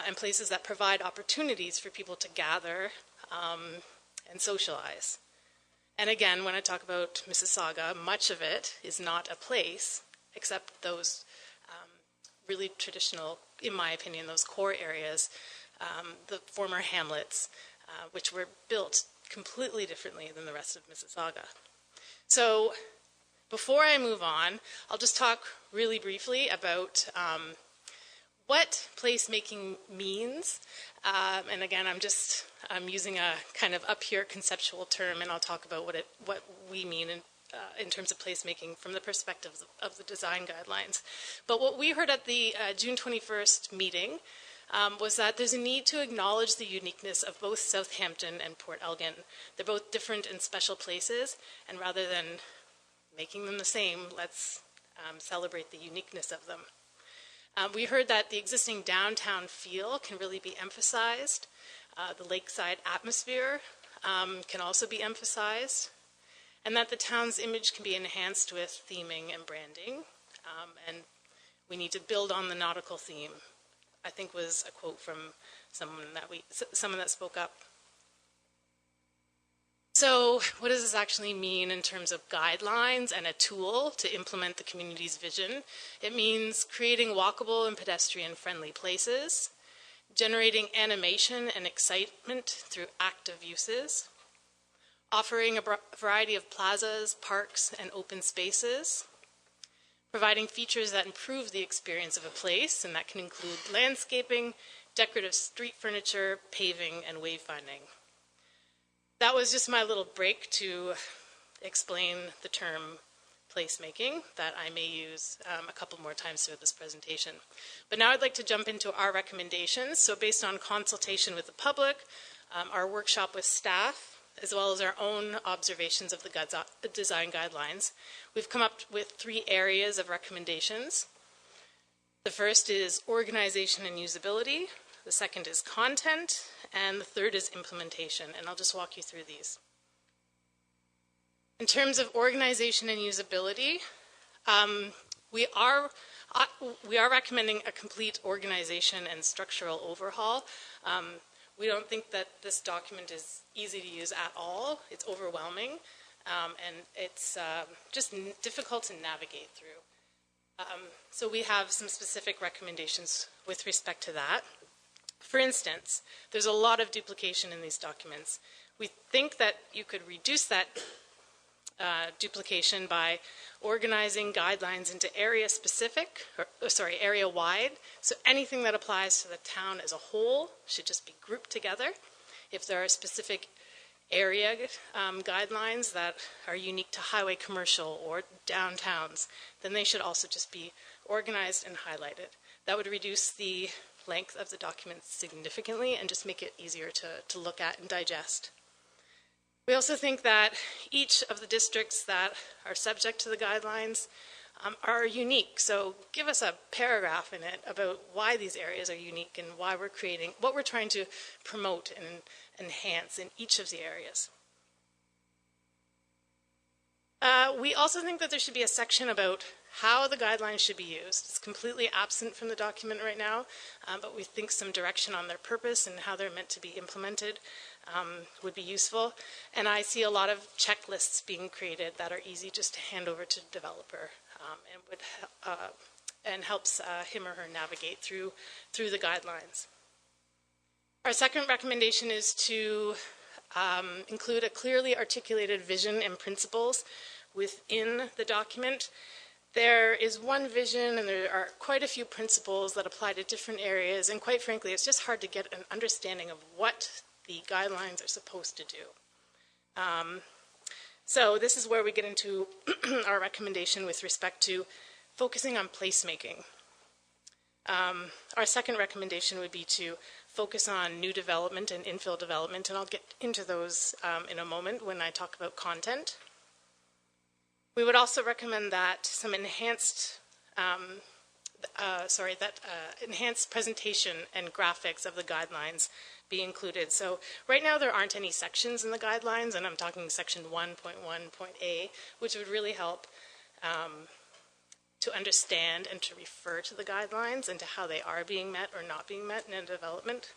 and places that provide opportunities for people to gather and socialize. And again, when I talk about Mississauga, much of it is not a place, except those really traditional, in my opinion, those core areas, the former hamlets, which were built completely differently than the rest of Mississauga. So before I move on, I'll just talk really briefly about what placemaking means. And again, I'm using a kind of up here conceptual term, and I'll talk about what we mean in terms of placemaking from the perspective of the design guidelines. But what we heard at the June 21st meeting was that there's a need to acknowledge the uniqueness of both Southampton and Port Elgin. They're both different and special places, and rather than making them the same, let's celebrate the uniqueness of them. We heard that the existing downtown feel can really be emphasized. The lakeside atmosphere can also be emphasized, and that the town's image can be enhanced with theming and branding. And we need to build on the nautical theme, I think was a quote from someone that spoke up. So what does this actually mean in terms of guidelines and a tool to implement the community's vision? It means creating walkable and pedestrian-friendly places, generating animation and excitement through active uses, offering a variety of plazas, parks, and open spaces, providing features that improve the experience of a place, and that can include landscaping, decorative street furniture, paving, and wayfinding. That was just my little break to explain the term placemaking that I may use a couple more times throughout this presentation. But now I'd like to jump into our recommendations. So based on consultation with the public, our workshop with staff, as well as our own observations of the design guidelines, we've come up with 3 areas of recommendations. The first is organization and usability, the second is content, and the third is implementation, and I'll just walk you through these. In terms of organization and usability, we are recommending a complete organization and structural overhaul. We don't think that this document is easy to use at all. It's overwhelming, and it's just difficult to navigate through. So we have some specific recommendations with respect to that. For instance, there's a lot of duplication in these documents. We think that you could reduce that duplication by organizing guidelines into area-wide. So anything that applies to the town as a whole should just be grouped together. If there are specific area guidelines that are unique to highway commercial or downtowns, then they should also just be organized and highlighted. That would reduce the length of the document significantly and just make it easier to look at and digest. We also think that each of the districts that are subject to the guidelines are unique. So give us a paragraph in it about why these areas are unique and why we're creating, what we're trying to promote and enhance in each of the areas. We also think that there should be a section about how the guidelines should be used. It's completely absent from the document right now, but we think some direction on their purpose and how they're meant to be implemented would be useful. And I see a lot of checklists being created that are easy just to hand over to the developer and helps him or her navigate through the guidelines. Our second recommendation is to include a clearly articulated vision and principles within the document. There is one vision and there are quite a few principles that apply to different areas, and quite frankly it's just hard to get an understanding of what the guidelines are supposed to do. So this is where we get into our recommendation with respect to focusing on placemaking. Our second recommendation would be to focus on new development and infill development, and I'll get into those in a moment when I talk about content. We would also recommend that some enhanced enhanced presentation and graphics of the guidelines be included. So right now there aren't any sections in the guidelines, and I'm talking section 1.1.a, which would really help to understand and to refer to the guidelines and to how they are being met or not being met in a development.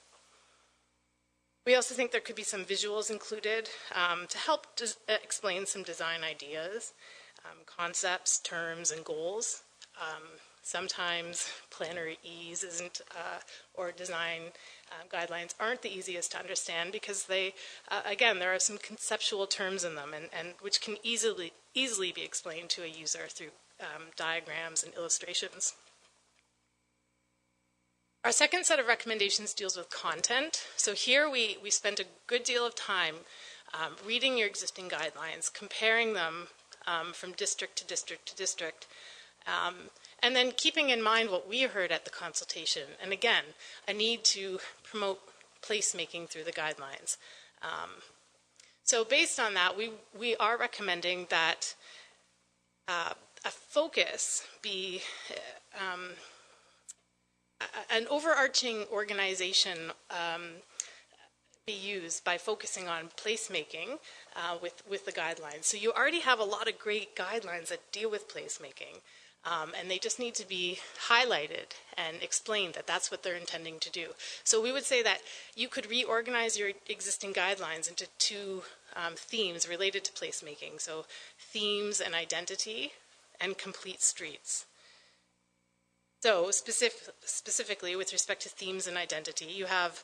We also think there could be some visuals included to help explain some design ideas, concepts, terms, and goals. Sometimes planner ease isn't, or design guidelines aren't the easiest to understand because they, again, there are some conceptual terms in them and which can easily be explained to a user through diagrams and illustrations. Our second set of recommendations deals with content. So here we spent a good deal of time reading your existing guidelines, comparing them from district to district to district, and then keeping in mind what we heard at the consultation, and again, a need to promote placemaking through the guidelines. So based on that, we are recommending that a focus be an overarching organization be used by focusing on placemaking with the guidelines. So you already have a lot of great guidelines that deal with placemaking, and they just need to be highlighted and explained that that's what they're intending to do. So we would say that you could reorganize your existing guidelines into 2 themes related to placemaking. So themes and identity and complete streets. So specifically with respect to themes and identity, you have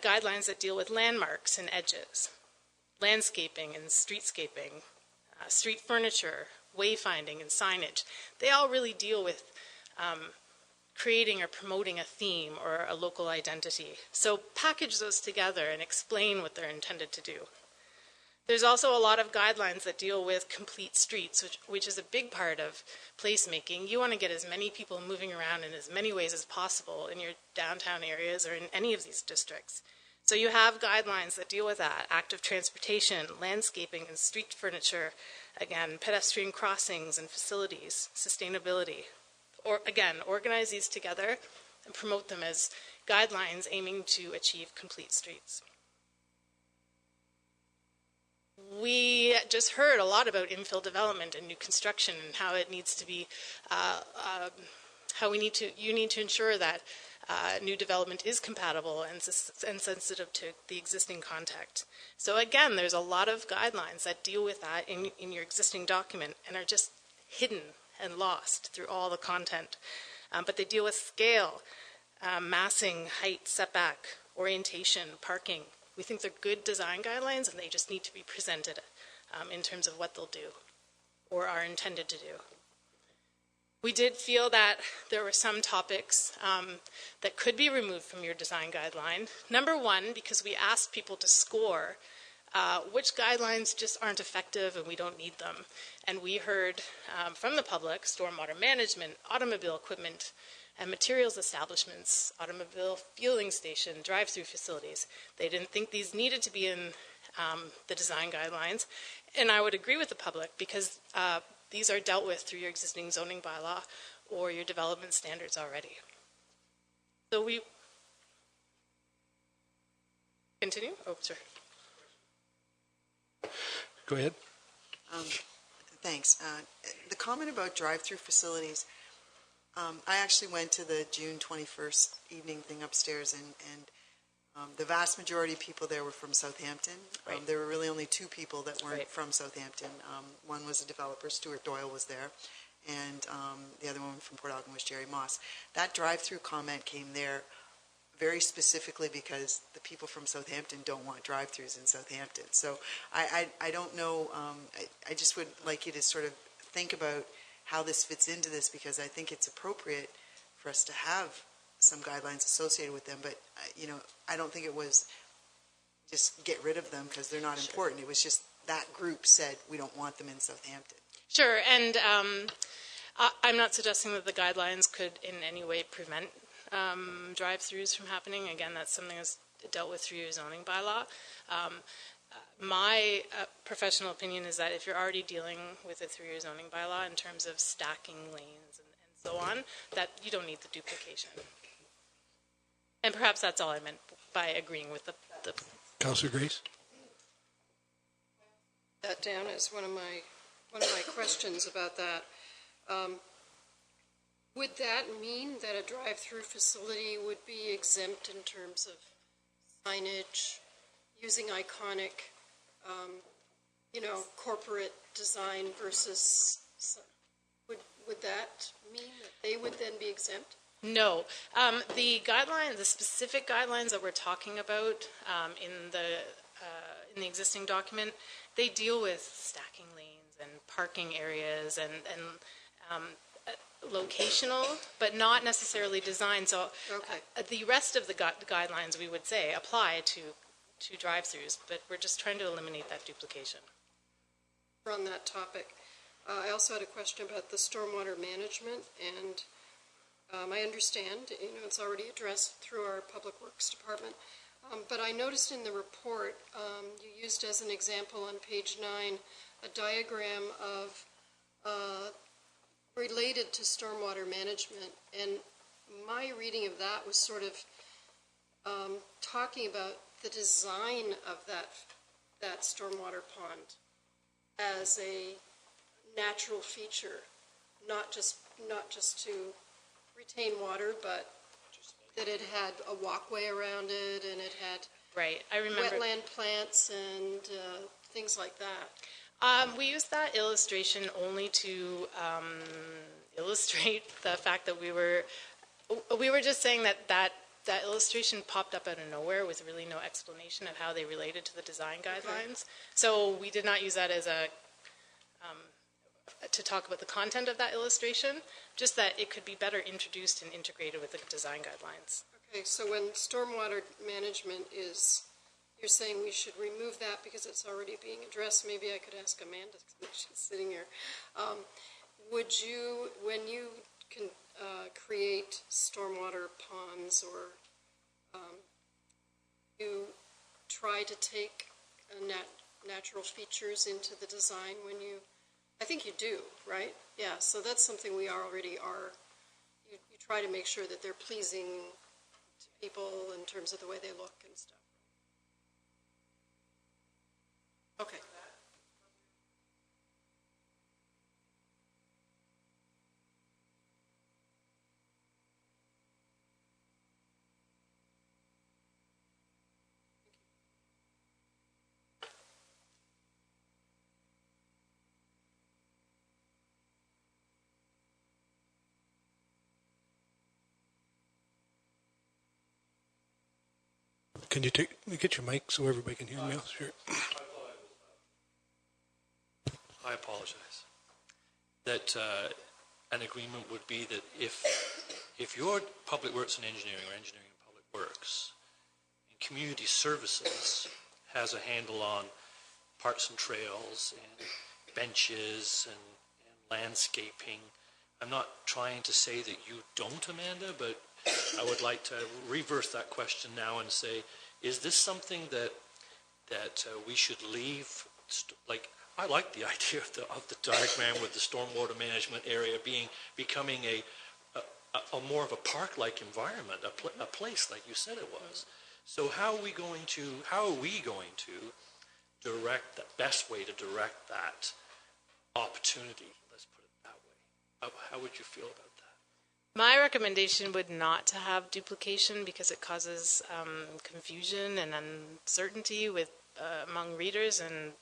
guidelines that deal with landmarks and edges, landscaping and streetscaping, street furniture, wayfinding and signage. They all really deal with creating or promoting a theme or a local identity. So package those together and explain what they're intended to do. There's also a lot of guidelines that deal with complete streets, which is a big part of placemaking. You want to get as many people moving around in as many ways as possible in your downtown areas or in any of these districts. So you have guidelines that deal with that: active transportation, landscaping and street furniture, again, pedestrian crossings and facilities, sustainability. Or again, organize these together and promote them as guidelines aiming to achieve complete streets. We just heard a lot about infill development and new construction and how it needs to be, you need to ensure that new development is compatible and sensitive to the existing context. So again, there's a lot of guidelines that deal with that in your existing document and are just hidden and lost through all the content. But they deal with scale, massing, height, setback, orientation, parking. We think they're good design guidelines, and they just need to be presented in terms of what they'll do or are intended to do. We did feel that there were some topics that could be removed from your design guideline. Number one, because we asked people to score which guidelines just aren't effective and we don't need them. And we heard from the public, stormwater management, automobile equipment, and materials establishments, automobile fueling station, drive-through facilities. They didn't think these needed to be in the design guidelines. And I would agree with the public because these are dealt with through your existing zoning bylaw or your development standards already. So we continue? Oh, sorry. Go ahead. Thanks. The comment about drive-through facilities, I actually went to the June 21st evening thing upstairs, and the vast majority of people there were from Southampton. Right. There were really only two people that weren't Right. from Southampton. One was a developer, Stuart Doyle was there, and the other one from Port Elgin was Jerry Moss. That drive-through comment came there very specifically because the people from Southampton don't want drive-throughs in Southampton. So I don't know, I just would like you to sort of think about how this fits into this, because I think it's appropriate for us to have some guidelines associated with them, but I don't think it was just get rid of them because they're not important. It was just that group said we don't want them in Southampton. Sure, and I'm not suggesting that the guidelines could in any way prevent drive-throughs from happening. Again, that's something that's dealt with through your zoning bylaw. My professional opinion is that if you're already dealing with it through your zoning bylaw in terms of stacking lanes and so on, that you don't need the duplication. And perhaps that's all I meant by agreeing with the Councillor Grace? That down as one of my questions about that. Would that mean that a drive-through facility would be exempt in terms of signage, using iconic, corporate design versus? Would that mean that they would then be exempt? No. The specific guidelines that we're talking about in the existing document, they deal with stacking lanes and parking areas and locational, but not necessarily design. So the rest of the guidelines, we would say, apply to drive-throughs, but we're just trying to eliminate that duplication. On that topic, I also had a question about the stormwater management, and I understand, it's already addressed through our Public Works Department, but I noticed in the report, you used as an example on page 9, a diagram of related to stormwater management, and my reading of that was sort of talking about the design of that stormwater pond as a natural feature, not just to retain water, but that it had a walkway around it and it had I remember wetland plants and things like that. We used that illustration only to illustrate the fact that we were just saying that illustration popped up out of nowhere with really no explanation of how they related to the design guidelines. So we did not use that as to talk about the content of that illustration, just that it could be better introduced and integrated with the design guidelines. Okay, so when stormwater management is you're saying we should remove that because it's already being addressed. Maybe I could ask Amanda, since she's sitting here. Would you, when you can create stormwater ponds, or you try to take natural features into the design when you, I think you do, right? Yeah, so that's something we already are. You try to make sure that they're pleasing to people in terms of the way they look and stuff. Okay. Can you get your mic so everybody can hear me? Sure. I apologize. That an agreement would be that if your public works and engineering, or engineering and public works, and community services has a handle on parks and trails and benches and landscaping, I'm not trying to say that you don't, Amanda, but I would like to reverse that question now and say, is this something that we should leave? Like, I like the idea of the diagram with the stormwater management area becoming a more of a park-like environment, a place like you said it was. So how are we going to direct the best way to direct that opportunity? Let's put it that way. How would you feel about that? My recommendation would not to have duplication, because it causes confusion and uncertainty with among readers and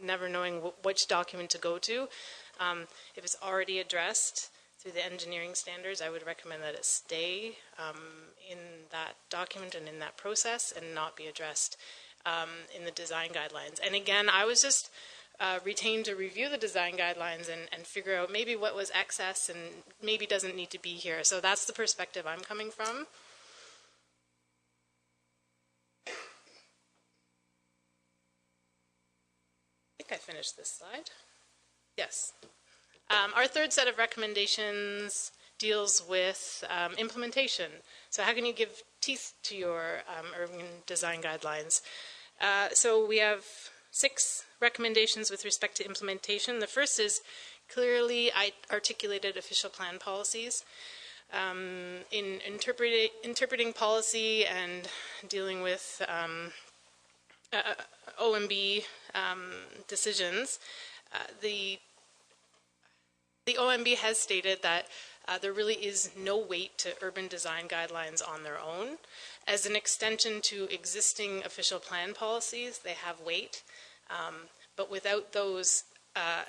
never knowing which document to go to. If it's already addressed through the engineering standards, I would recommend that it stay in that document and in that process and not be addressed in the design guidelines. And again, I was just retained to review the design guidelines and figure out maybe what was excess and maybe doesn't need to be here. So that's the perspective I'm coming from. I think I finished this slide. Yes. Our third set of recommendations deals with implementation. So how can you give teeth to your urban design guidelines? So we have 6 recommendations with respect to implementation. The first is clearly articulated official plan policies. In interpreting policy and dealing with OMB decisions, the OMB has stated that there really is no weight to urban design guidelines on their own. As an extension to existing official plan policies, they have weight. But without those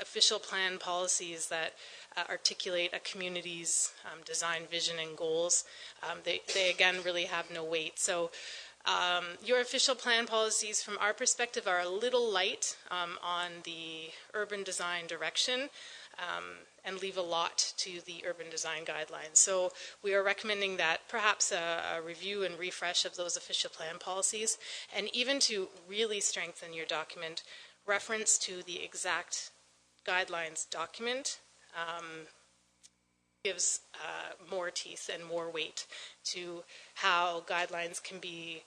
official plan policies that articulate a community's design vision and goals, they again really have no weight. So your official plan policies, from our perspective, are a little light on the urban design direction and leave a lot to the urban design guidelines. So we are recommending that perhaps a review and refresh of those official plan policies, and even to really strengthen your document, reference to the exact guidelines document gives more teeth and more weight to how guidelines can be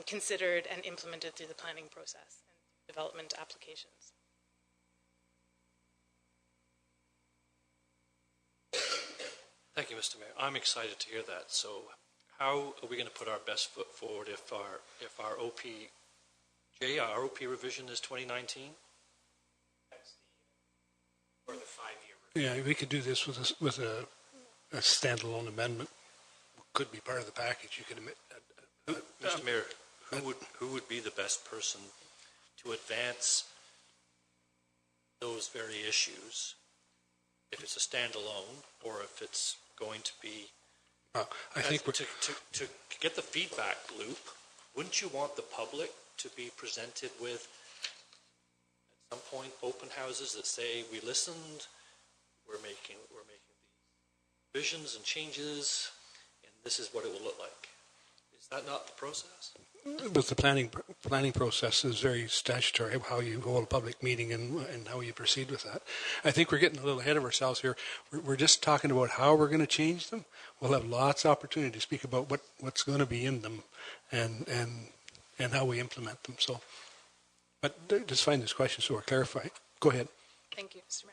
considered and implemented through the planning process and development applications. Thank you, Mr. Mayor. I'm excited to hear that. So how are we going to put our best foot forward if our our OP revision is 2019? Or the 5-year Yeah, we could do this with a standalone amendment. Could be part of the package. You could admit. Mr. Mayor, who would be the best person to advance those very issues? If it's a standalone, or if it's going to be, I think to get the feedback loop, wouldn't you want the public to be presented with, at some point, open houses that say, we listened, we're making these visions and changes, and this is what it will look like? Is that not the process? But the planning process is very statutory, how you hold a public meeting and how you proceed with that. I think we're getting a little ahead of ourselves here. We're just talking about how we're going to change them. We'll have lots of opportunity to speak about what's going to be in them and how we implement them. So, but just find this question so we're clarifying. Go ahead. Thank you, Mr. Mayor.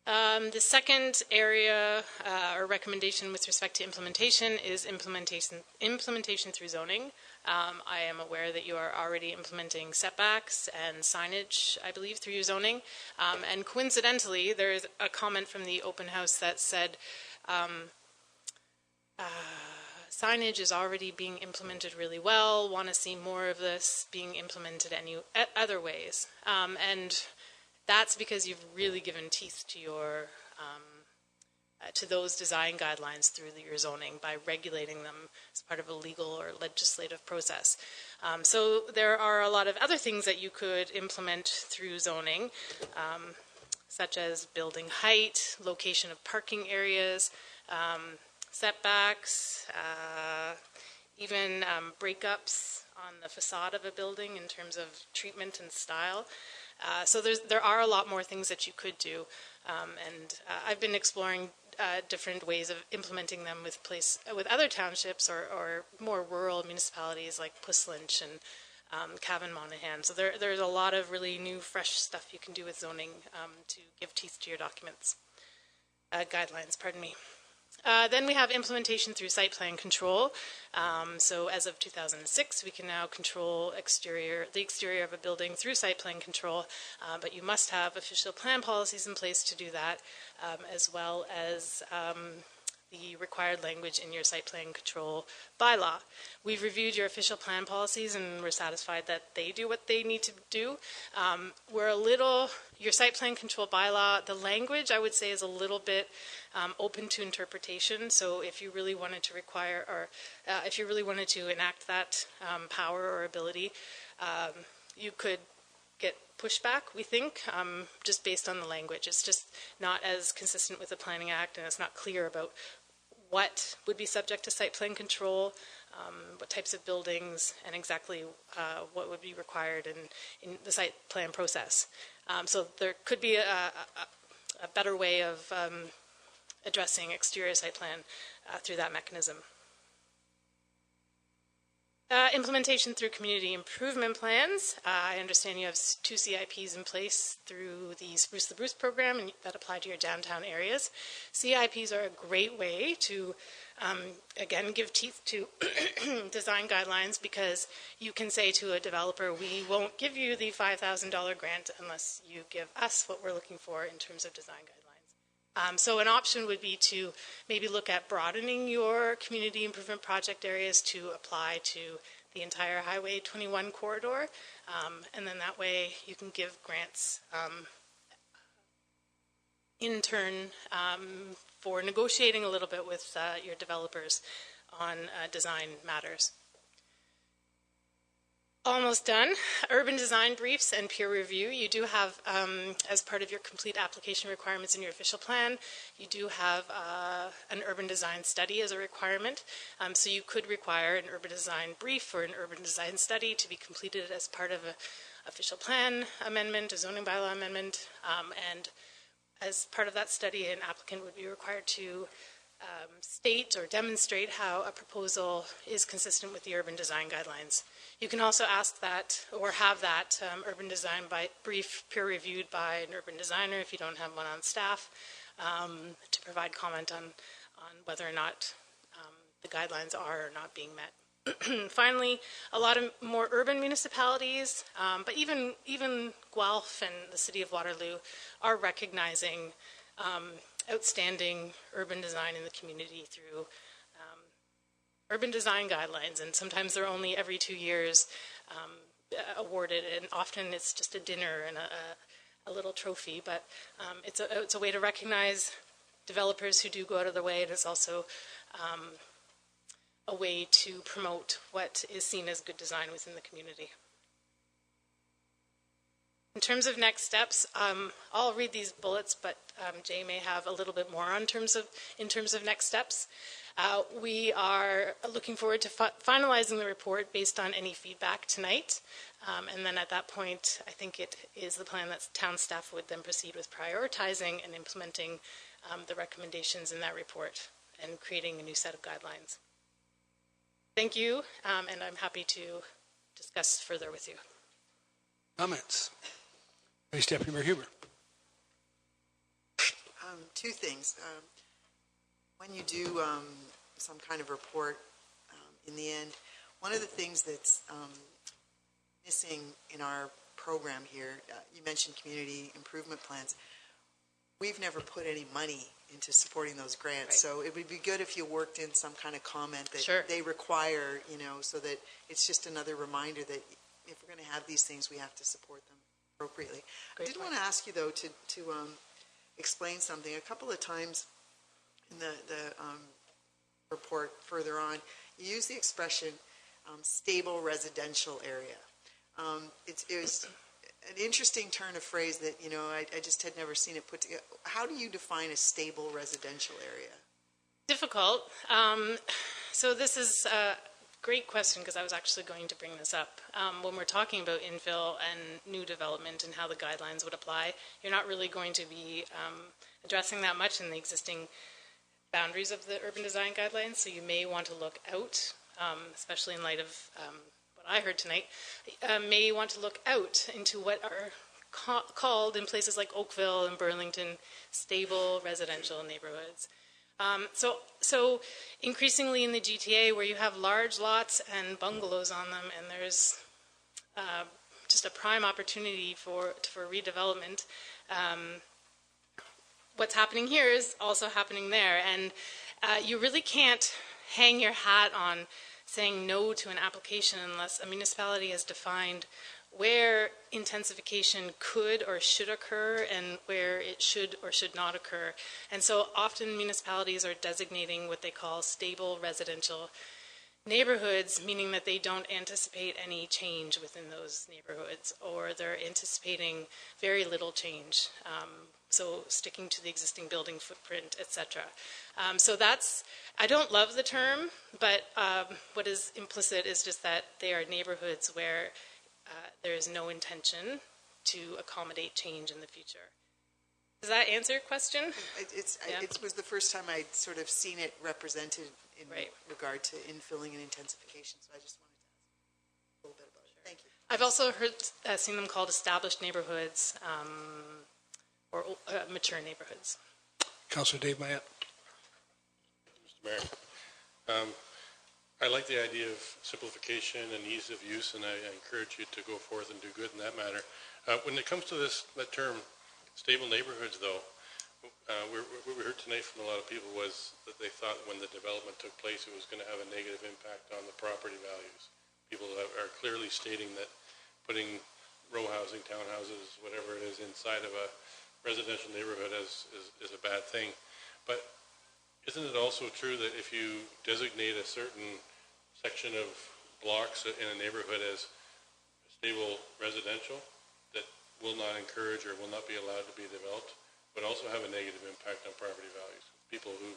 The second area or recommendation with respect to implementation is implementation through zoning. I am aware that you are already implementing setbacks and signage, I believe, through your zoning. And coincidentally, there is a comment from the open house that said signage is already being implemented really well, want to see more of this being implemented other ways. And that's because you've really given teeth to your to those design guidelines through your zoning by regulating them as part of a legal or legislative process. So there are a lot of other things that you could implement through zoning, such as building height, location of parking areas, setbacks, even breakups on the facade of a building in terms of treatment and style. So there are a lot more things that you could do, and I've been exploring different ways of implementing them with other townships or more rural municipalities like Puslinch and Cavan Monaghan. So there's a lot of really new, fresh stuff you can do with zoning to give teeth to your guidelines. Pardon me. Then we have implementation through site plan control. So as of 2006, we can now control the exterior of a building through site plan control, but you must have official plan policies in place to do that, as well as the required language in your site plan control bylaw. We've reviewed your official plan policies and we're satisfied that they do what they need to do. Your site plan control bylaw, the language I would say is a little bit open to interpretation. So if you really wanted to require, or if you really wanted to enact that power or ability, you could get pushback, we think, just based on the language. It's just not as consistent with the Planning Act, and it's not clear about what would be subject to site plan control, what types of buildings, and exactly what would be required in the site plan process. So there could be a better way of addressing exterior site plan through that mechanism. Implementation through community improvement plans. I understand you have 2 CIPs in place through the Spruce the Bruce program and that apply to your downtown areas. CIPs are a great way to, again, give teeth to design guidelines, because you can say to a developer, we won't give you the $5,000 grant unless you give us what we're looking for in terms of design guidelines. So an option would be to maybe look at broadening your community improvement project areas to apply to the entire Highway 21 corridor, and then that way you can give grants in turn for negotiating a little bit with your developers on design matters. Almost done. Urban design briefs and peer review. You do have, as part of your complete application requirements in your official plan, you do have an urban design study as a requirement. So you could require an urban design brief or an urban design study to be completed as part of an official plan amendment, a zoning bylaw amendment. And as part of that study, an applicant would be required to state or demonstrate how a proposal is consistent with the urban design guidelines. You can also ask that or have that urban design brief peer reviewed by an urban designer if you don't have one on staff, to provide comment on whether or not the guidelines are or not being met. Finally, a lot of more urban municipalities, but even Guelph and the City of Waterloo are recognizing outstanding urban design in the community through urban design guidelines, and sometimes they're only every 2 years awarded, and often it's just a dinner and a little trophy, but it's a way to recognize developers who do go out of their way, and it's also a way to promote what is seen as good design within the community. In terms of next steps, I'll read these bullets, but Jay may have a little bit more in terms of next steps. We are looking forward to finalizing the report based on any feedback tonight. And then at that point, I think it is the plan that town staff would then proceed with prioritizing and implementing the recommendations in that report and creating a new set of guidelines. Thank you, and I'm happy to discuss further with you. Comments? Vice Deputy Mayor Huber. Two things. When you do some kind of report in the end, one of the things that's missing in our program here, you mentioned community improvement plans. We've never put any money into supporting those grants, right. So it would be good if you worked in some kind of comment that sure. they require, so that it's just another reminder that if we're going to have these things, we have to support them appropriately. Great I did want to ask you, though, to explain something. A couple of times in the report further on, you use the expression stable residential area. It was an interesting turn of phrase that, I just had never seen it put together. How do you define a stable residential area? Difficult. So this is a great question because I was actually going to bring this up. When we're talking about infill and new development and how the guidelines would apply, you're not really going to be addressing that much in the existing boundaries of the urban design guidelines, so you may want to look out, especially in light of what I heard tonight, may want to look out into what are called in places like Oakville and Burlington stable residential neighborhoods. So increasingly in the GTA, where you have large lots and bungalows on them, and there's just a prime opportunity for redevelopment, what's happening here is also happening there. And you really can't hang your hat on saying no to an application unless a municipality has defined where intensification could or should occur and where it should or should not occur. And so often municipalities are designating what they call stable residential neighborhoods, meaning that they don't anticipate any change within those neighborhoods, or they're anticipating very little change. So sticking to the existing building footprint, etc. So that's, I don't love the term, but what is implicit is just that they are neighborhoods where there is no intention to accommodate change in the future. Does that answer your question? It was the first time I'd sort of seen it represented in regard to infilling and intensification, so I just wanted to ask a little bit about it. Thank you. I've also seen them called established neighborhoods or mature neighborhoods. Councillor Dave Mayette. Mr. Mayor, I like the idea of simplification and ease of use, and I encourage you to go forth and do good in that matter. When it comes to that term, stable neighborhoods, though, what we heard tonight from a lot of people was that they thought when the development took place it was going to have a negative impact on the property values. People are clearly stating that putting row housing, townhouses, whatever it is, inside of a residential neighborhood is a bad thing. But isn't it also true that if you designate a certain section of blocks in a neighborhood as stable residential, that will not encourage or will not be allowed to be developed, would also have a negative impact on property values? People who,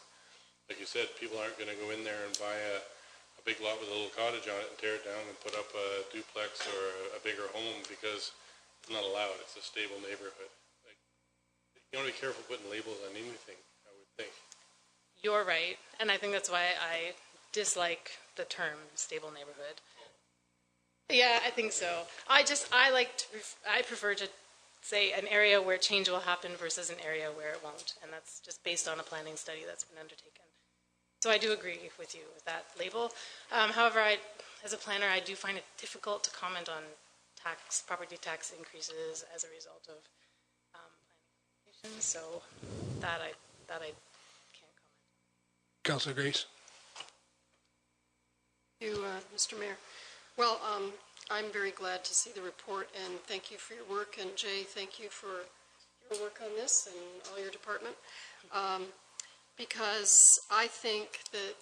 like you said, people aren't going to go in there and buy a big lot with a little cottage on it and tear it down and put up a duplex or a bigger home because it's not allowed. It's a stable neighborhood. You want to be careful putting labels on anything, I would think. You're right, and I think that's why I dislike the term stable neighborhood. Yeah, I think so. I prefer to say an area where change will happen versus an area where it won't, and that's just based on a planning study that's been undertaken. So I do agree with you with that label. However, as a planner, I do find it difficult to comment on property tax increases as a result of planning, so that I can't comment. Councillor Grace. Thank you, Mr. Mayor. Well, I'm very glad to see the report, and thank you for your work. And Jay, thank you for your work on this and all your department. Because I think that,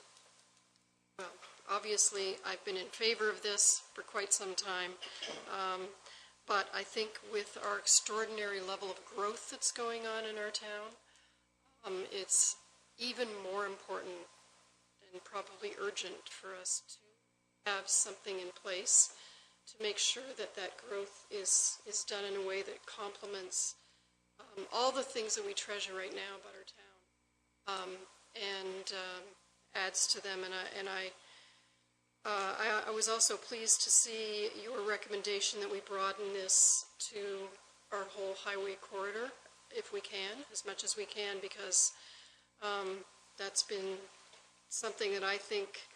well, obviously I've been in favor of this for quite some time. But I think with our extraordinary level of growth that's going on in our town, it's even more important and probably urgent for us to have something in place to make sure that that growth is done in a way that complements all the things that we treasure right now about our town, and adds to them. And I was also pleased to see your recommendation that we broaden this to our whole highway corridor, if we can, as much as we can, because that's been something that I think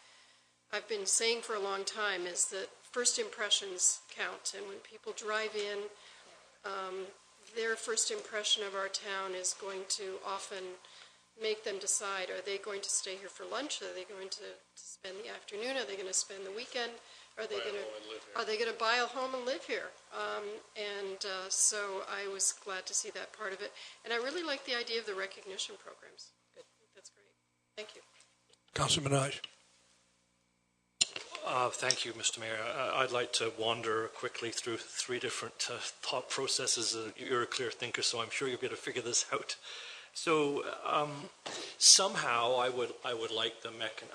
I've been saying for a long time, is that first impressions count. And when people drive in, their first impression of our town is going to often make them decide, are they going to stay here for lunch? Are they going to spend the afternoon? Are they going to spend the weekend? Are they going to buy a home and live here? So I was glad to see that part of it. And I really like the idea of the recognition programs. Good. That's great. Thank you. Councilor Minaj. Thank you, Mr. Mayor. I'd like to wander quickly through three different thought processes. You're a clear thinker, so I'm sure you'll be able to figure this out. So somehow I would like a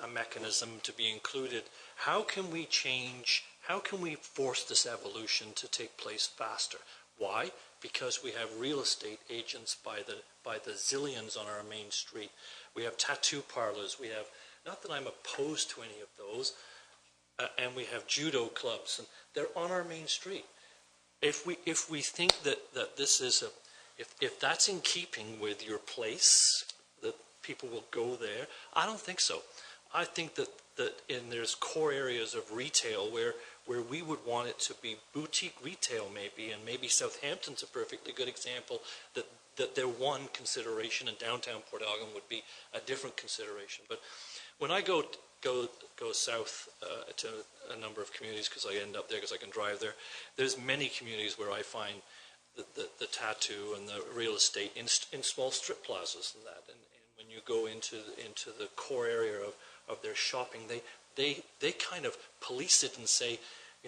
mechanism to be included. How can we force this evolution to take place faster? Why? Because we have real estate agents by the zillions on our main street. We have tattoo parlors. We have, not that I'm opposed to any of those, and we have judo clubs, and they're on our main street. If we think that this is if that's in keeping with your place, that people will go there, I don't think so. I think that there's core areas of retail where we would want it to be boutique retail maybe, and maybe Southampton's a perfectly good example, that their one consideration, and downtown Port Elgin would be a different consideration. But when I go south to a number of communities, because I end up there because I can drive there, there's many communities where I find the tattoo and the real estate in small strip plazas and that. And when you go into the core area of their shopping, they kind of police it and say,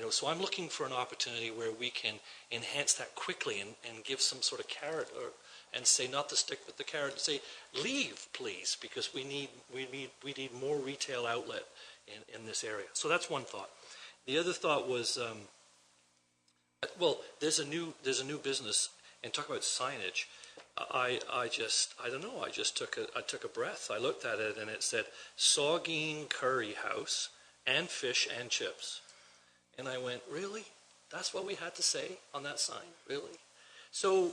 so I'm looking for an opportunity where we can enhance that quickly and give some sort of carrot, and say not to stick with the carrot, and say leave please, because we need more retail outlet in this area. So that's one thought. The other thought was, there's a new business, and talk about signage. I don't know. I took a breath. I looked at it and it said Saugeen Curry House and fish and chips, and I went, really? That's what we had to say on that sign? Really? So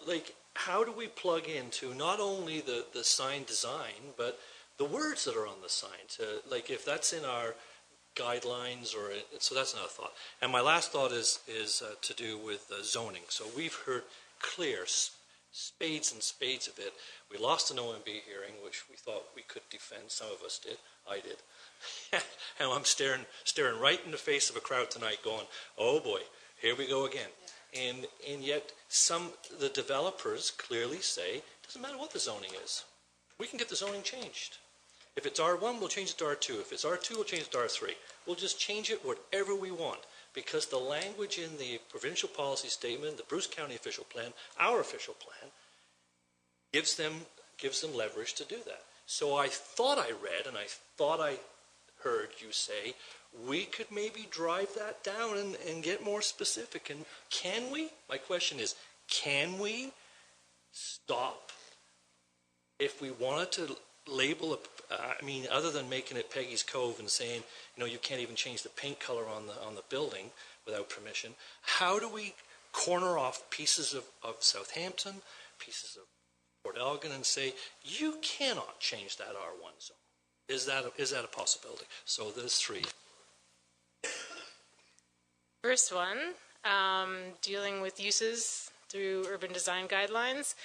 like, how do we plug into not only the sign design, but the words that are on the sign? Like, if that's in our guidelines, so that's another thought. And my last thought is to do with zoning. So we've heard clear spades and spades of it. We lost an OMB hearing, which we thought we could defend. Some of us did. I did. And I'm staring right in the face of a crowd tonight going, oh boy, here we go again. And yet the developers clearly say, it doesn't matter what the zoning is. We can get the zoning changed. If it's R1, we'll change it to R2. If it's R2, we'll change it to R3. We'll just change it whatever we want, because the language in the provincial policy statement, the Bruce County official plan, our official plan, gives them leverage to do that. So I thought I read, and I thought I heard you say, we could maybe drive that down and get more specific. And can we? My question is, can we stop if we wanted to label other than making it Peggy's Cove and saying, you can't even change the paint color on the building without permission. How do we corner off pieces of Southampton, pieces of Port Elgin, and say, you cannot change that R1 zone? Is that a possibility? So there's three. First one, dealing with uses through urban design guidelines.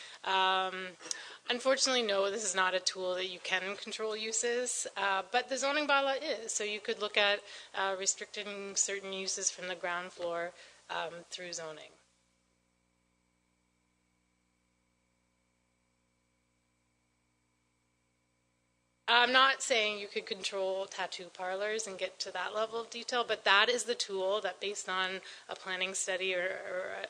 Unfortunately, no, this is not a tool that you can control uses, but the zoning bylaw is. So you could look at restricting certain uses from the ground floor through zoning. I'm not saying you could control tattoo parlors and get to that level of detail, but that is the tool that, based on a planning study or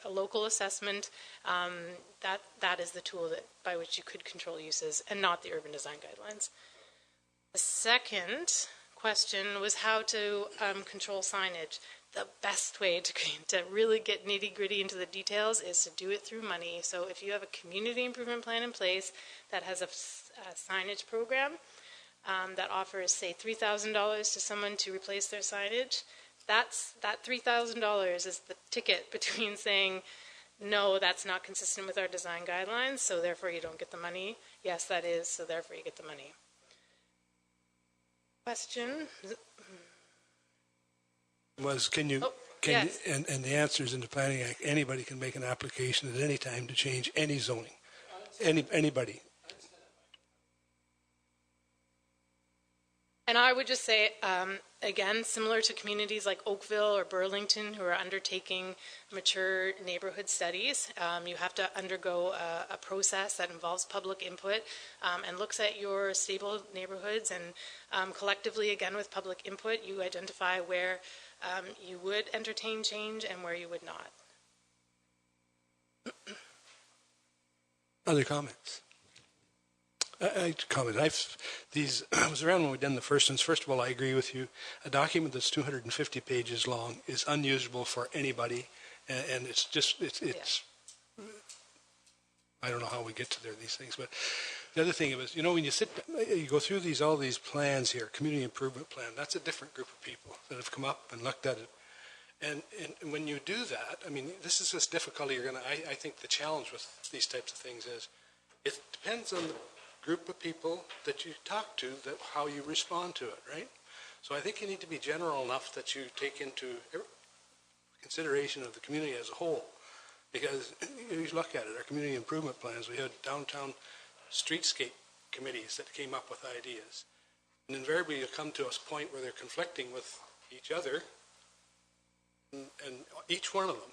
a local assessment, that is the tool by which you could control uses, and not the urban design guidelines. The second question was how to control signage. The best way to really get nitty-gritty into the details is to do it through money. So if you have a community improvement plan in place that has a signage program that offers, say, $3,000 to someone to replace their signage, that $3,000 is the ticket between saying, no, that's not consistent with our design guidelines, so therefore you don't get the money. Yes, that is, so therefore you get the money. Question? Was yes. And the answer is in the Planning Act, anybody can make an application at any time to change any zoning. Anybody. And I would just say, again, similar to communities like Oakville or Burlington who are undertaking mature neighborhood studies, you have to undergo a process that involves public input and looks at your stable neighborhoods, and collectively, again, with public input, you identify where you would entertain change and where you would not. Other comments? I comment. I was around when we done the first ones. First of all, I agree with you. A document that's 250 pages long is unusable for anybody, and it's just I don't know how we get to these things, but the other thing was, when you go through all these plans here, community improvement plan, that's a different group of people that have come up and looked at it. And when you do that, this is this difficulty I think the challenge with these types of things is, it depends on the group of people that you talk to, how you respond to it, right? So I think you need to be general enough that you take into consideration of the community as a whole. Because you look at it, our community improvement plans, we had downtown streetscape committees that came up with ideas. And invariably you'll come to a point where they're conflicting with each other, and each one of them,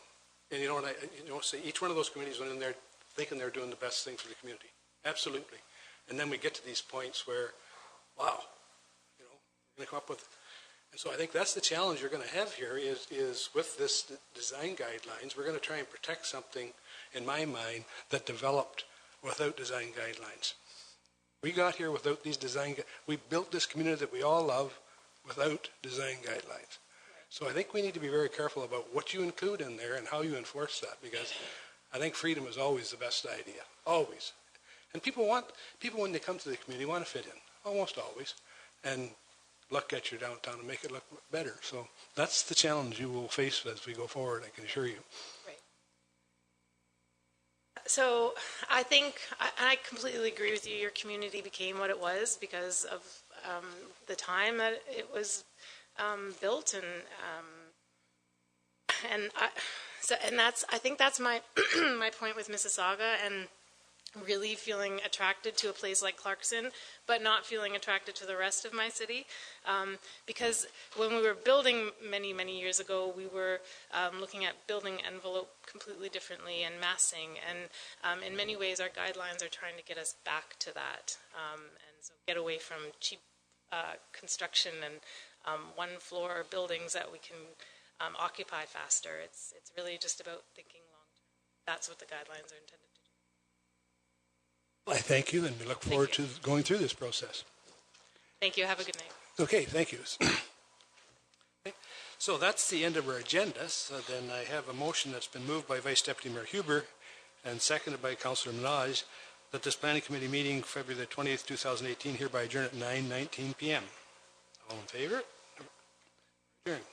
and say each one of those committees went in there thinking they're doing the best thing for the community. Absolutely. And then we get to these points where, wow, we're going to come up with. And so I think that's the challenge you're going to have here is with this design guidelines, we're going to try and protect something, in my mind, that developed without design guidelines. We got here without these we built this community that we all love without design guidelines. So I think we need to be very careful about what you include in there and how you enforce that, because I think freedom is always the best idea, always. And people, when they come to the community, want to fit in, almost always, and look at your downtown and make it look better. So that's the challenge you will face as we go forward, I can assure you. Right. So I think, I completely agree with you, your community became what it was because of the time that it was built, I think that's my my point with Mississauga, and really feeling attracted to a place like Clarkson, but not feeling attracted to the rest of my city. Because when we were building many years ago, we were looking at building envelope completely differently and massing. And in many ways, our guidelines are trying to get us back to that. And so get away from cheap construction and one-floor buildings that we can occupy faster. It's really just about thinking long-term. That's what the guidelines are intended to do. I thank you, and we look forward to going through this process. Thank you. Have a good night. Okay, thank you. Okay. So that's the end of our agenda. So then I have a motion that's been moved by Vice Deputy Mayor Huber and seconded by Councillor Minaj that this Planning Committee meeting, February the 20th, 2018, hereby adjourned at 9:19 p.m. All in favor? Adjourned.